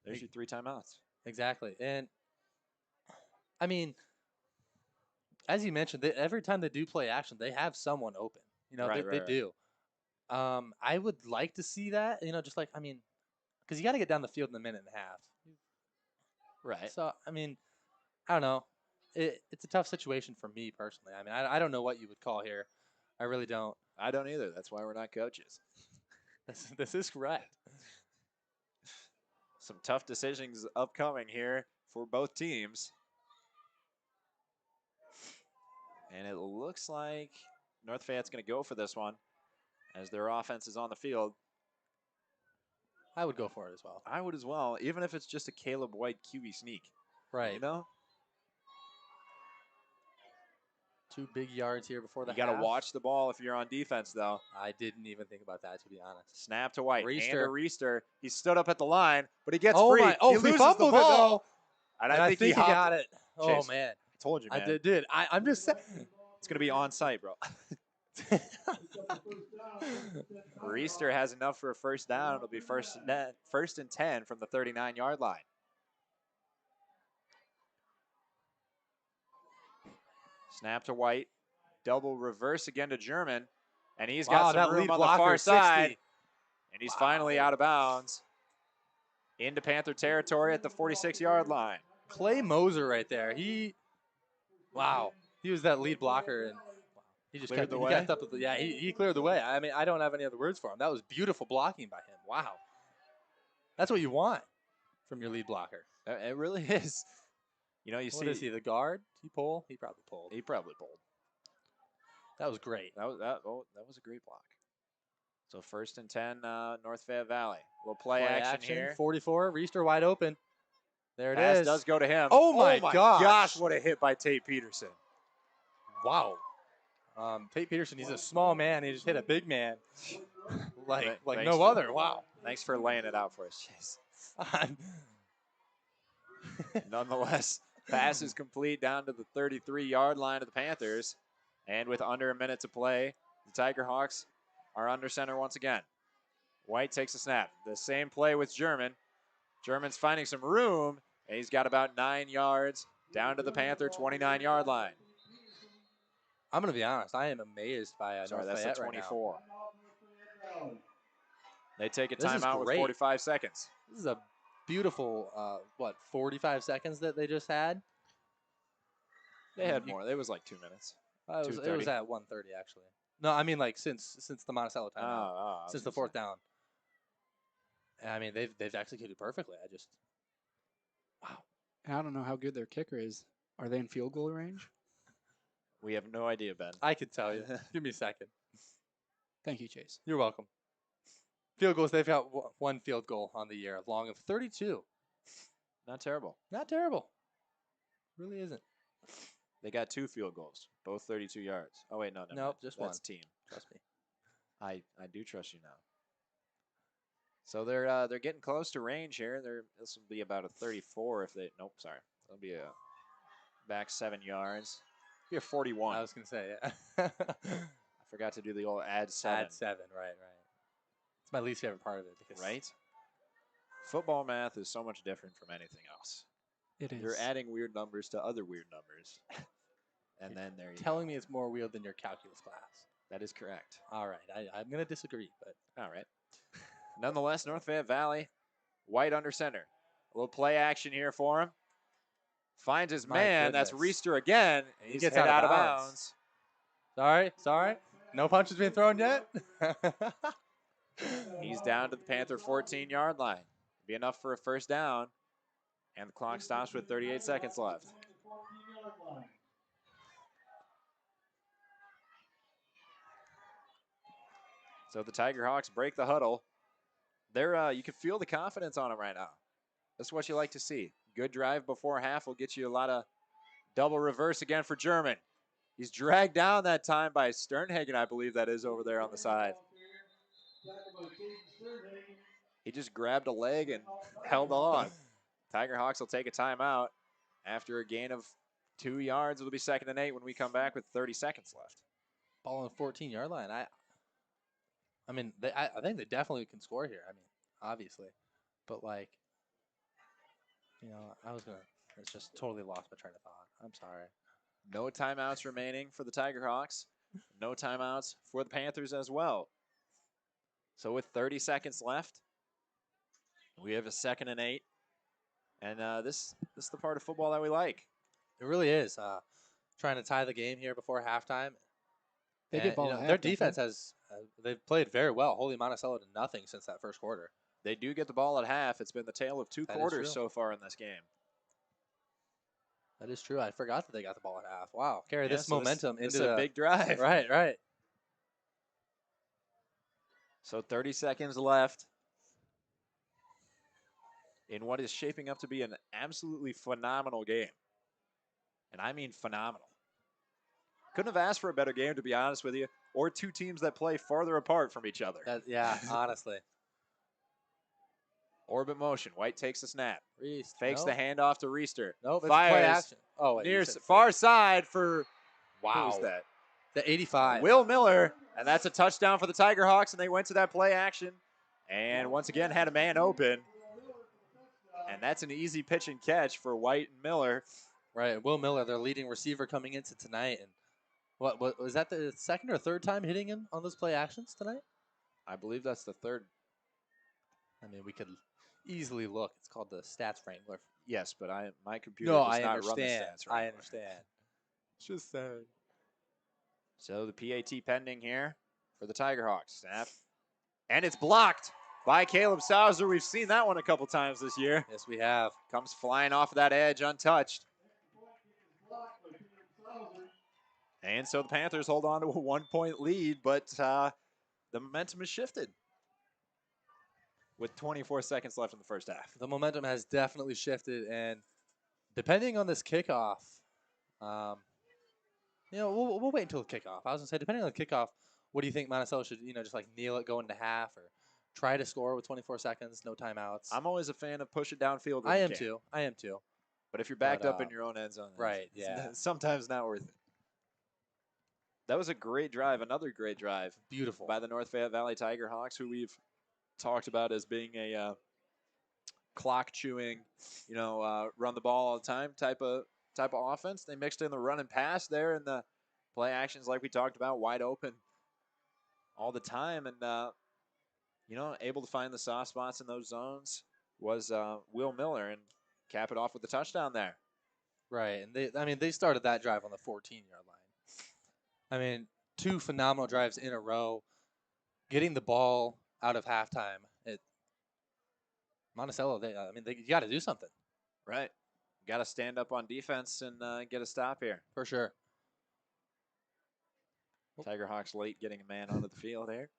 there's your 3 timeouts. Exactly. And, I mean, as you mentioned, every time they do play action, they have someone open. You know, they do. I would like to see that, you know, just like, I mean, because you got to get down the field in a minute and a half. Right. So, I mean, I don't know. It's a tough situation for me personally. I mean, I don't know what you would call here. I really don't. I don't either. That's why we're not coaches. This is correct. Some tough decisions upcoming here for both teams. And it looks like North Fayette's going to go for this one as their offense is on the field. I would go for it as well. I would as well, even if it's just a Caleb White QB sneak. Right. You know? 2 big yards here before the half. You got to watch the ball if you're on defense, though. I didn't even think about that, to be honest. Snap to White. Reister. Hand to Reister. He stood up at the line, but he gets Oh free. My. Oh, he loses fumbled the ball. And I think he got it. Oh, Chase, man. I told you, man. I did. I'm just saying. It's going to be on site, bro. Reister has enough for a first down. It'll be first and 10 from the 39-yard line. Snap to White. Double reverse again to German. And he's got some room on the far side. And he's finally out of bounds. Into Panther territory at the 46-yard line. Clay Moser right there. He was that lead blocker, and he just Cleared kept up with he cleared the way. I mean, I don't have any other words for him. That was beautiful blocking by him. Wow. That's what you want from your lead blocker. It really is. You know, What is he, the guard? He probably pulled. He probably pulled. That was great. That was a great block. So 1st and 10, North Fayette Valley. A little play action here. 44, Reister wide open. There it Pass is. does go to him. Oh my gosh, what a hit by Tate Peterson. Wow. Tate Peterson, he's a small man. He just hit a big man like no other. Wow. Thanks for laying it out for us, Chase. Nonetheless, pass is complete down to the 33-yard line of the Panthers. And with under a minute to play, the Tiger Hawks are under center once again. White takes a snap. The same play with German. German's finding some room, and he's got about 9 yards down to the Panther 29-yard line. I'm going to be honest. I am amazed by North that's Fayette a 24. Right now. They take a This is timeout with great. 45 seconds. This is a beautiful, 45 seconds that they just had? They had more. It was like 2 minutes. It was at 1:30 actually. No, I mean like since the Monticello timeout, since the 4th down. And, I mean they've executed perfectly. Wow. And I don't know how good their kicker is. Are they in field goal range? We have no idea, Ben. I could tell you. Give me a second. Thank you, Chase. You're welcome. Field goals, they've got one field goal on the year, long of 32. Not terrible. Not terrible. Really isn't. They got 2 field goals, both 32 yards. Oh, wait, no, never Nope, mind. just That's one. team. Trust me. I do trust you now. So they're getting close to range here. This will be about a 34 if they. Nope, sorry. It'll be a back 7 yards. It'll be a 41. I was gonna say, yeah. I forgot to do the old add 7. Add 7, right. It's my least favorite part of it because Right? Football math is so much different from anything else. It is. You're adding weird numbers to other weird numbers. And then there you telling go. me it's more weird than your calculus class. That is correct. All right, I'm gonna disagree, but All right. Nonetheless, North Fayette Valley, White under center. A little play action here for him. Finds his My man. That's goodness. Reister again. He He's gets hit out of out of bounds. Sorry. No punches being thrown yet. He's down to the Panther 14-yard line. Be enough for a first down. And the clock stops with 38 seconds left. So the Tiger Hawks break the huddle. You can feel the confidence on them right now. That's what you like to see. Good drive before half will get you a lot of double reverse again for German. He's dragged down that time by Sternhagen, I believe that is over there on the side. He just grabbed a leg and held on. Tiger Hawks will take a timeout after a gain of 2 yards. It'll be 2nd and 8 when we come back with 30 seconds left. Ball on the 14-yard line. I mean, I think they definitely can score here. I mean, obviously, but like, I just totally lost my train of thought. I'm sorry. No timeouts remaining for the Tiger Hawks. No timeouts for the Panthers as well. So with 30 seconds left, we have a 2nd and 8. And this is the part of football that we like. It really is. Trying to tie the game here before halftime. They get ball at half, their don't they? defense has they've played very well. Holy Monticello to nothing since that first quarter. They do get the ball at half. It's been the tale of 2 That is quarters true. so far in this game. That is true. I forgot that they got the ball at half. Wow. Carry Yeah, this so momentum this into is a the big drive. Right. So 30 seconds left in what is shaping up to be an absolutely phenomenal game. And I mean phenomenal. Couldn't have asked for a better game, to be honest with you, or 2 teams that play farther apart from each other. Yeah, honestly. Orbit motion. White takes the snap. Reese. Fakes the handoff to Reister. Nope, it's Fires play action. Oh, wait, near you said far side for wow. who's that? The 85. Will Miller, and that's a touchdown for the Tiger Hawks, and they went to that play action, and once again had a man open, and that's an easy pitch and catch for White and Miller. Right, Will Miller, their leading receiver coming into tonight, and what was that the 2nd or 3rd time hitting him on those play actions tonight? I believe that's the 3rd. I mean, we could easily look. It's called the Stats Wrangler. Yes, but my computer No, does I not understand. run the stats right I now. understand. It's just sad. So the PAT pending here for the Tiger Hawks. Snap. And it's blocked by Caleb Sauser. We've seen that one a couple times this year. Yes, we have. Comes flying off of that edge untouched. And so the Panthers hold on to a 1-point lead, but the momentum has shifted with 24 seconds left in the first half. The momentum has definitely shifted, and depending on this kickoff, we'll wait until the kickoff. I was gonna say, depending on the kickoff, what do you think Monticello should, just like kneel it, go into half, or try to score with 24 seconds, no timeouts? I'm always a fan of push it downfield. when I you am can. too. I am too. But if you're backed up in your own end zone, right, it's yeah. sometimes not worth it. That was a great drive, another great drive. Beautiful. By the North Fayette Valley Tiger Hawks, who we've talked about as being a clock chewing, run the ball all the time type of offense. They mixed in the run and pass there, and the play actions like we talked about, wide open all the time, and able to find the soft spots in those zones was Will Miller, and cap it off with the touchdown there. Right, and they started that drive on the 14-yard line. I mean, 2 phenomenal drives in a row, getting the ball out of halftime. Monticello, you got to do something. Right. Got to stand up on defense and get a stop here. For sure. Tiger Hawks late getting a man onto the field here.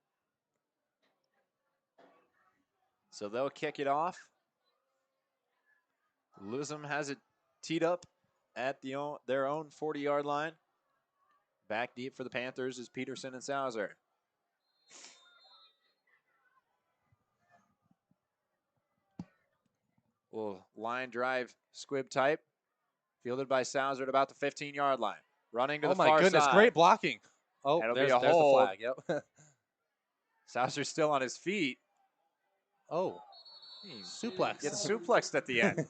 So they'll kick it off. Lusum has it teed up at their own 40-yard line. Back deep for the Panthers is Peterson and Sauser. Line drive squib type. Fielded by Sauser at about the 15-yard line. Running to the far side. Oh, my goodness. Great blocking. Oh, That'll there's be a the hold. flag. Yep. Sauser's still on his feet. Oh, suplex. Gets suplexed at the end.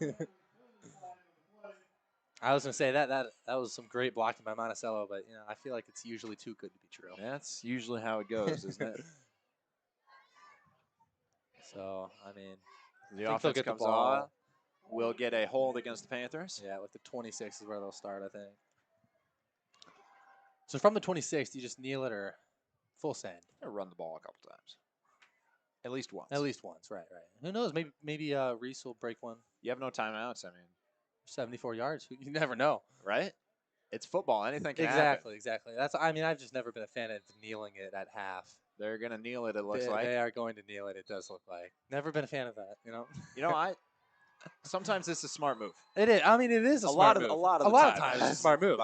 I was going to say that was some great blocking by Monticello, but I feel like it's usually too good to be true. That's usually how it goes, isn't it? So, I mean, The offense comes on. We'll get a hold against the Panthers. Yeah, like the 26 is where they'll start, I think. So from the 26, do you just kneel it or full send? Or run the ball a couple times. At least once. At least once, right. Who knows? Maybe Reese will break one. You have no timeouts, I mean. 74 yards. You never know. Right? It's football. Anything can happen. Exactly. I've just never been a fan of kneeling it at half. They're going to kneel it looks like. They are going to kneel it, it does look like. Never been a fan of that, Sometimes it's a smart move. It is. I mean, it is a smart move. A lot of times it's a smart move.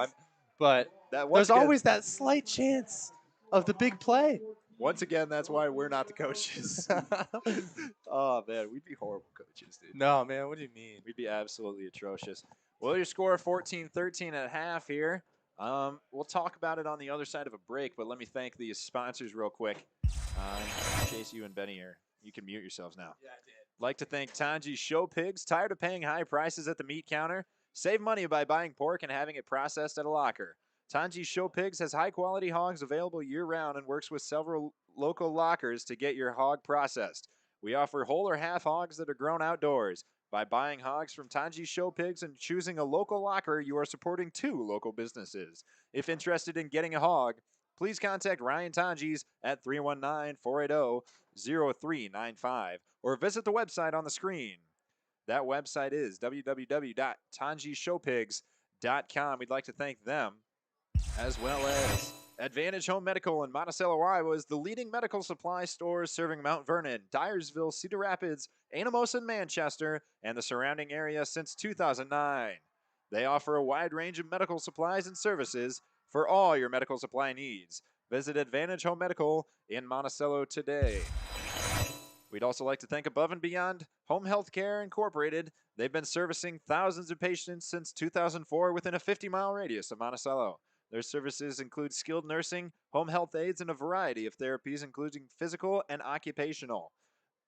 But there's always that slight chance of the big play. Once again, that's why we're not the coaches. Oh, man, we'd be horrible coaches, dude. No, man, what do you mean? We'd be absolutely atrocious. Well, your score 14-13 at half here. We'll talk about it on the other side of a break, but let me thank these sponsors real quick. Chase, you and Benny here. You can mute yourselves now. Yeah, I did. Like to thank Tanji Show Pigs. Tired of paying high prices at the meat counter? Save money by buying pork and having it processed at a locker. Tanji Show Pigs has high-quality hogs available year-round and works with several local lockers to get your hog processed. We offer whole or half hogs that are grown outdoors. By buying hogs from Tanji Show Pigs and choosing a local locker, you are supporting 2 local businesses. If interested in getting a hog, please contact Ryan Tanji's at 319-480-0395 or visit the website on the screen. That website is www.tanjishowpigs.com. We'd like to thank them, as well as Advantage Home Medical in Monticello, Iowa, is the leading medical supply store serving Mount Vernon, Dyersville, Cedar Rapids, Anamosa, and Manchester, and the surrounding area since 2009. They offer a wide range of medical supplies and services for all your medical supply needs. Visit Advantage Home Medical in Monticello today. We'd also like to thank Above and Beyond Home Health Care Incorporated. They've been servicing thousands of patients since 2004 within a 50-mile radius of Monticello. Their services include skilled nursing, home health aides, and a variety of therapies, including physical and occupational.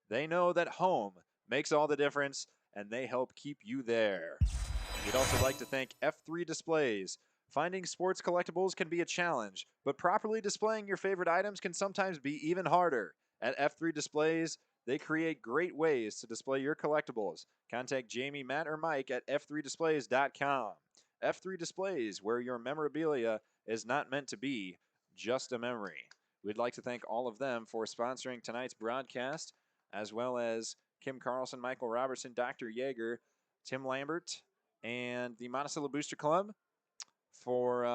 They know that home makes all the difference, and they help keep you there. We'd also like to thank F3 Displays. Finding sports collectibles can be a challenge, but properly displaying your favorite items can sometimes be even harder. At F3 Displays, they create great ways to display your collectibles. Contact Jamie, Matt, or Mike at f3displays.com. F3 Displays, where your memorabilia is not meant to be just a memory. We'd like to thank all of them for sponsoring tonight's broadcast, as well as Kim Carlson, Michael Robertson, Dr. Yeager, Tim Lambert, and the Monticello Booster Club for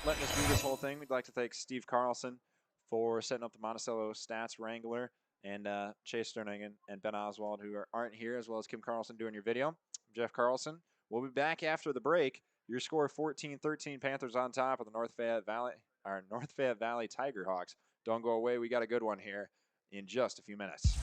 letting us do this whole thing. We'd like to thank Steve Carlson for setting up the Monticello Stats Wrangler, and Chase Sterningen and Ben Oswald, who aren't here, as well as Kim Carlson doing your video. I'm Jeff Carlson. We'll be back after the break. Your score 14-13, Panthers on top of the North Fayette Valley Tiger Hawks. Don't go away. We got a good one here in just a few minutes.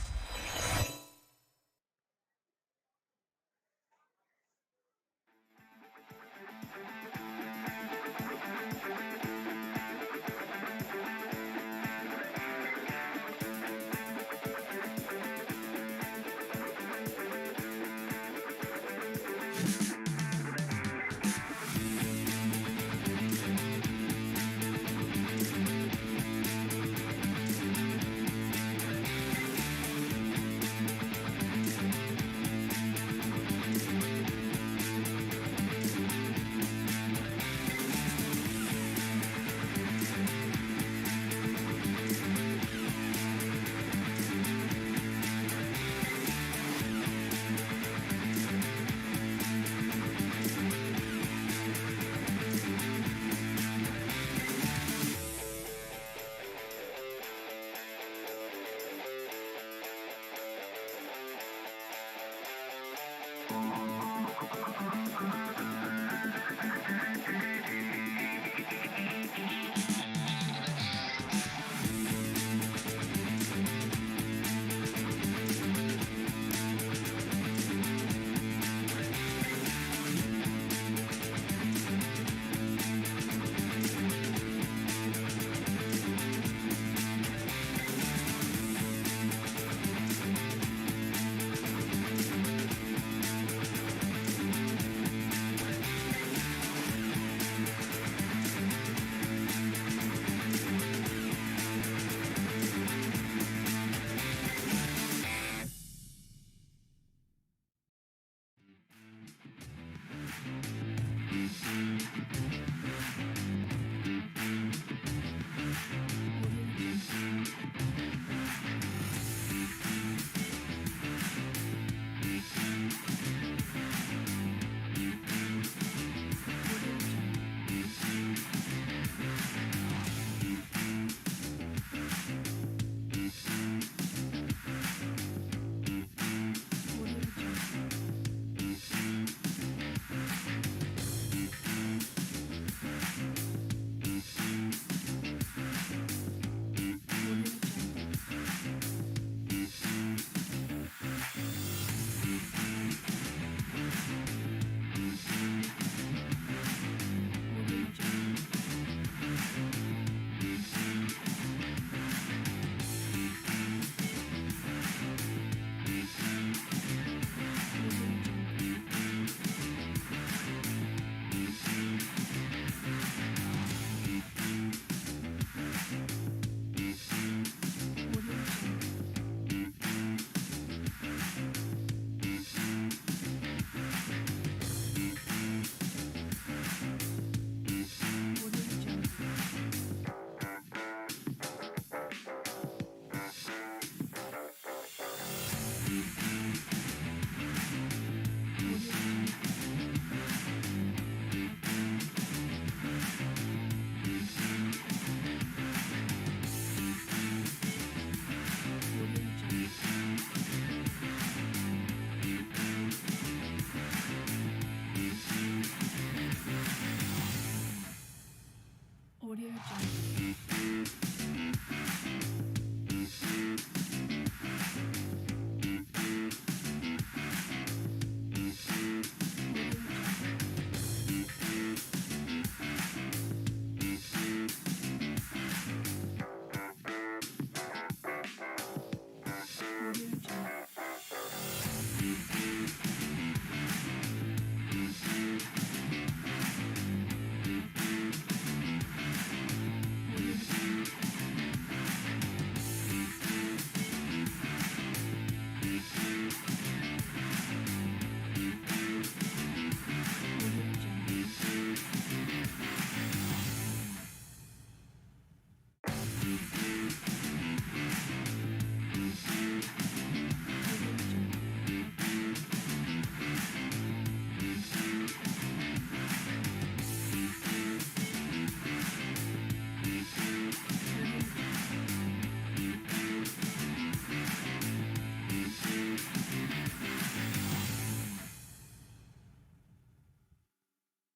Audio Jungle.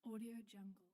Audio Jungle.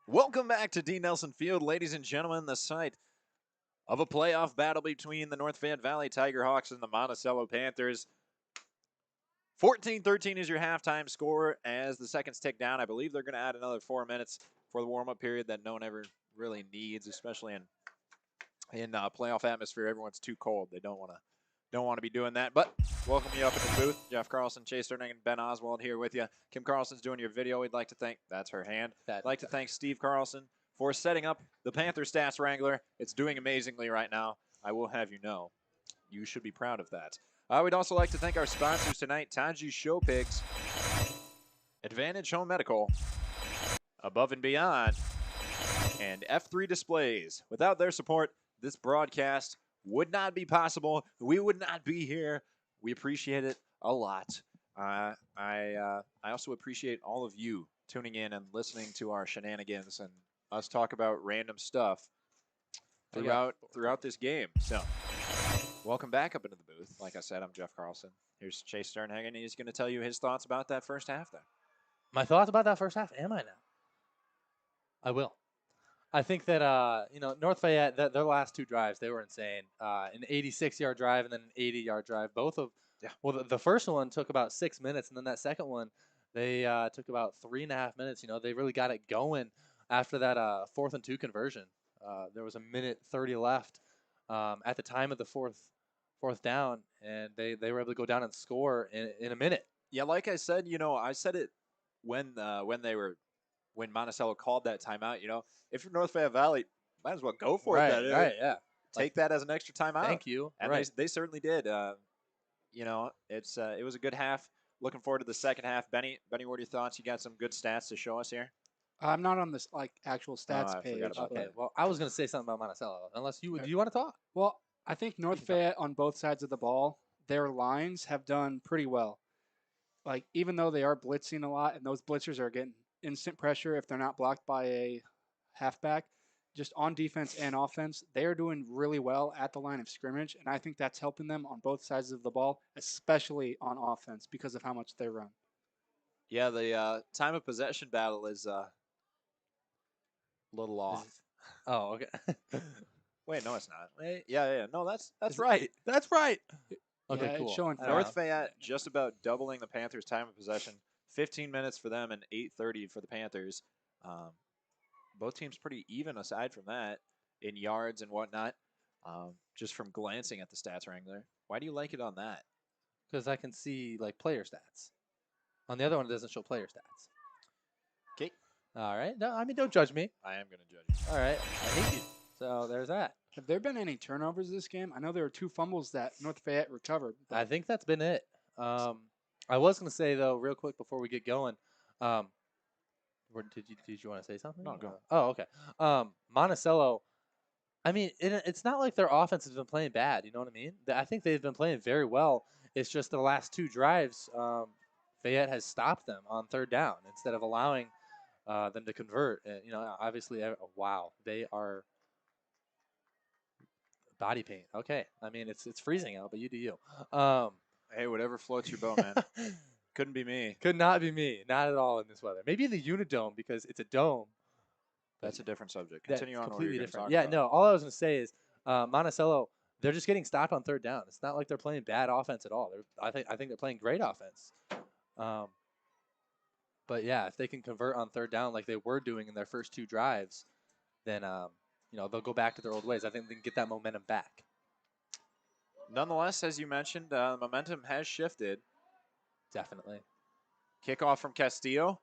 Welcome back to D. Nelson Field, ladies and gentlemen, the site of a playoff battle between the North Fayette Valley Tigerhawks and the Monticello Panthers. 14-13 is your halftime score as the seconds tick down. I believe they're going to add another 4 minutes for the warm-up period that no one ever really needs, especially in playoff atmosphere. Everyone's too cold. They don't want to be doing that. But welcome you up in the booth. Jeff Carlson, Chase Sterling, and Ben Oswald here with you. Kim Carlson's doing your video. We'd like to thank, that's her hand. I'd like to thank Steve Carlson for setting up the Panther Stats Wrangler. It's doing amazingly right now. I will have you know. You should be proud of that. We'd also like to thank our sponsors tonight, Taji Show Pigs, Advantage Home Medical, Above and Beyond, and F3 Displays. Without their support, this broadcast would not be possible. We would not be here. We appreciate it a lot. I also appreciate all of you tuning in and listening to our shenanigans and us talk about random stuff throughout this game. So, welcome back up into the booth. Like I said, I'm Jeff Carlson. Here's Chase Sternhagen. He's going to tell you his thoughts about that first half there. My thoughts about that first half? Am I now? I will. I think that, North Fayette, their last two drives, they were insane. An 86-yard drive and then an 80-yard drive. Well, the first one took about 6 minutes, and then that second one, they took about 3.5 minutes. They really got it going after that 4th and 2 conversion. There was a minute 30 left at the time of the fourth down, and they were able to go down and score in a minute. Yeah, like I said, I said it when Monticello called that timeout. If you're North Fayette Valley, might as well go for it. Right, yeah. Take that as an extra timeout. Thank you. And they certainly did. It was a good half. Looking forward to the second half. Benny, what are your thoughts? You got some good stats to show us here? I'm not on this actual stats I page. forgot about Okay, that. well, I was going to say something about Monticello, unless do you want to talk? Well, I think North Fayette on both sides of the ball, their lines have done pretty well. Like, even though they are blitzing a lot, and those blitzers are getting instant pressure if they're not blocked by a halfback, just on defense and offense, they are doing really well at the line of scrimmage, and I think that's helping them on both sides of the ball, especially on offense because of how much they run. Yeah, the time of possession battle is a little off. Oh, okay. Wait, no, it's not. Wait, yeah. No, that's right. That's right. Okay, Yeah, cool. it's showing North Fayette just about doubling the Panthers' time of possession. 15 minutes for them and 8:30 for the Panthers. Both teams pretty even aside from that in yards and whatnot. Just from glancing at the stats wrangler. Why do you like it on that? Because I can see player stats. On the other one, it doesn't show player stats. Okay. All right. No, don't judge me. I am going to judge you. All right. I hate you. So there's that. Have there been any turnovers this game? I know there were 2 fumbles that North Fayette recovered. I think that's been it. I was going to say, though, real quick before we get going, did you want to say something? No, go. Oh, okay. Monticello, it's not like their offense has been playing bad. You know what I mean? I think they've been playing very well. It's just the last 2 drives, Fayette has stopped them on 3rd down instead of allowing them to convert. And, obviously, wow, they are body paint. Okay. It's freezing out, but you do you. Hey, whatever floats your boat, man. Couldn't be me. Could not be me. Not at all in this weather. Maybe the Unidome because it's a dome. That's a different subject. That's Continue on. completely what you're different. gonna Yeah, talk no. All I was going to say is Monticello, they're just getting stopped on 3rd down. It's not like they're playing bad offense at all. I think they're playing great offense. But yeah, if they can convert on 3rd down like they were doing in their first 2 drives, then they'll go back to their old ways. I think they can get that momentum back. Nonetheless, as you mentioned, momentum has shifted. Definitely. Kickoff from Castillo.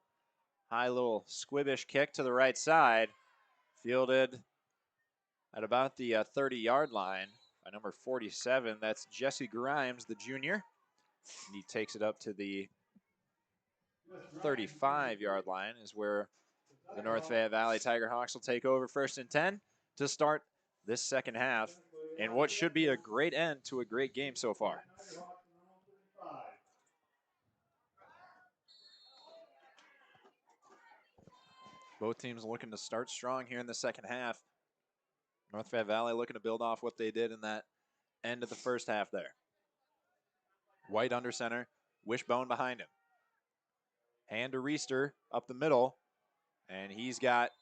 High little squibbish kick to the right side. Fielded at about the 30-yard line by number 47. That's Jesse Grimes, the junior. And he takes it up to the 35-yard line is where the North Fayette Valley Tigerhawks will take over 1st and 10 to start this second half in what should be a great end to a great game so far. Both teams looking to start strong here in the second half. North Fayette Valley looking to build off what they did in that end of the first half there. White under center, Wishbone behind him. Hand to Reister up the middle, and he's got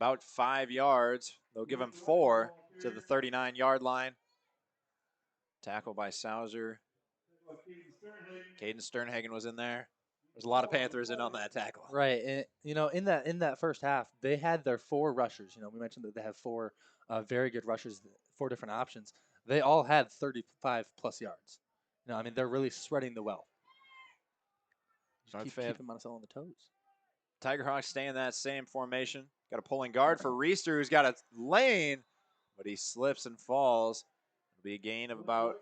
about 5 yards. They'll give him 4 to the 39-yard line. Tackle by Sauser. Caden Sternhagen was in there. There's a lot of Panthers in on that tackle. Right, and in that first half, they had their 4 rushers. We mentioned that they have 4 very good rushers, 4 different options. They all had 35 plus yards. They're really spreading the wealth. Keeping Monticello on the toes. Tiger Hawks stay in that same formation. Got a pulling guard for Reister, who's got a lane, but he slips and falls. It'll be a gain of about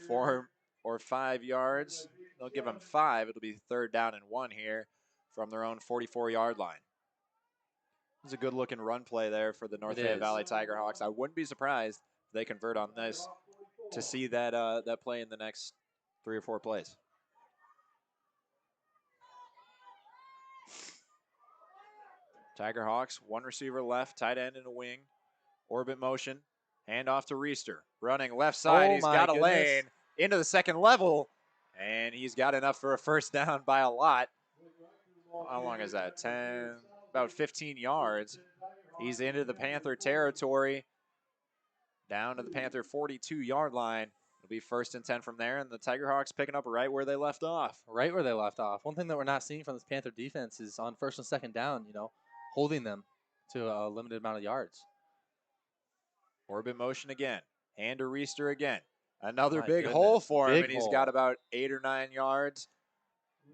4 or 5 yards. They'll give him 5. It'll be 3rd down and 1 here from their own 44-yard line. It's a good-looking run play there for the North Fayette Valley Tiger Hawks. I wouldn't be surprised if they convert on this to see that that play in the next 3 or 4 plays. Tiger Hawks, 1 receiver left, tight end in a wing, orbit motion, hand off to Reister. Running left side, he's got a lane into the second level, and he's got enough for a 1st down by a lot. How long is that? 10, about 15 yards. He's into the Panther territory, down to the Panther 42-yard line. It'll be 1st and 10 from there, and the Tiger Hawks picking up right where they left off. Right where they left off. One thing that we're not seeing from this Panther defense is on 1st and 2nd down, holding them to a limited amount of yards. Orbit motion again. Hand to Reister again. Another big hole for him, and he's got about 8 or 9 yards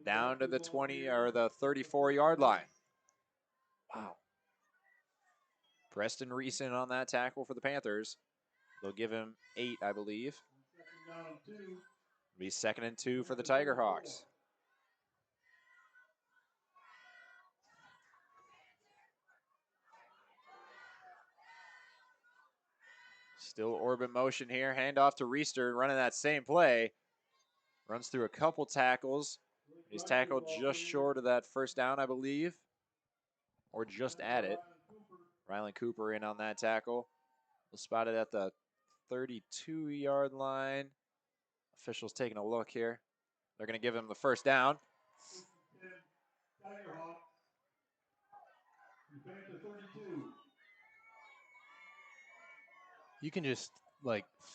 down to the 20 or the 34-yard line. Wow. Preston Reese in on that tackle for the Panthers. They'll give him 8, I believe. It'll be 2nd and 2 for the Tiger Hawks. Still orbit motion here. Hand off to Reister, running that same play. Runs through a couple tackles. He's tackled just short of that 1st down, I believe. Or just at it. Rylan Cooper in on that tackle. We'll spot it at the 32-yard line. Officials taking a look here. They're going to give him the 1st down. You can just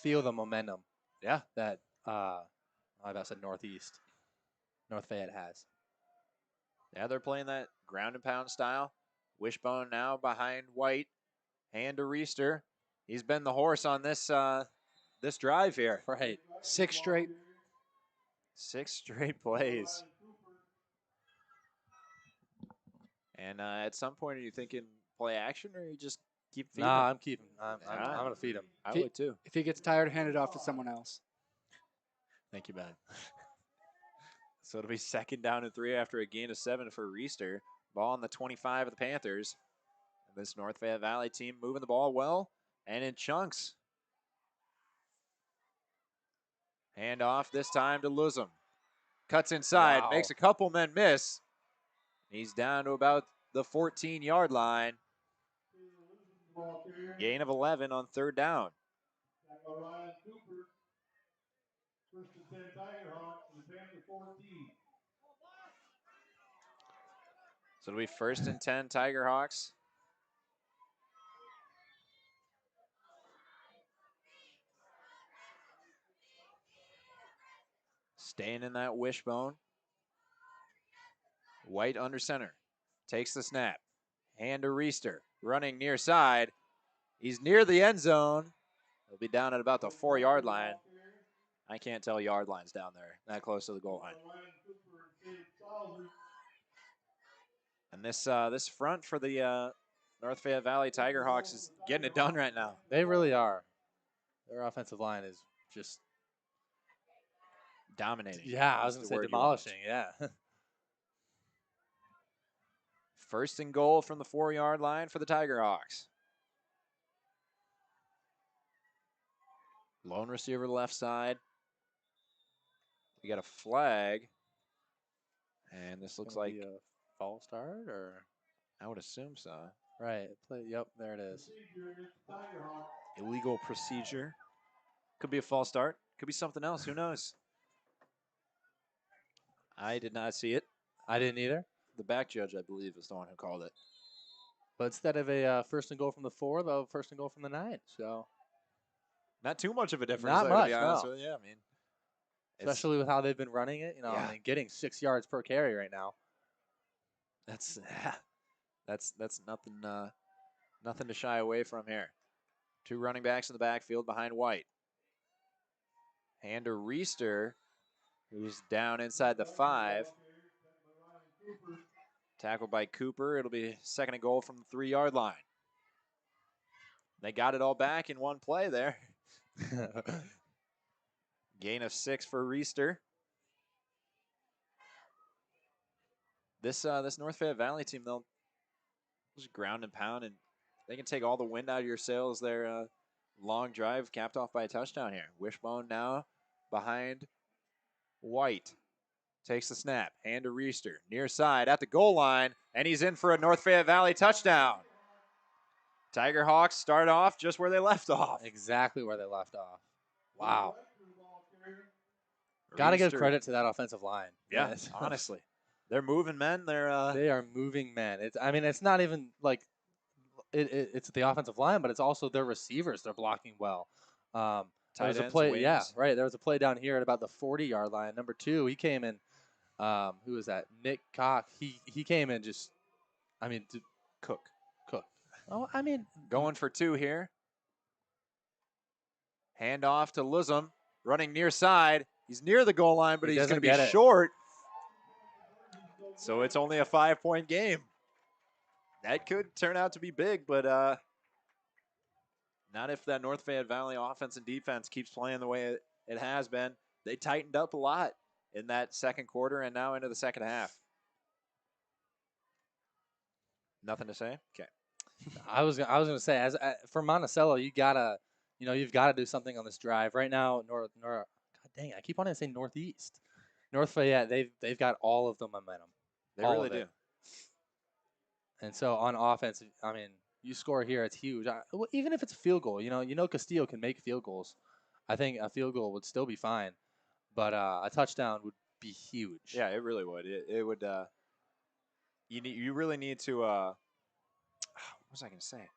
feel the momentum. Yeah. That I said North Fayette has. Yeah, they're playing that ground and pound style. Wishbone now behind White. Hand to Reister. He's been the horse on this this drive here. Right. 6 straight. 6 straight plays. And at some point, are you thinking play action, or you just keep feeding him? I'm keeping. I'm going to feed him. I would too. If he gets tired, hand it off to someone else. Thank you, Ben. So it'll be 2nd down and 3 after a gain of 7 for Reister. Ball on the 25 of the Panthers. And this North Fayette Valley team moving the ball well and in chunks. Hand off this time to Luzum. Cuts inside, makes a couple men miss. He's down to about the 14-yard line. Gain of 11 on 3rd down. So it'll be 1st and 10 Tiger Hawks. Staying in that wishbone. White under center. Takes the snap. Hand to Reister. Running near side. He's near the end zone. He'll be down at about the 4-yard line. I can't tell yard lines down there, that close to the goal line. And this front for the North Fayette Valley Tiger Hawks is getting it done right now. They really are. Their offensive line is just dominating. Yeah, I was going to say demolishing, yeah. 1st and goal from the 4-yard line for the Tiger Hawks. Lone receiver left side. We got a flag. And this looks like a false start, or? I would assume so. Right. Yep, there it is. Illegal procedure. Could be a false start. Could be something else. Who knows? I did not see it. I didn't either. The back judge, I believe, is the one who called it. But instead of a first and goal from the 4, they'll first and goal from the 9. So Not too much of a difference, Not though, to be much, honest no. with you. I mean, especially with how they've been running it, Yeah. I mean, getting 6 yards per carry right now. that's nothing nothing to shy away from here. 2 running backs in the backfield behind White. Hand to Reister, who's down inside the 5. Tackled by Cooper. It'll be second and goal from the 3-yard line. They got it all back in one play there. Gain of 6 for Reister. This North Fayette Valley team, they'll just ground and pound, and they can take all the wind out of your sails. Their long drive capped off by a touchdown here. Wishbone now behind White. Takes the snap. Hand to Reister. Near side at the goal line, and he's in for a North Fayette Valley touchdown. Tiger Hawks start off just where they left off. Exactly where they left off. Wow. Got to give Reister- credit to that offensive line. Yeah, Yes. honestly. They're moving men. They're They are moving men. It's not even like it's the offensive line, but it's also their receivers. They're blocking well. There tight was a ends, play, wings. yeah, right. There was a play down here at about the 40-yard line. Number 2, he came in. Who was that? Nick Cock. He came in just, Cook. oh, Going for 2 here. Hand off to Lism. Running near side. He's near the goal line, but He he's going to doesn't be get it. short. So it's only a 5-point game. That could turn out to be big, but not if that North Fayette Valley offense and defense keeps playing the way it has been. They tightened up a lot in that second quarter and now into the second half. Nothing to say? Okay. I was gonna say for Monticello, you've got to do something on this drive right now. God dang it, I keep wanting to say Northeast. North Fayette, they've got all of the momentum. They all really of do. it. And so on offense, you score here, it's huge. Well, even if it's a field goal, Castillo can make field goals. I think a field goal would still be fine, but a touchdown would be huge. Yeah, it really would. It would. You really need to. What was I going to say?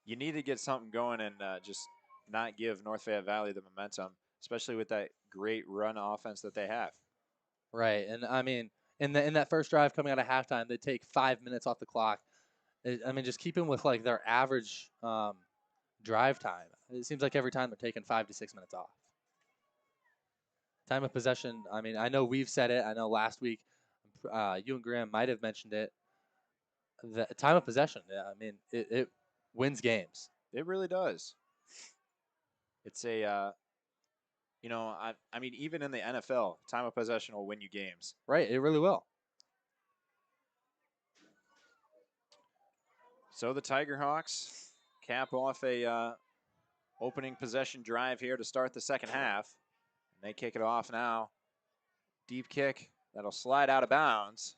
You need to get something going and just not give North Fayette Valley the momentum, especially with that great run offense that they have. Right, and in that first drive coming out of halftime, they take 5 minutes off the clock. Just keeping with like their average drive time. It seems like every time they're taking 5 to 6 minutes off. Time of possession. I know we've said it. I know last week, you and Graham might have mentioned it. The time of possession. Yeah, it wins games. It really does. It's a. Even in the NFL, time of possession will win you games. Right, it really will. So the Tiger Hawks cap off a opening possession drive here to start the second half. And they kick it off now. Deep kick that'll slide out of bounds.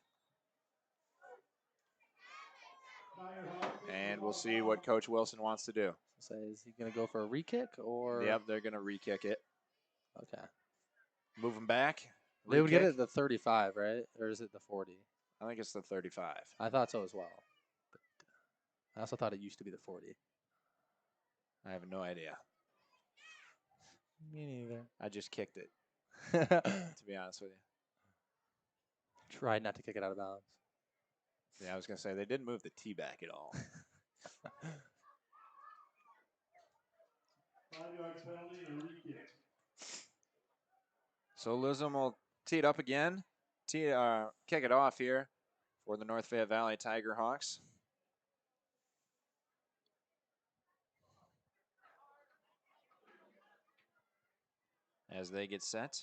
And we'll see what Coach Wilson wants to do. So is he going to go for a re-kick or? Yep, they're going to re-kick it. Okay. Moving back. They would get it re-kick. at the 35, right? Or is it the 40? I think it's the 35. I thought so as well. But I also thought it used to be the 40. I have no idea. Me neither. I just kicked it, to be honest with you. Tried not to kick it out of bounds. Yeah, I was going to say, they didn't move the tee back at all. So Lism will tee it up again. Kick it off here for the North Fayette Valley Tiger Hawks. As they get set.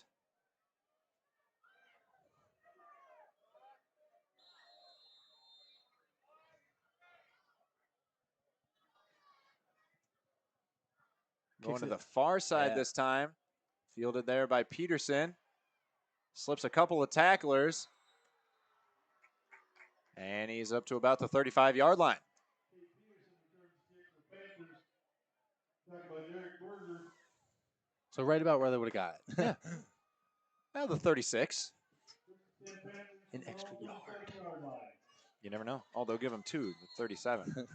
Going to the far side this time. Fielded there by Peterson. Slips a couple of tacklers. And he's up to about the 35-yard line. So right about where they would have got it. Yeah. Well, the 36. An extra yard. You never know. Oh, they'll give him 2, 37.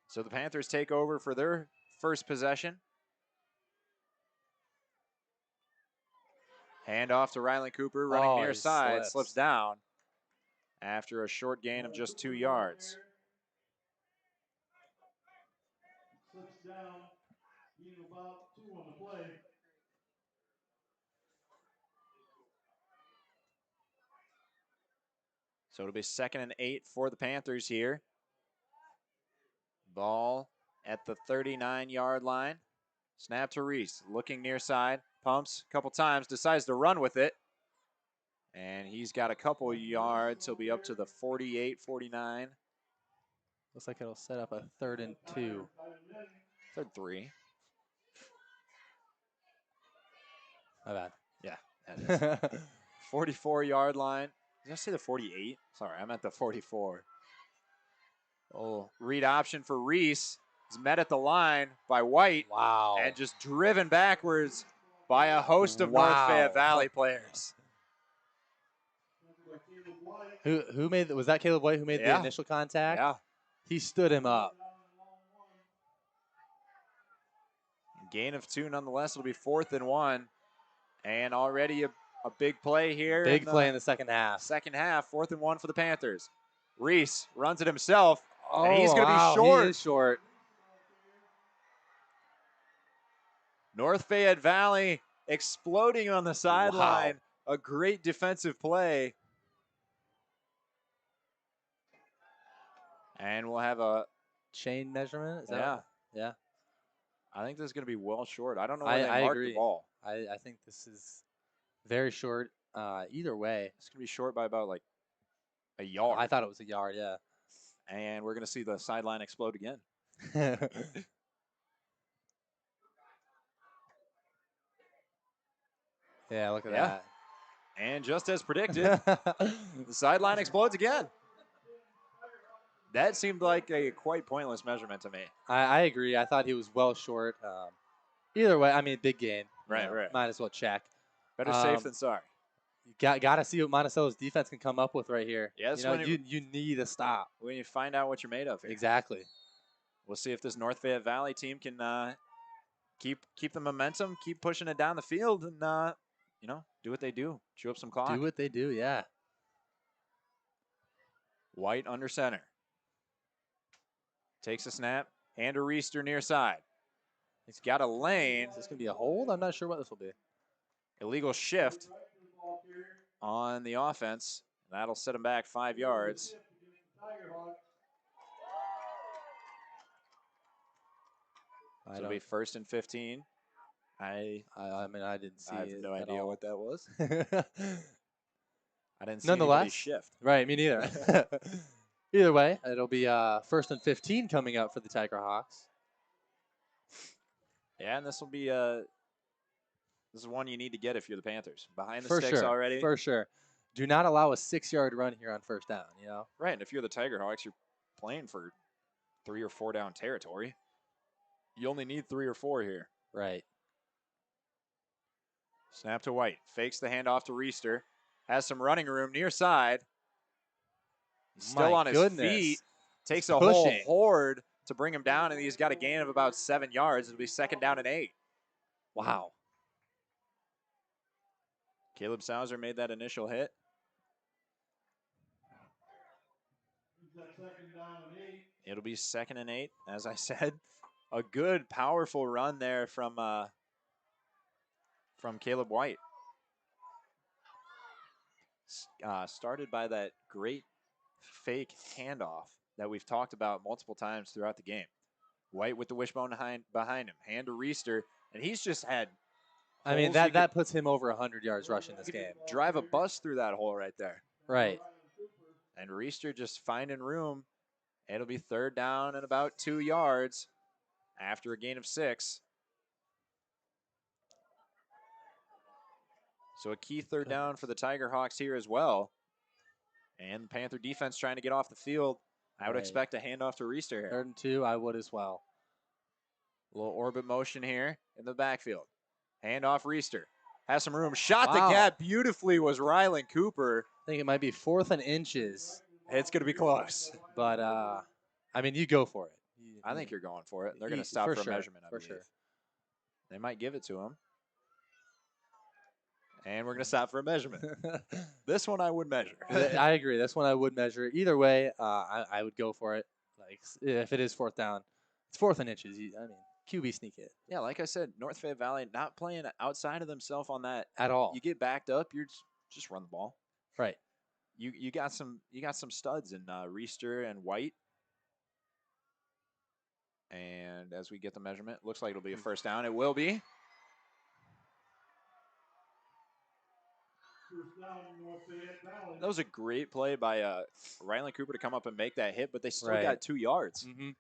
So the Panthers take over for their first possession. Hand off to Rylan Cooper, running near he side, slips. slips down after a short gain of just 2 yards. So it'll be 2nd and 8 for the Panthers here. Ball at the 39-yard line. Snap to Reese, looking near side, pumps a couple times, decides to run with it. And he's got a couple yards. He'll be up to the 48, 49. Looks like it'll set up a 3rd and 2. 3rd 3. My bad. Yeah. 44-yard line. Did I say the 48? Sorry, I meant the 44. Oh, read option for Reese. He's met at the line by White. Wow. And just driven backwards by a host of North Wow. Fayette Valley players. Who made was that Caleb White who made the Yeah. initial contact? Yeah. He stood him up. Gain of 2 nonetheless. It'll be 4th and 1. And already a big play here. Big play in the second half. Second half, 4th and 1 for the Panthers. Reese runs it himself. Oh, and he's going to wow, be short. He is short. North Fayette Valley exploding on the sideline. A great defensive play. And we'll have a Chain measurement? Is that yeah. I think this is going to be well short. I don't know where I they marked agree. the ball. I think this is very short. Either way. It's going to be short by about like a yard. I thought it was a yard, yeah. And we're going to see the sideline explode again. Yeah, look at Yeah. that. And just as predicted, the sideline explodes again. That seemed like a quite pointless measurement to me. I agree. I thought he was well short. Either way, I mean, big game. Right, right. Might as well check. Better safe than sorry. You got to see what Monticello's defense can come up with right here. Yes, you know, when you need a stop. When you find out what you're made of here. Exactly. We'll see if this North Fayette Valley team can keep the momentum, keep pushing it down the field, and do what they do. Chew up some clock. Do what they do, yeah. White under center. Takes a snap. Hand to Reister near side. He's got a lane. Is this going to be a hold? I'm not sure what this will be. Illegal shift on the offense. That'll set him back 5 yards. So it'll be 1st and 15. I mean, I didn't see I have it no at idea all. what that was. I didn't see Nonetheless, anybody shift. Right, me neither. Either way, it'll be 1st and 15 coming up for the Tiger Hawks. Yeah, and this will be this is one you need to get if you're the Panthers. Behind the For sticks sure, already. for sure. Do not allow a 6-yard run here on 1st down, you know? Right, and if you're the Tiger Hawks, you're playing for 3 or 4 down territory. You only need 3 or 4 here. Right. Snap to White. Fakes the handoff to Reister. Has some running room near side. He's still My on his goodness. feet. Takes He's a whole pushing. horde to bring him down, and he's got a gain of about 7 yards. It'll be 2nd down and 8. Wow. Caleb Sauser made that initial hit. It'll be 2nd and 8, as I said. A good, powerful run there from Caleb White. Started by that great fake handoff that we've talked about multiple times throughout the game. White with the wishbone behind him. Hand to Reister, and he's just had I mean, holes. that puts him over 100 yards rushing this You could game. drive a bus through that hole right there. Right. And Reister just finding room. It'll be 3rd down and about 2 yards after a gain of 6. So a key 3rd down for the Tiger Hawks here as well. And the Panther defense trying to get off the field. I would Right. expect a handoff to Reister here. 3rd and 2, I would as well. A little orbit motion here in the backfield. Handoff Reister. Has some room. Shot Wow. the gap beautifully was Rylan Cooper. I think it might be 4th and inches. It's going to be close. But I mean, you go for it. I think you're going for it. They're going to You- stop for a sure, measurement, I for believe. sure. They might give it to him. And we're going to stop for a measurement. This one I would measure. I agree. This one I would measure. Either way, I would go for it. Like if it is 4th down, it's 4th and inches. I mean, QB sneak it Yeah, like I said, North Fayette Valley not playing outside of themselves on that. at all. You get backed up, you're just run the ball. Right. You got some studs in Reister and White. And as we get the measurement, looks like it'll be a first down. It will be. That was a great play by Ryland Cooper to come up and make that hit, but they still Right. got 2 yards. Mm-hmm.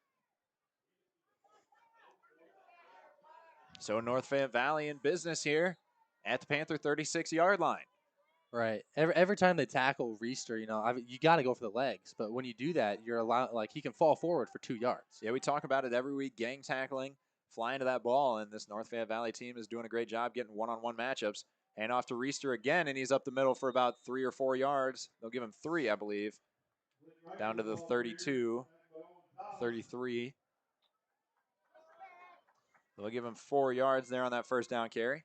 So North Fayette Valley in business here at the Panther 36-yard line. Right. Every time they tackle Reister, you got to go for the legs. But when you do that, you're allowed, like, he can fall forward for 2 yards. Yeah, we talk about it every week, gang tackling, flying to that ball, and this North Fayette Valley team is doing a great job getting one-on-one matchups. And off to Reister again, and he's up the middle for about 3 or 4 yards. They'll give him 3, I believe, down to the 32, 33. They'll give him 4 yards there on that first down carry.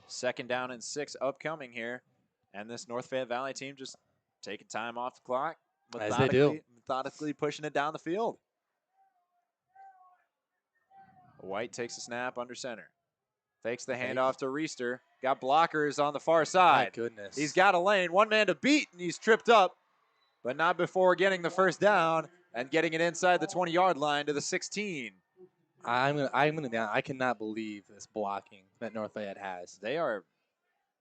Second down and 6 upcoming here. And this North Fayette Valley team just taking time off the clock. As they do. Methodically pushing it down the field. White takes a snap under center. Fakes the handoff to Reister. Got blockers on the far My side. goodness. He's got a lane. One man to beat, and he's tripped up. But not before getting the first down and getting it inside the 20-yard line to the 16. I cannot believe this blocking that North Fayette has. They're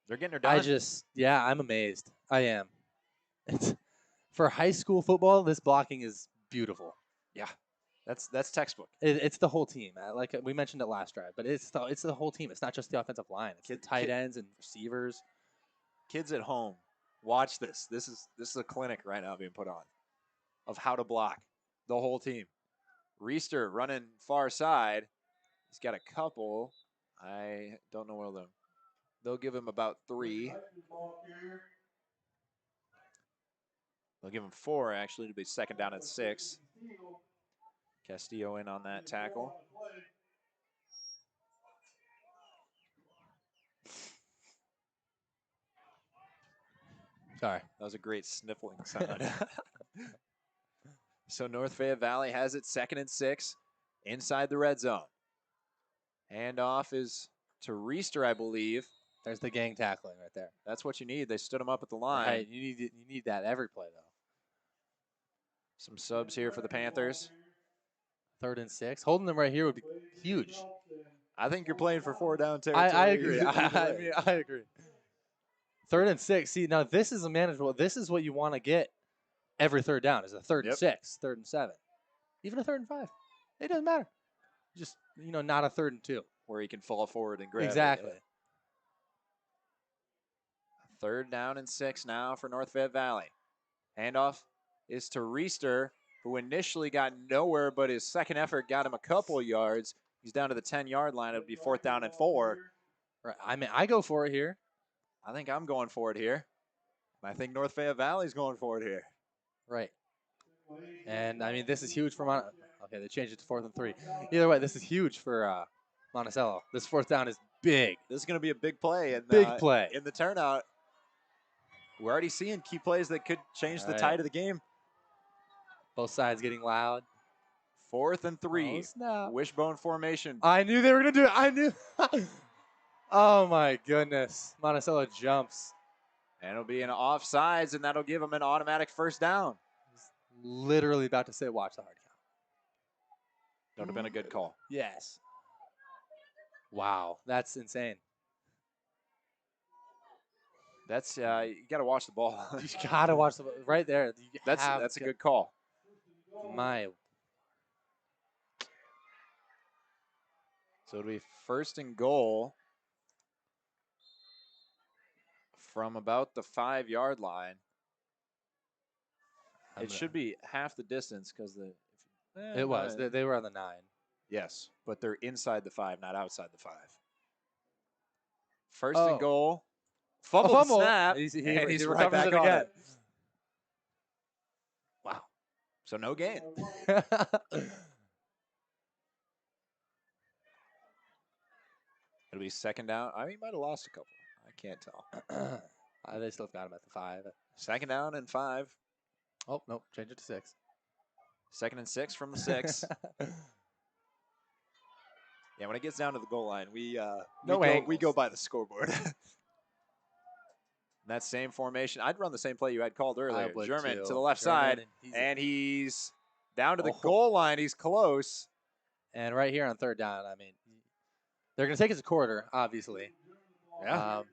getting her done. I'm amazed. I am. For high school football, this blocking is beautiful. That's textbook. It's the whole team. Like we mentioned it last drive, but it's the whole team. It's not just the offensive line. It's the tight ends and receivers. Kids at home, watch this. This is a clinic right now being put on of how to block the whole team. Reister running far side. He's got a couple. I don't know where they'll give him about 3. They'll give him 4 actually to be second down and 6. Castillo in on that tackle. Sorry. That was a great sniffling sound. So North Fayette Valley has it second and 6 inside the red zone. Handoff is to Reister, I believe. There's the gang tackling right there. That's what you need. They stood him up at the line. Right. You need that every play though. Some subs here for the Panthers. 3rd and 6. Holding them right here would be huge. I think you're playing for 4 down territory. I agree. I agree. 3rd and 6. See, now this is a manageable. This is what you want to get every 3rd down is a 3rd and 6, 3rd and 7. Even a 3rd and 5. It doesn't matter. Just, not a 3rd and 2. Where he can fall forward and grab Exactly. it. 3rd down and 6 now for North Fayette Valley. Handoff is to Reister, who initially got nowhere, but his second effort got him a couple yards. He's down to the 10-yard line. It'll be 4th down and 4. Right. I mean, I go for it here. I think I'm going for it here. I think North Fayette Valley's going for it here. Right. And, I mean, this is huge for Okay, they changed it to 4th and 3. Either way, this is huge for Monticello. This 4th down is big. This is going to be a big play. Big play. In the turnout. We're already seeing key plays that could change the Right. tide of the game. Both sides getting loud. 4th and 3. Oh, snap. Wishbone formation. I knew they were going to do it. I knew. Oh, my goodness. Monticello jumps. And it'll be an offsides, and that'll give them an automatic first down. Literally about to say, watch the hard count. That would have been a good call. Yes. Wow. That's insane. That's you got to watch the ball. You got to watch the right there. That's a good call. My. So it'll be 1st and goal from about the 5-yard line. It should be half the distance because It was. They were on the 9. Yes, but they're inside the 5, not outside the 5. 1st and goal Fumble, A the fumble. snap, He and he's right recovers back it on again. it. Wow. So no gain. It'll be second down. I mean, he might have lost a couple. I can't tell. They still got him at the 5. Second down and 5. Oh, nope. Change it to 6. Second and 6 from the 6. Yeah, when it gets down to the goal line, we No go angles. by the scoreboard. That same formation, I'd run the same play you had called earlier. would German too. to the left German, side, and and he's down to the Oh. goal line. He's close. And right here on third down, I mean, they're going to take it to quarter, obviously. Yeah.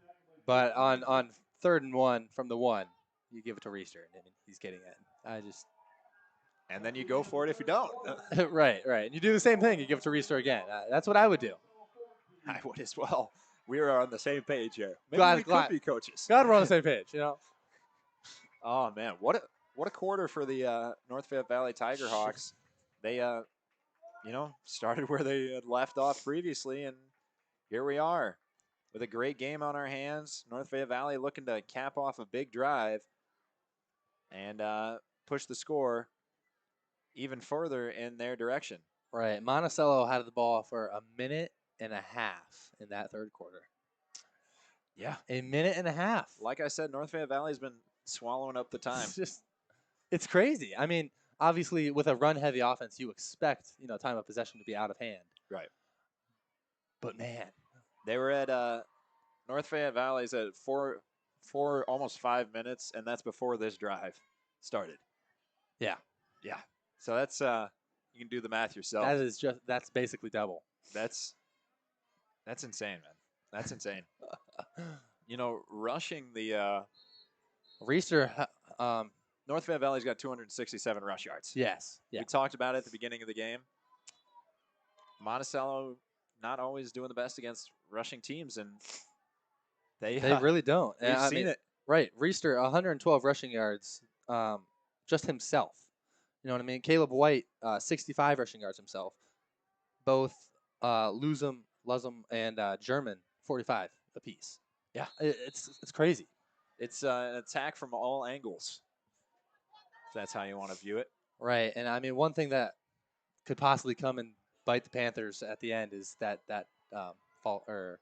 But on 3rd and 1 from the 1, you give it to Reister. I mean, he's getting it. And then you go for it if you don't. right. And you do the same thing. You give it to Reister again. That's what I would do. I would as well. We are on the same page here. Maybe Glad- we glad- could be coaches. God, we're on the same page, you know. Oh man, what a quarter for the North Fayette Valley Tiger Hawks. They started where they had left off previously, and here we are with a great game on our hands. North Fayette Valley looking to cap off a big drive and push the score even further in their direction. Right. Monticello had the ball for a minute and a half in that 3rd quarter. Yeah. A minute and a half. Like I said, North Fayette Valley's been swallowing up the time. It's crazy. I mean, obviously, with a run-heavy offense, you expect time of possession to be out of hand. Right. But man, They were at North Fayette Valley's at four almost 5 minutes, and that's before this drive started. Yeah. So that's you can do the math yourself. that's basically double. That's insane, man. That's insane. Rushing the Reister, North Fayette Valley's got 267 rush yards. yes, yeah, We talked about it at the beginning of the game. Monticello not always doing the best against rushing teams, and they really don't. we've And, seen it. Right, Reister, 112 rushing yards, just himself. You know what I mean? Caleb White, 65 rushing yards himself. Both Luzum, and German, 45 apiece. Yeah. It's crazy. It's an attack from all angles. If that's how you want to view it. Right, and I mean, one thing that could possibly come and bite the Panthers at the end is that fault or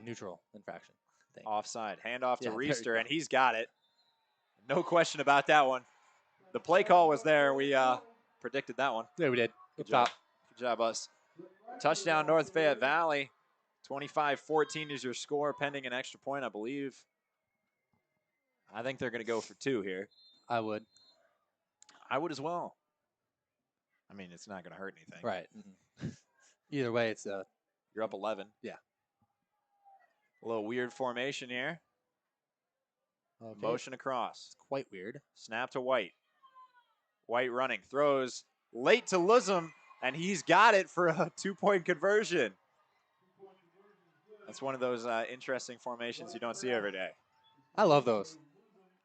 neutral infraction thing. Offside. Handoff to Yeah, there you Reister, go. and he's got it. No question about that one. The play call was there. We predicted that one. Yeah, we did. Good Stop. job. Good job, us. Touchdown, North Fayette Valley. 25-14 is your score, pending an extra point, I believe. I think they're going to go for 2 here. I would. I would as well. I mean, it's not going to hurt anything. Right. Either way, it's You're up 11. Yeah. A little weird formation here. okay. Motion across. Quite weird. Snap to White. White running. Throws late to Luzum, and he's got it for a 2-point conversion. That's one of those interesting formations you don't see every day. I love those.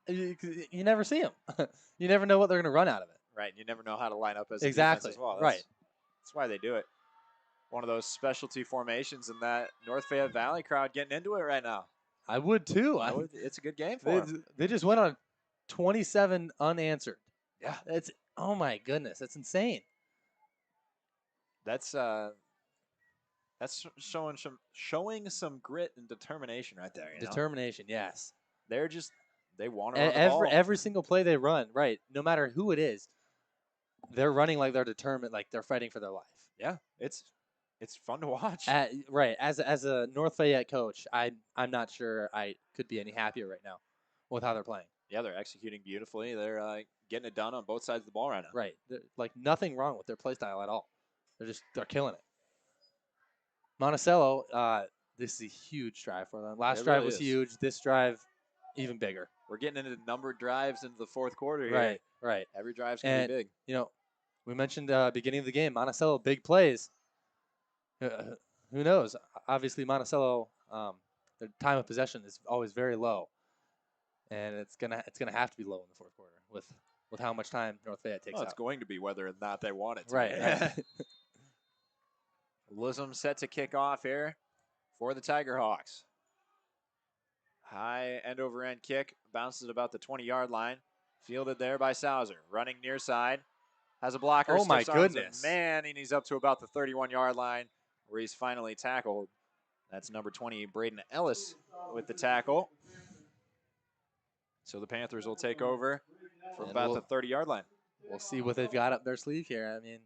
You never see them. You never know what they're going to run out of it. Right. You never know how to line up as a Exactly. defense as well. Right. That's why they do it. One of those specialty formations, and that North Fayette Valley crowd getting into it right now. I would too. It's a good game for them. They just went on 27 unanswered. Yeah. It's oh my goodness, that's insane. That's showing some grit and determination right there. You know? Determination, yes. They want to run the ball. Every single play they run, right? No matter who it is, they're running like they're determined, like they're fighting for their life. Yeah, it's fun to watch. Right. As a North Fayette coach, I'm not sure I could be any happier right now with how they're playing. Yeah, they're executing beautifully. They're getting it done on both sides of the ball right now. Right. Like nothing wrong with their play style at all. They're killing it. Monticello, this is a huge drive for them. Last It drive really was is. huge. This drive, even bigger. We're getting into numbered drives into the fourth quarter here. Right. Right. Every drive's going to be big. You know, we mentioned beginning of the game, Monticello, big plays. Who knows? Obviously, Monticello, their time of possession is always very low, and it's gonna have to be low in the fourth quarter with how much time North Fayette takes Well, it's out. going to be whether or not they want it to. Right. Luzum set to kick off here for the Tiger Hawks. High end over end kick. Bounces about the 20-yard line. Fielded there by Sauser. Running near side. Has a blocker. Oh, my stiffs arms a goodness. man, and he's up to about the 31-yard line where he's finally tackled. That's number 20, Braden Ellis, with the tackle. So the Panthers will take over from And about the 30-yard line. We'll see what they've got up their sleeve here. I mean,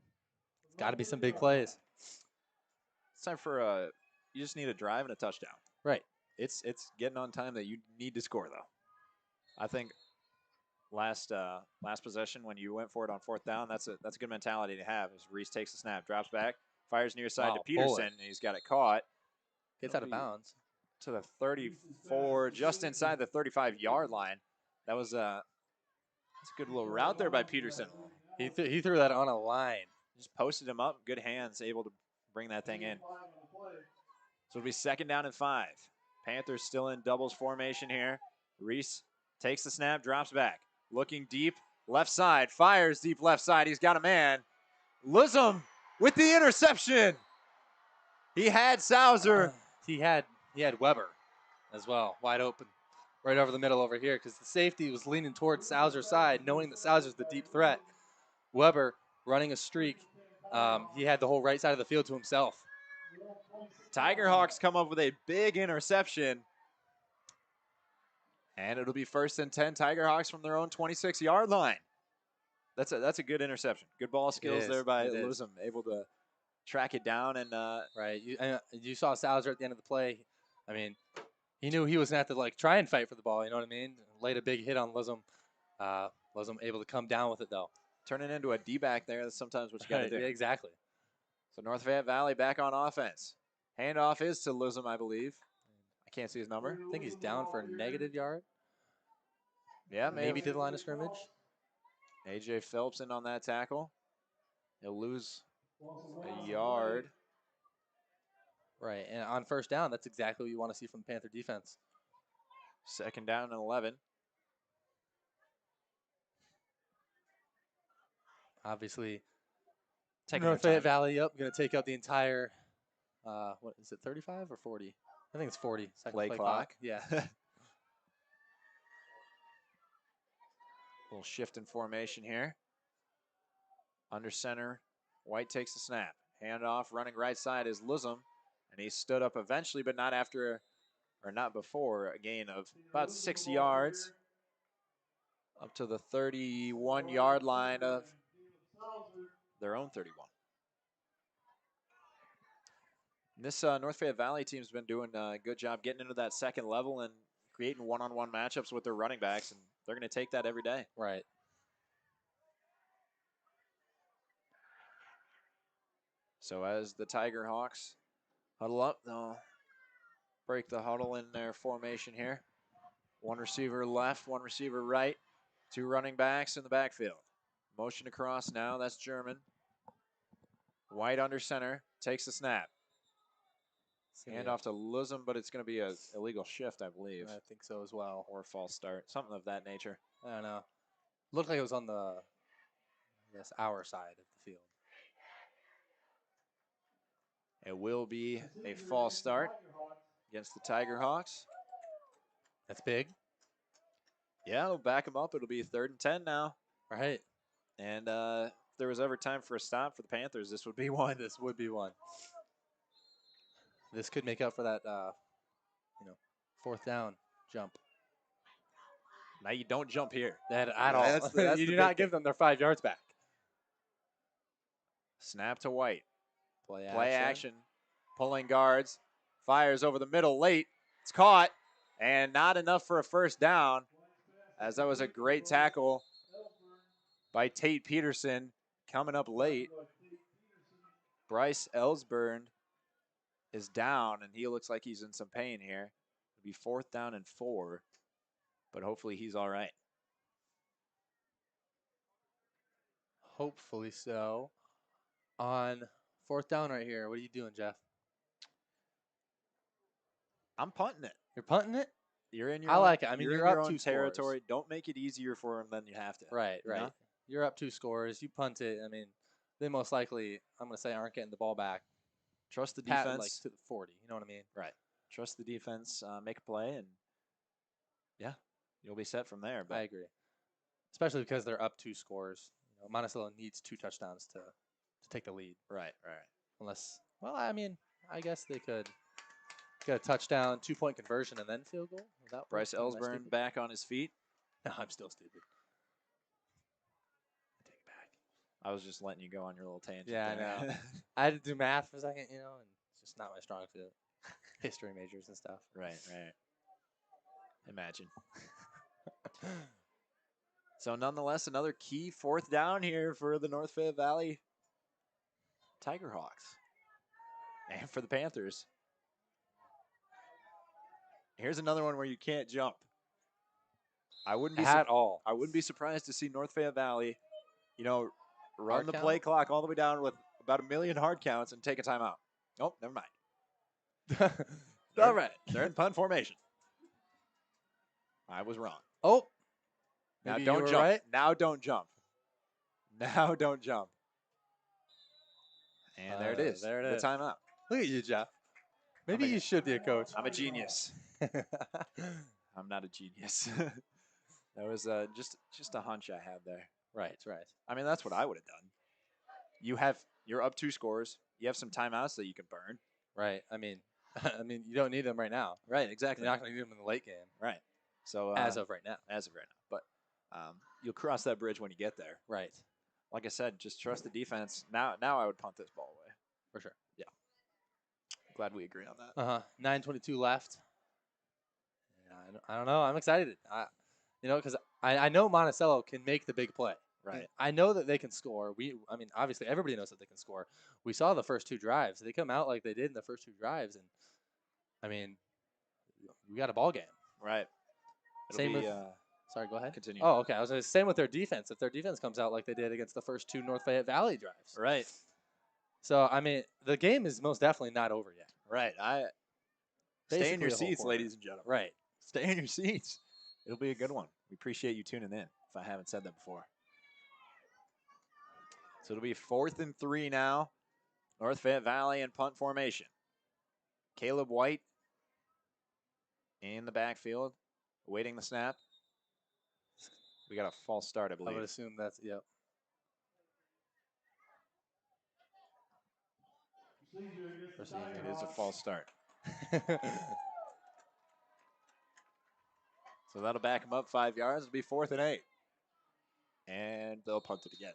it's got to be some big plays. It's time for you just need a drive and a touchdown. Right. It's getting on time that you need to score, though. I think last possession when you went for it on 4th down, that's a good mentality to have. As Reese takes the snap, drops back, fires near side to Peterson, bullet. and he's got it caught. Gets out of bounds. To the 34, just inside the 35-yard line. That's a good little route there by Peterson. He threw that on a line. Just posted him up. Good hands, able to bring that thing in. So it'll be 2nd down and 5. Panthers still in doubles formation here. Reese takes the snap, drops back. Looking deep, left side, fires deep left side. He's got a man. Lism with the interception. He had Sauser. He had Weber as well, wide open, right over the middle over here, because the safety was leaning towards Sauser's side, knowing that Sauser's the deep threat. Weber running a streak. He had the whole right side of the field to himself. Tiger Hawks come up with a big interception. And it'll be 1st and 10 Tiger Hawks from their own 26-yard line. That's a good interception. Good ball skills there by Lism, able to track it down and right. You saw Sauser at the end of the play. I mean, he knew he was gonna have to try and fight for the ball. You know what I mean? Laid a big hit on Lism. Lism able to come down with it though. Turn it into a D-back there. That's sometimes what you got to do. Yeah, exactly. So North Fayette Valley back on offense. Handoff is to Lism, I believe. I can't see his number. I think he's down for a negative yard. Yeah, maybe to the line of scrimmage. AJ Phelps in on that tackle. He'll lose a yard. Right, and on 1st down, that's exactly what you want to see from the Panther defense. 2nd down and 11. Obviously, Taking North Fayette Valley going to take up the entire, what is it, 35 or 40? I think it's 40. Play clock. Yeah. Little shift in formation here. Under center, White takes the snap. Handoff, running right side is Lism, and he stood up eventually, but not after, or not before, a gain of about 6 yards. Up to the 31-yard line of their own 31. This North Fayette Valley team's been doing a good job getting into that 2nd level and creating one-on-one matchups with their running backs, and they're going to take that every day. Right. So as the Tiger Hawks huddle up, they'll break the huddle in their formation here. 1 receiver left, 1 receiver right, 2 running backs in the backfield. Motion across now, that's German. White under center, takes the snap. Hand off to Lism, but it's going to be an illegal shift, I believe. I think so as well. Or a false start, something of that nature. I don't know. Looked like it was on the, I guess, our side of the field. It will be a false start against the Tiger Hawks. That's big. Yeah, it'll back them up. It'll be 3rd and 10 now. Right. And if there was ever time for a stop for the Panthers, this would be one. This would be one. This could make up for that, 4th down jump. Now you don't jump here. That at all. That's you the do not big give them their 5 yards back. Snap to White. Play action. Pulling guards. Fires over the middle late. It's caught. And not enough for a 1st down, as that was a great tackle by Tate Peterson coming up late. Bryce Ellsburn is down, and he looks like he's in some pain here. It'll be 4th down and 4, but hopefully he's all right. Hopefully so. On 4th down right here, what are you doing, Jeff? I'm punting it. You're punting it? You're in your I own, like it. I mean, you're you're in your up own 2 territory. scores. Don't make it easier for them than you have to. Right, you right. know? You're up 2 scores. You punt it. I mean, they most likely, I'm going to say, aren't getting the ball back. Trust the Pat, defense. like to the 40. You know what I mean? Right. Trust the defense. Make a play, and You'll be set from there. I But agree, especially because they're up 2 scores. You know, Monticello needs 2 touchdowns to take the lead. right. Unless, well, I mean, I guess they could get a touchdown, 2-point conversion, and then field goal. Would that Bryce work? Am I Ellsburn stupid? back on his feet. No, I'm still stupid. I take it back. I was just letting you go on your little tangent. Yeah, I there. know. I had to do math for a second, you know, and it's just not my strong suit. History majors and stuff. right. Imagine. So nonetheless, another key 4th down here for the North Fayette Valley Tiger Hawks. And for the Panthers. Here's another one where you can't jump. I wouldn't be At all. I wouldn't be surprised to see North Fayette Valley, run Hard the count? play clock all the way down with about 1 million hard counts and take a timeout. Oh, never mind. All right, they're in punt formation. I was wrong. Oh, Now maybe you don't were jump. right. Now don't jump. Now don't jump. And there it is. There it is. The timeout. Look at you, Jeff. Maybe you should be a coach. I'm a genius. I'm not a genius. That was just a hunch I had there. Right. I mean, that's what I would have done. You're up 2 scores. You have some timeouts that you can burn. Right. I mean, you don't need them right now. Right, exactly. You're not going to need them in the late game. Right. So As of right now. But you'll cross that bridge when you get there. Right. Like I said, just trust the defense. Now I would punt this ball away. For sure. Glad we agree on that. 9:22 left. Yeah, I don't know. I'm excited. Because I know Monticello can make the big play. Right. I know that they can score. Obviously everybody knows that they can score. We saw the first 2 drives. They come out like they did in the first 2 drives, and I mean, we got a ball game. Right. Same with. Sorry, go ahead. Continue. Oh, okay. I was going to say same with their defense. If their defense comes out like they did against the first 2 North Fayette Valley drives. Right. So I mean, the game is most definitely not over yet. Right. Stay in Basically your the whole seats, quarter. ladies and gentlemen. Right. Stay in your seats. It'll be a good one. We appreciate you tuning in, if I haven't said that before. So it'll be 4th and 3 now. North Fayette Valley in punt formation. Caleb White in the backfield, awaiting the snap. We got a false start, I I believe. would assume that's yep. It is a false start. So that'll back them up 5 yards. It'll be 4th and 8. And they'll punt it again.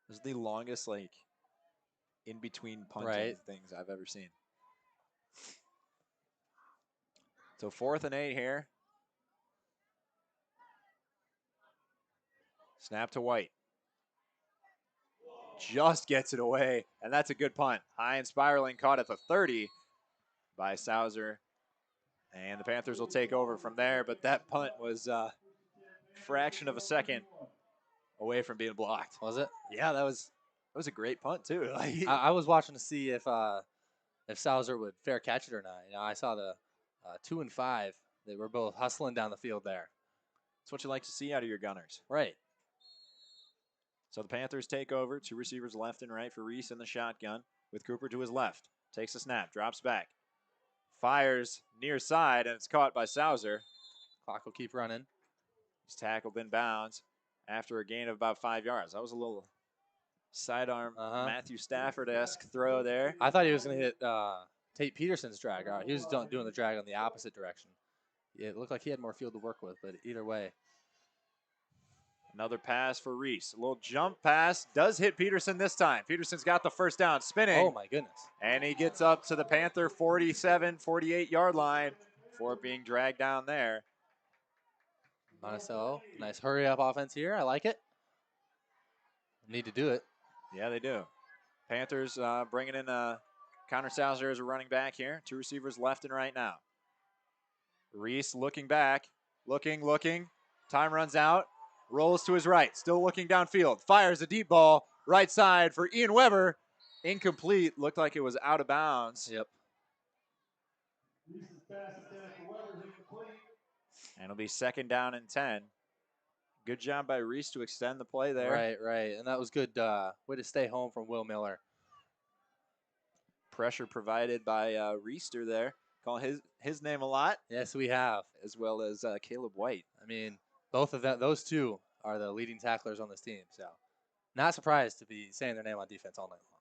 This is the longest, in between punting Right. things I've ever seen. So 4th and 8 here. Snap to White. Just gets it away, and that's a good punt. High and spiraling, caught at the 30 by Sauser. And the Panthers will take over from there, but that punt was a fraction of a second away from being blocked. Was it? Yeah, that was a great punt too. I was watching to see if Sauser would fair catch it or not. I saw the 2 and 5. They were both hustling down the field there. That's what you like to see out of your gunners. Right. So the Panthers take over. 2 receivers left and right for Reese in the shotgun with Cooper to his left. Takes a snap, drops back. Fires near side, and it's caught by Sauser. Clock will keep running. He's tackled in bounds after a gain of about 5 yards. That was a little sidearm Matthew Stafford-esque throw there. I thought he was going to hit Tate Peterson's drag. He was doing the drag on the opposite direction. It looked like he had more field to work with, but either way. Another pass for Reese. A little jump pass. Does hit Peterson this time. Peterson's got the first down, spinning. Oh, my goodness. And he gets up to the Panther 47, 48-yard line before being dragged down there. Monticello, nice hurry-up offense here. I like it. Need to do it. Yeah, they do. Panthers bringing in Connor Sauser as a running back here. 2 receivers left and right now. Reese looking back. Looking. Time runs out. Rolls to his right. Still looking downfield. Fires a deep ball. Right side for Ian Weber. Incomplete. Looked like it was out of bounds. Yep. And it'll be 2nd down and 10. Good job by Reese to extend the play there. Right. And that was good way to stay home from Will Miller. Pressure provided by Reister there. Call his name a lot, Yes, we have. as well as Caleb White. I mean, both of those two are the leading tacklers on this team. So, not surprised to be saying their name on defense all night long.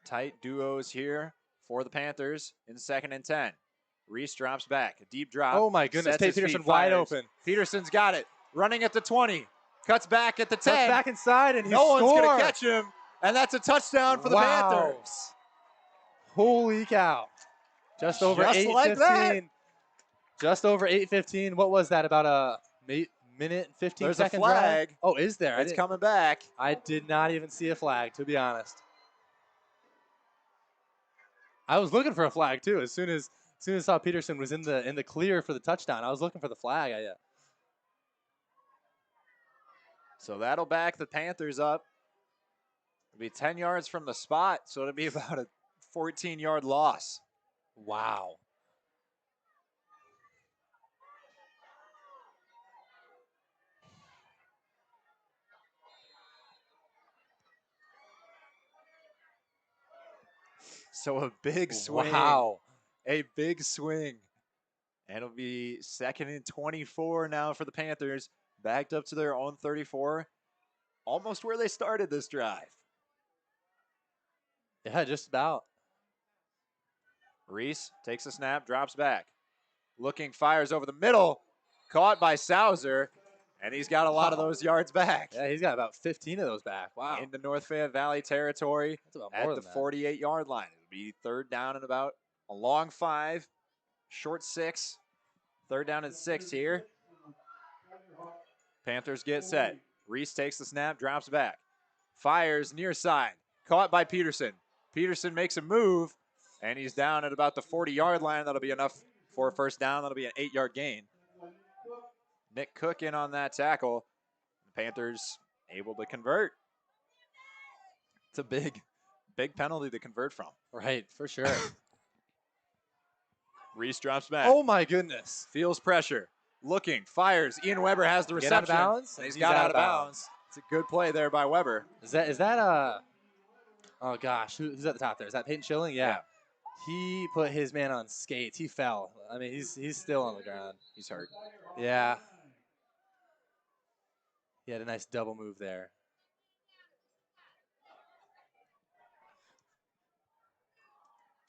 Tight duos here for the Panthers in 2nd and 10. Reese drops back. A deep drop. Oh, my goodness. Sets Tate his feet, Peterson wide fires. open. Peterson's got it. Running at the 20. Cuts back at the 10. Cuts back inside, and he No one's going scored. to catch him. And that's a touchdown for the Wow. Panthers. Holy cow. Just over Just 8:15. like that. Just over 8:15. What was that? About a minute, 15 There's a second flag. drive? Oh, is there? It's coming back. I did not even see a flag, to be honest. I was looking for a flag too. As soon as I saw Peterson was in the clear for the touchdown, I was looking for the flag. So that'll back the Panthers up. It'll be 10 yards from the spot, so it'll be about a 14-yard loss. Wow. So a big swing. Wow. A big swing. And it'll be 2nd and 24 now for the Panthers. Backed up to their own 34. Almost where they started this drive. Yeah, just about. Reese takes a snap, drops back. Looking, fires over the middle. Caught by Sauser. And he's got a lot of those yards back. Yeah, he's got about 15 of those back. Wow. Into North Fayette Valley territory That's about at more the than that. 48-yard line. It'll be 3rd down and about a long 5, short 6. 3rd down and 6 here. Panthers get set. Reese takes the snap, drops back. Fires near side. Caught by Peterson. Peterson makes a move, and he's down at about the 40-yard line. That'll be enough for a 1st down. That'll be an 8-yard gain. Nick Cook in on that tackle. The Panthers able to convert. It's a big penalty to convert from. Right, for sure. Reese drops back. Oh, my goodness. Feels pressure. Looking, fires. Ian Weber has the Get reception. out of bounds? And he's He's got out of bounds. It's a good play there by Weber. Is that oh gosh, who's at the top there? Is that Peyton Schilling? Yeah. He put his man on skates. He fell. I mean, he's still on the ground. He's hurt. Yeah. He had a nice double move there.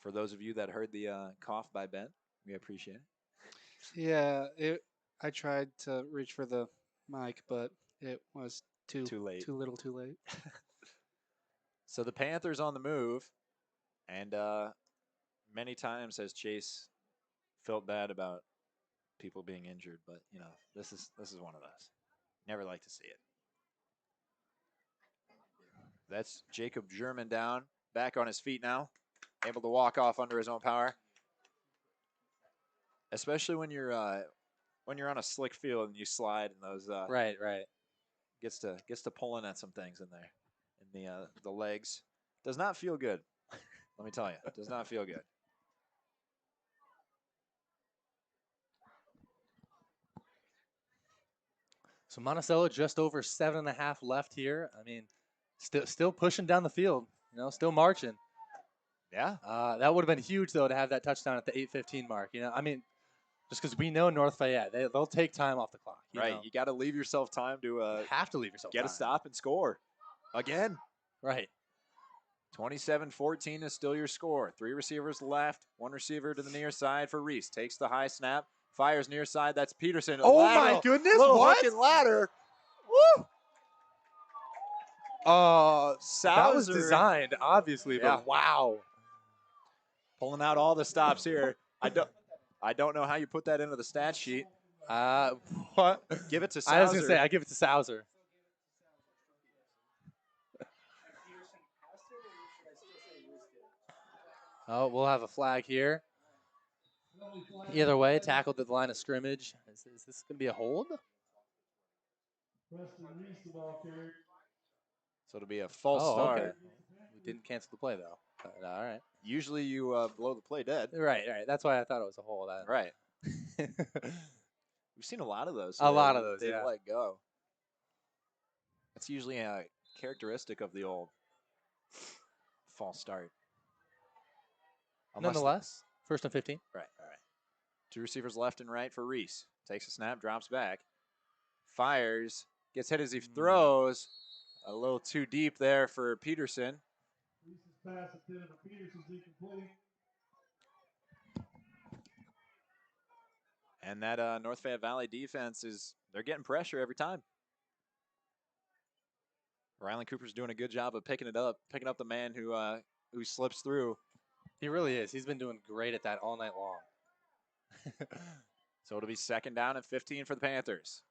For those of you that heard the cough by Ben, we appreciate it. Yeah, I tried to reach for the mic, but it was too late. Too little, too late. So the Panthers on the move, and many times has Chase felt bad about people being injured, but you know this is one of those. Never like to see it. That's Jacob German down, back on his feet now, able to walk off under his own power. Especially when you're on a slick field and you slide and those Right. gets to pulling at some things in there, in the legs. Does not feel good. Let me tell you, it does not feel good. So Monticello just over 7.5 left here. I mean, still pushing down the field. You know, still marching. Yeah. That would have been huge though to have that touchdown at the 8:15 mark. You know, I mean, just because we know North Fayette, they'll take time off the clock. Right. know? You got to leave yourself time to You have to leave yourself get time. a stop and score. Again. Right. 27-14 is still your score. 3 receivers left. 1 receiver to the near side for Reese. Takes the high snap. Fires near side. That's Peterson. Oh Lateral. my goodness! Little What? hook and ladder. Woo! That was Sauser designed, obviously, Yeah. but wow. pulling out all the stops here. I don't know how you put that into the stat sheet. What? Give it to Sauser. I was gonna say I give it to Sauser. Oh, we'll have a flag here. Either way, tackled at the line of scrimmage. Is this going to be a hold? So it'll be a false start. Okay. We didn't cancel the play, though. But, all right. Usually you blow the play dead. Right. That's why I thought it was a hold. Right. We've seen a lot of those. A lot of those, They yeah. let go. That's usually a characteristic of the old false start. Nonetheless, 1st and 15. Right, all right. Two receivers left and right for Reese. Takes a snap, drops back. Fires, gets hit as he throws. A little too deep there for Peterson. And that North Fayette Valley defense they're getting pressure every time. Rylan Cooper's doing a good job of picking up the man who slips through. He really is. He's been doing great at that all night long. So it'll be 2nd down and 15 for the Panthers.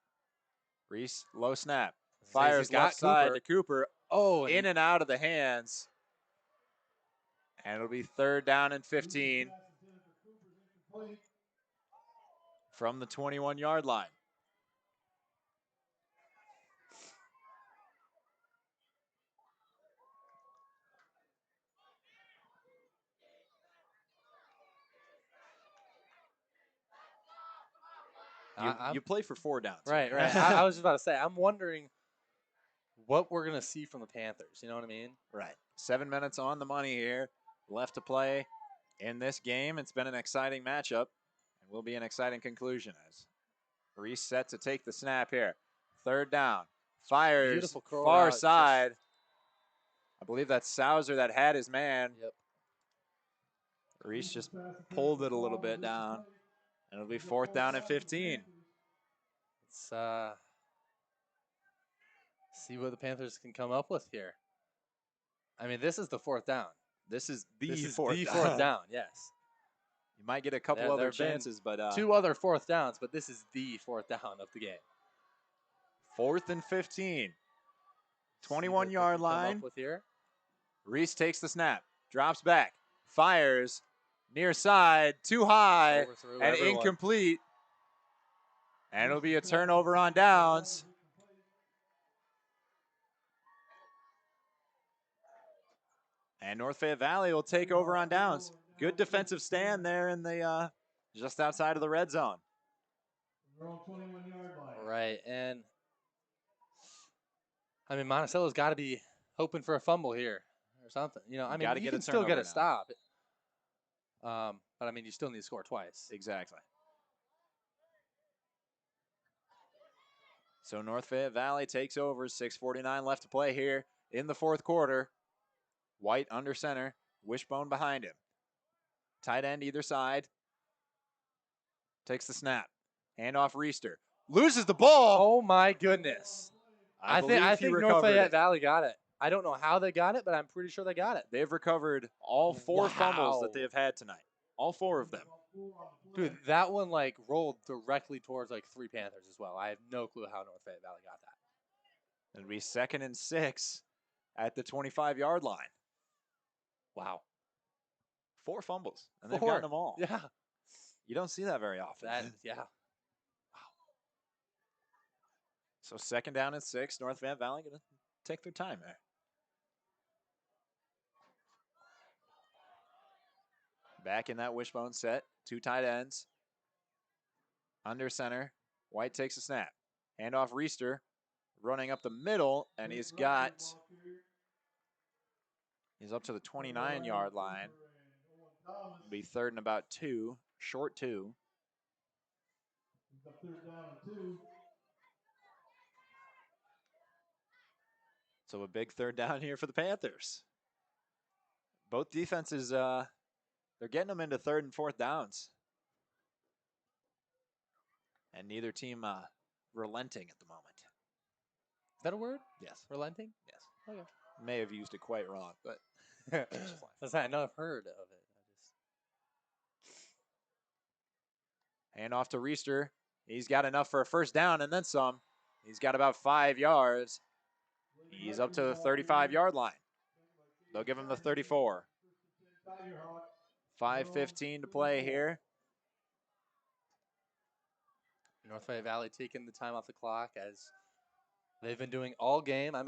Reese, low snap. Fires left side to Cooper. Oh, in and out of the hands. And it'll be 3rd down and 15 from the 21-yard line. You play for 4 downs. Right. I was just about to say, I'm wondering what we're going to see from the Panthers. You know what I mean? Right. 7 minutes on the money here left to play in this game. It's been an exciting matchup and will be an exciting conclusion as Reese set to take the snap here. 3rd down. Fires far side. I believe that's Sauser that had his man. Yep. Reese just pulled it a little bit down. And it'll be 4th down and 15. Let's see what the Panthers can come up with here. I mean, this is the 4th down. This is the fourth down, yes. You might get a couple other chances, but 2 other 4th downs, but this is the 4th down of the game. 4th and 15. 21-yard line. With here. Reese takes the snap, drops back, fires, near side, too high, and incomplete. And it'll be a turnover on downs. And North Fayette Valley will take over on downs. Good defensive stand there in the just outside of the red zone. Right, and I mean Monticello's got to be hoping for a fumble here or something. You know, I mean you can still get a stop. But I mean you still need to score twice. Exactly. So North Fayette Valley takes over. 6:49 left to play here in the 4th quarter. White under center, Wishbone behind him. Tight end either side. Takes the snap. Handoff Reister. Loses the ball. Oh my goodness. I think North Fayette Valley got it. I don't know how they got it, but I'm pretty sure they got it. They've recovered all 4 fumbles that they have had tonight. All 4 of them. Dude, that one like rolled directly towards like 3 Panthers as well. I have no clue how North Fayette Valley got that. It'll be 2nd and 6 at the 25-yard line. Wow. 4 fumbles, and they've gotten them all. Yeah. You don't see that very often. Yeah. Wow. So 2nd down and 6. North Fayette Valley going to take their time there. Back in that wishbone set. 2 tight ends. Under center. White takes a snap. Handoff Reister. Running up the middle, and he's up to the 29-yard line. It'll be 3rd and about 2. Short 2. So a big 3rd down here for the Panthers. Both defenses, they're getting them into 3rd and 4th downs. And neither team relenting at the moment. Is that a word? Yes. Relenting? Yes. Okay. May have used it quite wrong, but I know I've heard of it. hand off to Reister. He's got enough for a 1st down and then some. He's got about 5 yards. He's up to the 35-yard line. They'll give him the 34. 5:15 to play here. North Fayette Valley taking the time off the clock as they've been doing all game. I'm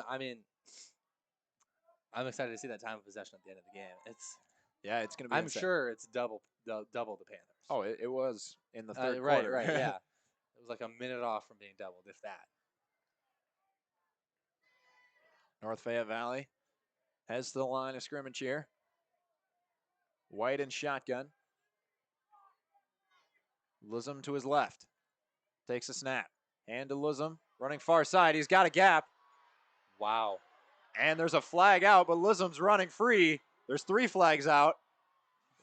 excited to see that time of possession at the end of the game. It's going to be I'm insane. sure it's double the Panthers. Oh, it was in the 3rd right, quarter. Right, yeah. It was like a minute off from being doubled, if that. North Fayette Valley Heads to the line of scrimmage here. White in shotgun. Lism to his left. Takes a snap. Hand to Lism. Running far side. He's got a gap. Wow. And there's a flag out, but Lism's running free. There's 3 flags out.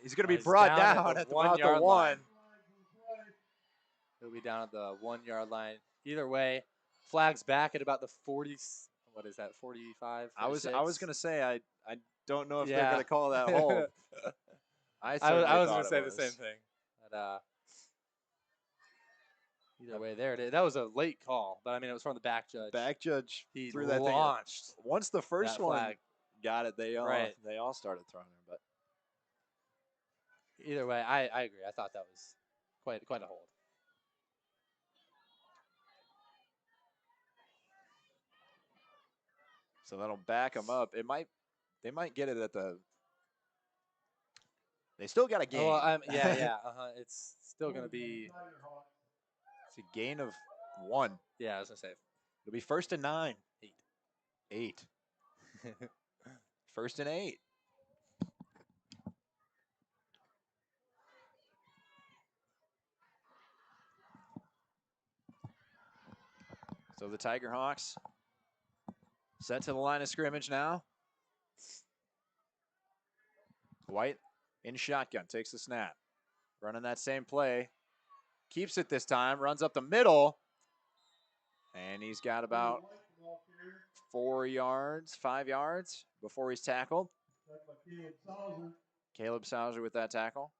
He's going to be He's brought down down at the at about the 1-yard 1. line. He'll be down at the 1-yard line. Either way, flags back at about the 40. What is that? 45. I was 46? going to say I don't know if they're Yeah. going to call that hold. I I certainly was thought going to it say was. the same thing. But either way, there it is. That was a late call, but I mean it was from the back judge. Back judge He threw that launched. thing. Once the first that one flag. got it, they all started throwing it. But Either way, I agree. I thought that was quite a hold. so that'll back them up. They might get it at the. They still got a gain. Oh, well, yeah. It's still going to be. It's a gain of 1. Yeah, I was going to say. It'll be 1st and 9. 8. 8. 1st and 8. So the Tiger Hawks set to the line of scrimmage now. White in shotgun, takes the snap. Running that same play. Keeps it this time, runs up the middle. And he's got about 4 yards, 5 yards before he's tackled. Caleb Sauser with that tackle.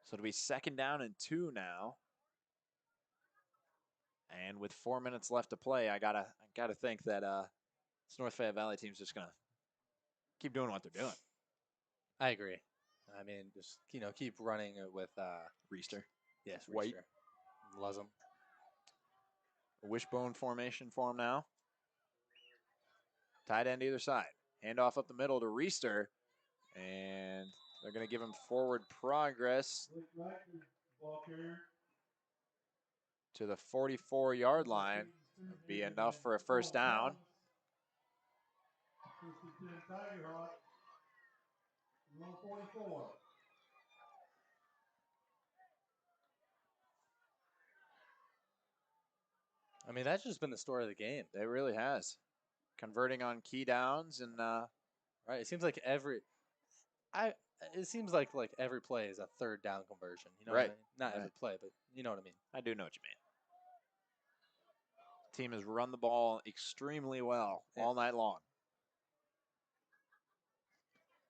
So it'll be 2nd down and 2 now. And with 4 minutes left to play, I gotta think that this North Fayette Valley team's just gonna keep doing what they're doing. I agree. I mean, just keep running it with Reister. yes, White. Luzum. Wishbone formation for him now. Tight end either side. Handoff up the middle to Reister. And they're going to give him forward progress to the 44-yard line. Be enough for a 1st down. I mean, that's just been the story of the game. It really has. Converting on key downs and Right? It seems like every play is a 3rd down conversion. You know what I Right. mean? Not Right. every play, but you know what I mean. I do know what you mean. Team has run the ball extremely well all night long.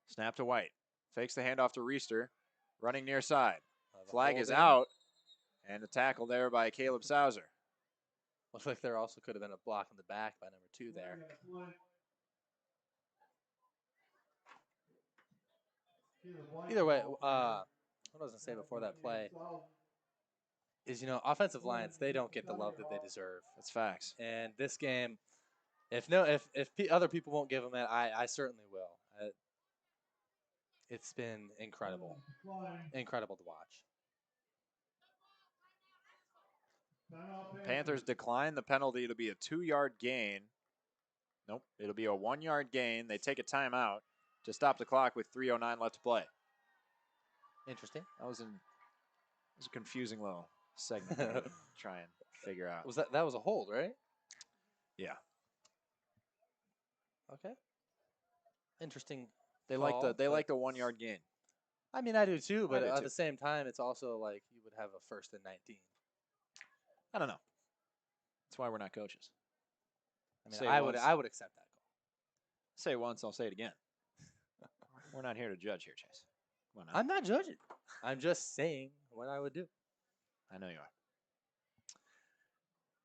Snap to White. Fakes the handoff to Reister. Running near side. Flag is out. And a tackle there by Caleb Sauser. Looks like there also could have been a block in the back by number 2 there. Either way, what I was going to say before that play is, offensive lines, they don't get the love that they deserve. That's facts. And this game, if other people won't give them it, I certainly will. It's been incredible to watch. Panthers decline the penalty. It'll be a 2-yard gain. Nope, it'll be a 1-yard gain. They take a timeout to stop the clock with 3:09 left to play. Interesting. That was a confusing little segment to try and figure out. That was a hold, right? Yeah. Okay. Interesting. They like the 1-yard gain. I mean, I do too, but do at too. the same time, it's also like you would have a 1st and 19. I don't know. That's why we're not coaches. I mean, Say I once. would accept that call. Say it once, I'll say it again. We're not here to judge here, Chase. Come on now. I'm not judging. I'm just saying what I would do. I know you are.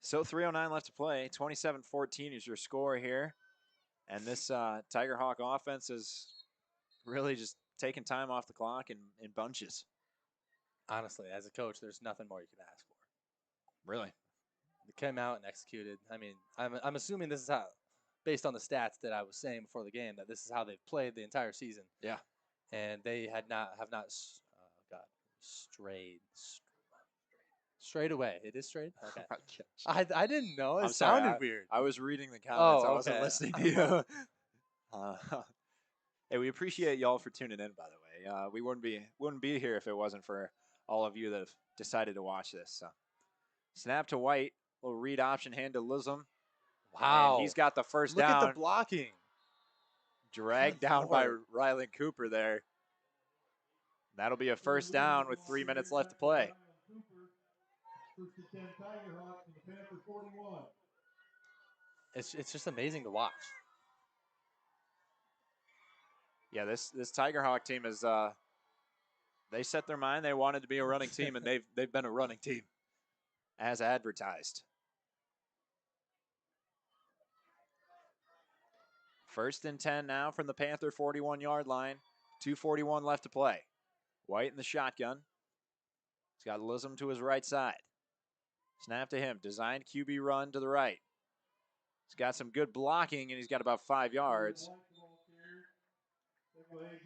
So 3:09 left to play. 27-14 is your score here. And this Tiger Hawk offense is really just taking time off the clock in bunches. Honestly, as a coach, there's nothing more you can ask for. Really? They came out and executed. I mean, I'm assuming this is how, based on the stats that I was saying before the game, that this is how they've played the entire season. Yeah. And they have not Straight away. It is straight? Okay. Oh my gosh. I didn't know. It I'm sorry, sounded weird. I was reading the comments. Oh, I wasn't okay. listening to you. Hey, we appreciate y'all for tuning in. By the way, we wouldn't be here if it wasn't for all of you that have decided to watch this. So, snap to White, little read option hand to Lism, Wow. and he's got the first Look down. at the blocking. Dragged Good down by Lord. Rylan Cooper there. That'll be a first down with 3 minutes left to play. It's just amazing to watch. Yeah, this Tiger Hawk team is they set their mind. They wanted to be a running team, and they've been a running team as advertised. First and 10 now from the Panther 41-yard line. 2:41 left to play. White in the shotgun. He's got Lism to his right side. Snap to him. Designed QB run to the right. He's got some good blocking, and he's got about 5 yards.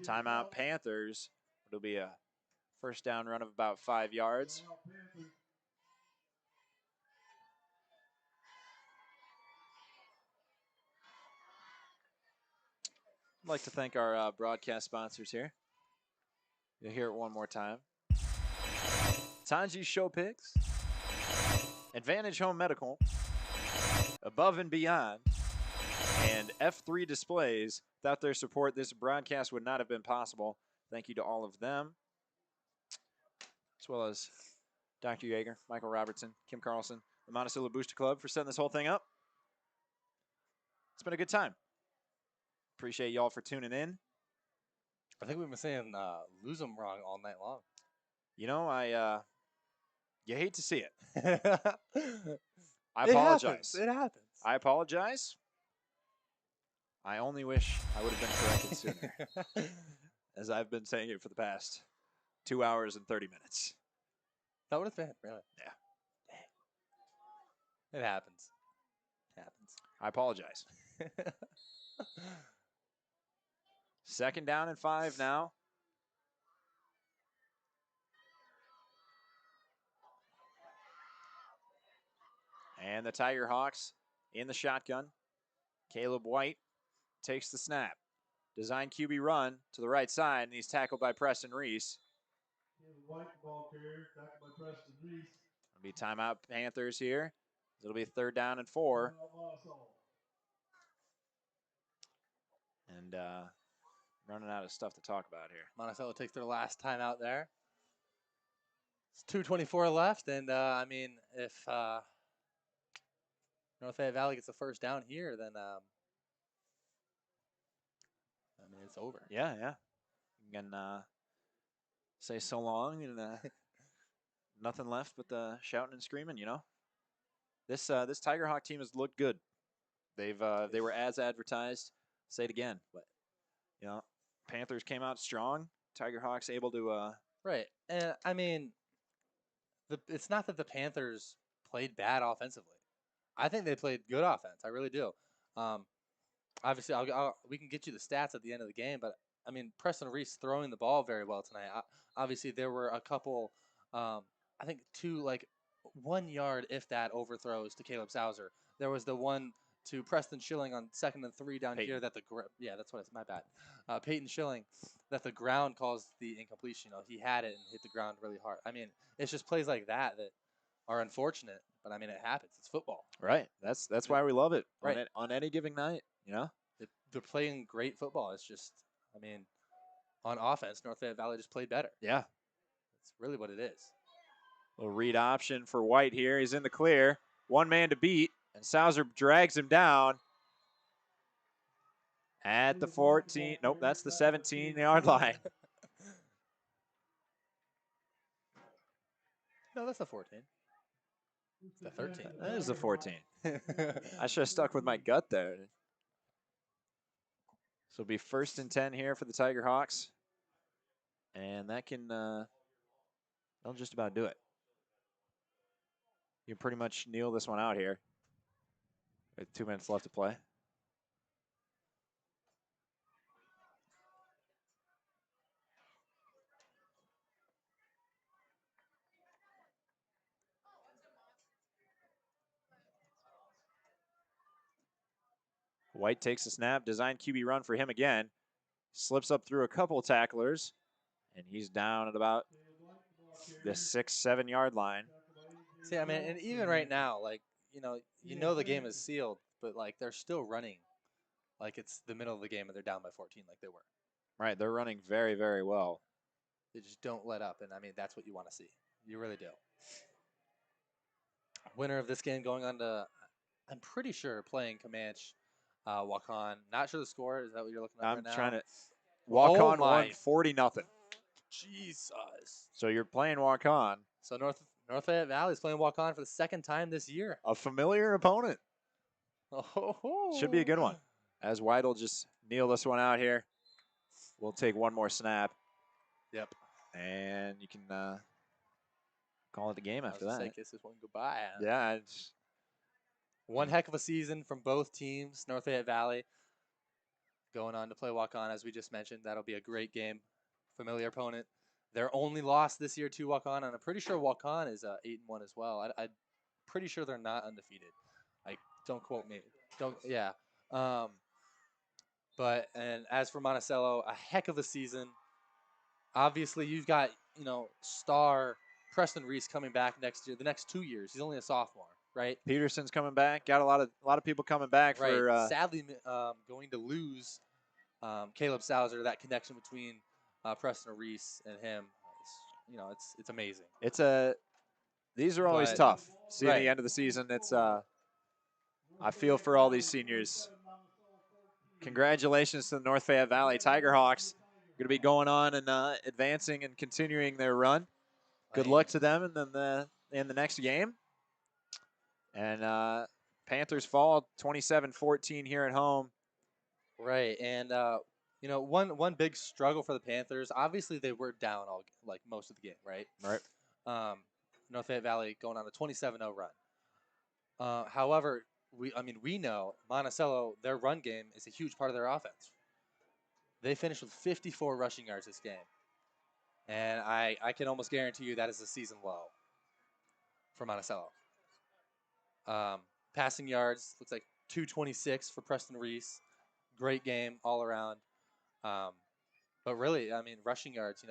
Timeout Panthers. It'll be a first down run of about 5 yards. I'd like to thank our broadcast sponsors here. You'll hear it one more time. Tanji's Show Picks, Advantage Home Medical, Above and Beyond, and F3 Displays. Without their support, this broadcast would not have been possible. Thank you to all of them, as well as Dr. Yeager, Michael Robertson, Kim Carlson, the Monticello Booster Club for setting this whole thing up. It's been a good time. Appreciate y'all for tuning in. I think we've been saying lose them wrong all night long. You know, you hate to see it. I It apologize. happens. It happens. I apologize. I only wish I would have been corrected sooner, as I've been saying it for the past 2 hours and 30 minutes. That would have been, really. Yeah. Dang. It happens. It happens. I apologize. Second down and 5 now. And the Tiger Hawks in the shotgun. Caleb White takes the snap. Design QB run to the right side, and he's tackled by Preston Reese. It'll be timeout Panthers here. It'll be third down and 4. And running out of stuff to talk about here. Monticello takes their last time out there. It's 2:24 left, and I mean, if North Fayette Valley gets the first down here, then I mean, it's over. Yeah. You can say so long and nothing left but the shouting and screaming. You know, this Tiger Hawk team has looked good. They were as advertised. Say it again, but you know, Panthers came out strong. Tiger Hawks able to Right, and I mean, it's not that the Panthers played bad offensively. I think they played good offense. I really do. Obviously, we can get you the stats at the end of the game, but I mean, Preston Reese throwing the ball very well tonight. Obviously, there were a couple, I think 2 1 yard, if that, overthrows to Caleb Sauser. There was the one to Preston Schilling on 2nd and 3 down Peyton. here that that's what it's, my bad. Peyton Schilling, that the ground caused the incompletion. You know, he had it and hit the ground really hard. I mean, it's just plays like that are unfortunate, but I mean, it happens. It's football. right. That's why we love it. Right. On any given night, you know. They're playing great football. It's just, I mean, on offense, North Fayette Valley just played better. Yeah. That's really what it is. Little read option for White here. He's in the clear. One man to beat, and Sauser drags him down at the 14. Nope, that's the 17-yard line. No, that's the 14. It's the 13. That is the 14. I should have stuck with my gut there. So it'll be first and 10 here for the Tiger Hawks. And that can, they'll just about do it. You can pretty much kneel this one out here. With 2 minutes left to play. White takes a snap, design QB run for him again. Slips up through a couple of tacklers, and he's down at about the 6-7 yard line. See, I mean, and even right now, like, you know the game is sealed, but like they're still running like it's the middle of the game and they're down by 14 like they were. Right, they're running very, very well. They just don't let up, and I mean that's what you want to see. You really do. Winner of this game going on to, I'm pretty sure, playing Comanche, Wakan. Not sure the score. Is that what you're looking at I'm right now? trying to walk on my 140-0. Jesus. So you're playing walk on. So North Fayette Valley is playing Wakan for the second time this year. A familiar opponent. Oh, Should be a good one. As White will just kneel this one out here. We'll take one more snap. Yep. And you can call it the game after that. Kiss this one goodbye. Yeah. It's, One heck of a season from both teams. North Fayette Valley going on to play Wakan, as we just mentioned. That'll be a great game. Familiar opponent. Their only loss this year to Wakan, and I'm pretty sure Wakan is 8-1 as well. I'm pretty sure they're not undefeated. Like, don't quote me. Don't. Yeah. But as for Monticello, a heck of a season. Obviously, you've got star Preston Reese coming back next year. The next 2 years, he's only a sophomore, right? Peterson's coming back. Got a lot of people coming back Right. for. Sadly, going to lose Caleb Sauser. That connection between Preston Reese and him, it's amazing. These are always But- tough. Seeing right. the end of the season, it's. I feel for all these seniors. Congratulations to the North Fayette Valley Tiger Hawks. Going to be going on and advancing and continuing their run. Good luck to them in the next game. And Panthers fall 27-14 here at home. Right, and one big struggle for the Panthers. Obviously, they were down most of the game, right? Right. North Fayette Valley going on a 27-0 run. However, we know Monticello, their run game is a huge part of their offense. They finished with 54 rushing yards this game, and I can almost guarantee you that is a season low for Monticello. Passing yards looks like 226 for Preston Reese. Great game all around. But really, rushing yards,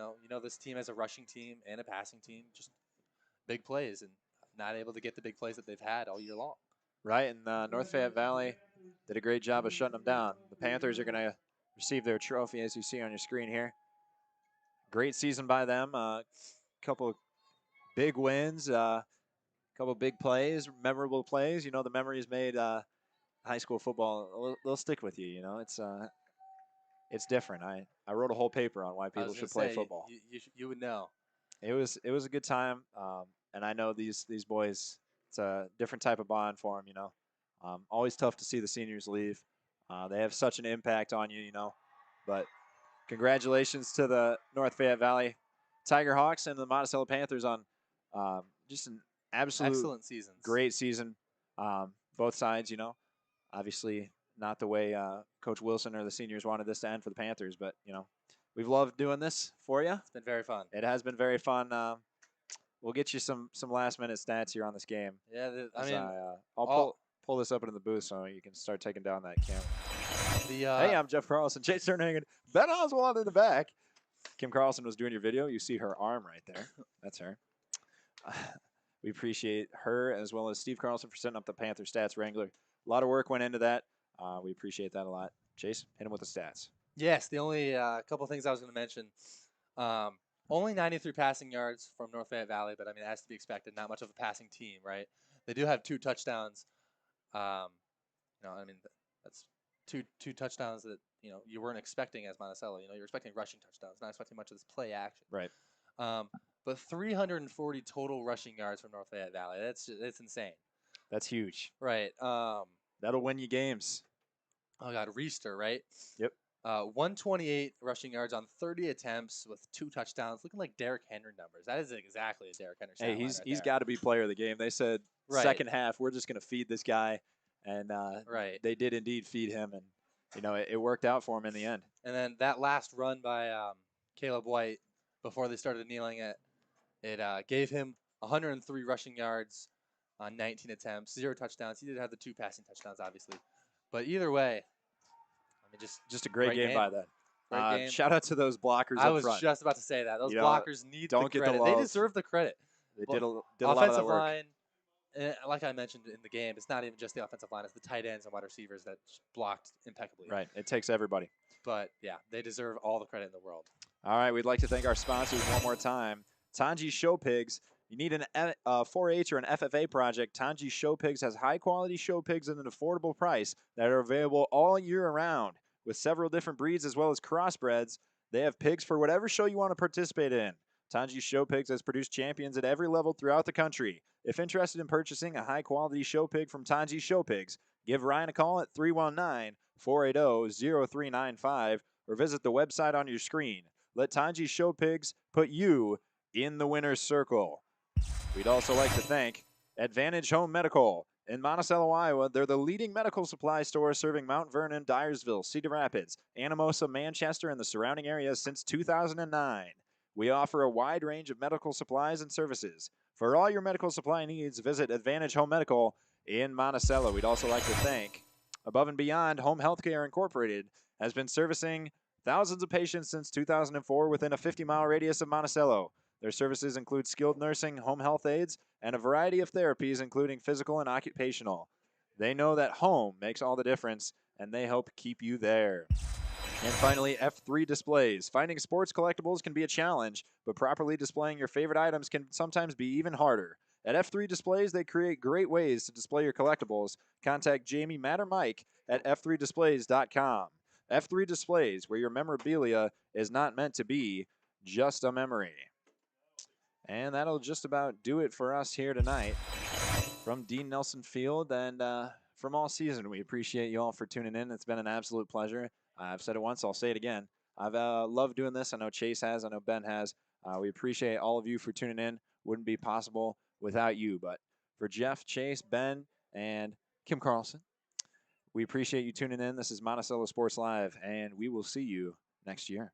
this team has a rushing team and a passing team, just big plays, and not able to get the big plays that they've had all year long. Right, and North Fayette Valley did a great job of shutting them down. The Panthers are going to receive their trophy, as you see on your screen here. Great season by them. Couple big wins, couple big plays, memorable plays. The memories made high school football, they'll stick with you. It's different. I wrote a whole paper on why people should play football. You would know. It was a good time, and I know these boys. It's a different type of bond for them. Always tough to see the seniors leave. They have such an impact on you. But congratulations to the North Fayette Valley Tiger Hawks and the Monticello Panthers on just an Excellent seasons. great season. Both sides, obviously not the way Coach Wilson or the seniors wanted this to end for the Panthers, but we've loved doing this for you. It's been very fun. It has been very fun. We'll get you some last minute stats here on this game. Yeah, I'll pull this up into the booth so you can start taking down that camera. Hey, I'm Jeff Carlson. Chase Sternhagen. Ben Oswald in the back. Kim Carlson was doing your video. You see her arm right there. That's her. We appreciate her as well as Steve Carlson for setting up the Panther Stats Wrangler. A lot of work went into that. We appreciate that a lot. Chase, hit him with the stats. Yes, the only couple things I was going to mention. Only 93 passing yards from North Fayette Valley, but as to be expected, not much of a passing team, right? They do have 2 touchdowns. That's two touchdowns that you weren't expecting as Monticello. You're expecting rushing touchdowns, not expecting much of this play action. Right. But 340 total rushing yards from North Fayette Valley. That's insane. That's huge. Right. That'll win you games. Oh God, Reister, right? Yep. 128 rushing yards on 30 attempts with 2 touchdowns, looking like Derrick Henry numbers. That is exactly a Derrick Henry. Hey, he's got to be player of the game. They said second half we're just going to feed this guy, and they did indeed feed him, and it worked out for him in the end. And then that last run by Caleb White before they started kneeling it gave him 103 rushing yards on 19 attempts, 0 touchdowns. He did have the 2 passing touchdowns, obviously, but either way, Just a great Great game game. by them. Great game. Shout out to those blockers I up was front. just about to say that. Those You know, blockers need the don't get the credit. They love. deserve the credit. They Well, did a lot of that offensive work. line, like I mentioned in the game, it's not even just the offensive line. It's the tight ends and wide receivers that blocked impeccably. Right. It takes everybody. But, yeah, they deserve all the credit in the world. All right. We'd like to thank our sponsors one more time. Tanji Show Pigs. You need an 4-H or an FFA project. Tanji Show Pigs has high-quality show pigs at an affordable price that are available all year round. With several different breeds as well as crossbreds, they have pigs for whatever show you want to participate in. Tanji Show Pigs has produced champions at every level throughout the country. If interested in purchasing a high-quality show pig from Tanji Show Pigs, give Ryan a call at 319-480-0395 or visit the website on your screen. Let Tanji Show Pigs put you in the winner's circle. We'd also like to thank Advantage Home Medical. In Monticello, Iowa, they're the leading medical supply store serving Mount Vernon, Dyersville, Cedar Rapids, Anamosa, Manchester, and the surrounding areas since 2009. We offer a wide range of medical supplies and services. For all your medical supply needs, visit Advantage Home Medical in Monticello. We'd also like to thank Above and Beyond Home Healthcare Incorporated has been servicing thousands of patients since 2004 within a 50-mile radius of Monticello. Their services include skilled nursing, home health aides, and a variety of therapies, including physical and occupational. They know that home makes all the difference, and they help keep you there. And finally, F3 Displays. Finding sports collectibles can be a challenge, but properly displaying your favorite items can sometimes be even harder. At F3 Displays, they create great ways to display your collectibles. Contact Jamie, Matt, or Mike at f3displays.com. F3 Displays, where your memorabilia is not meant to be just a memory. And that'll just about do it for us here tonight from Dean Nelson Field and from all season. We appreciate you all for tuning in. It's been an absolute pleasure. I've said it once, I'll say it again. I've loved doing this. I know Chase has, I know Ben has. We appreciate all of you for tuning in. Wouldn't be possible without you. But for Jeff, Chase, Ben, and Kim Carlson, we appreciate you tuning in. This is Monticello Sports Live, and we will see you next year.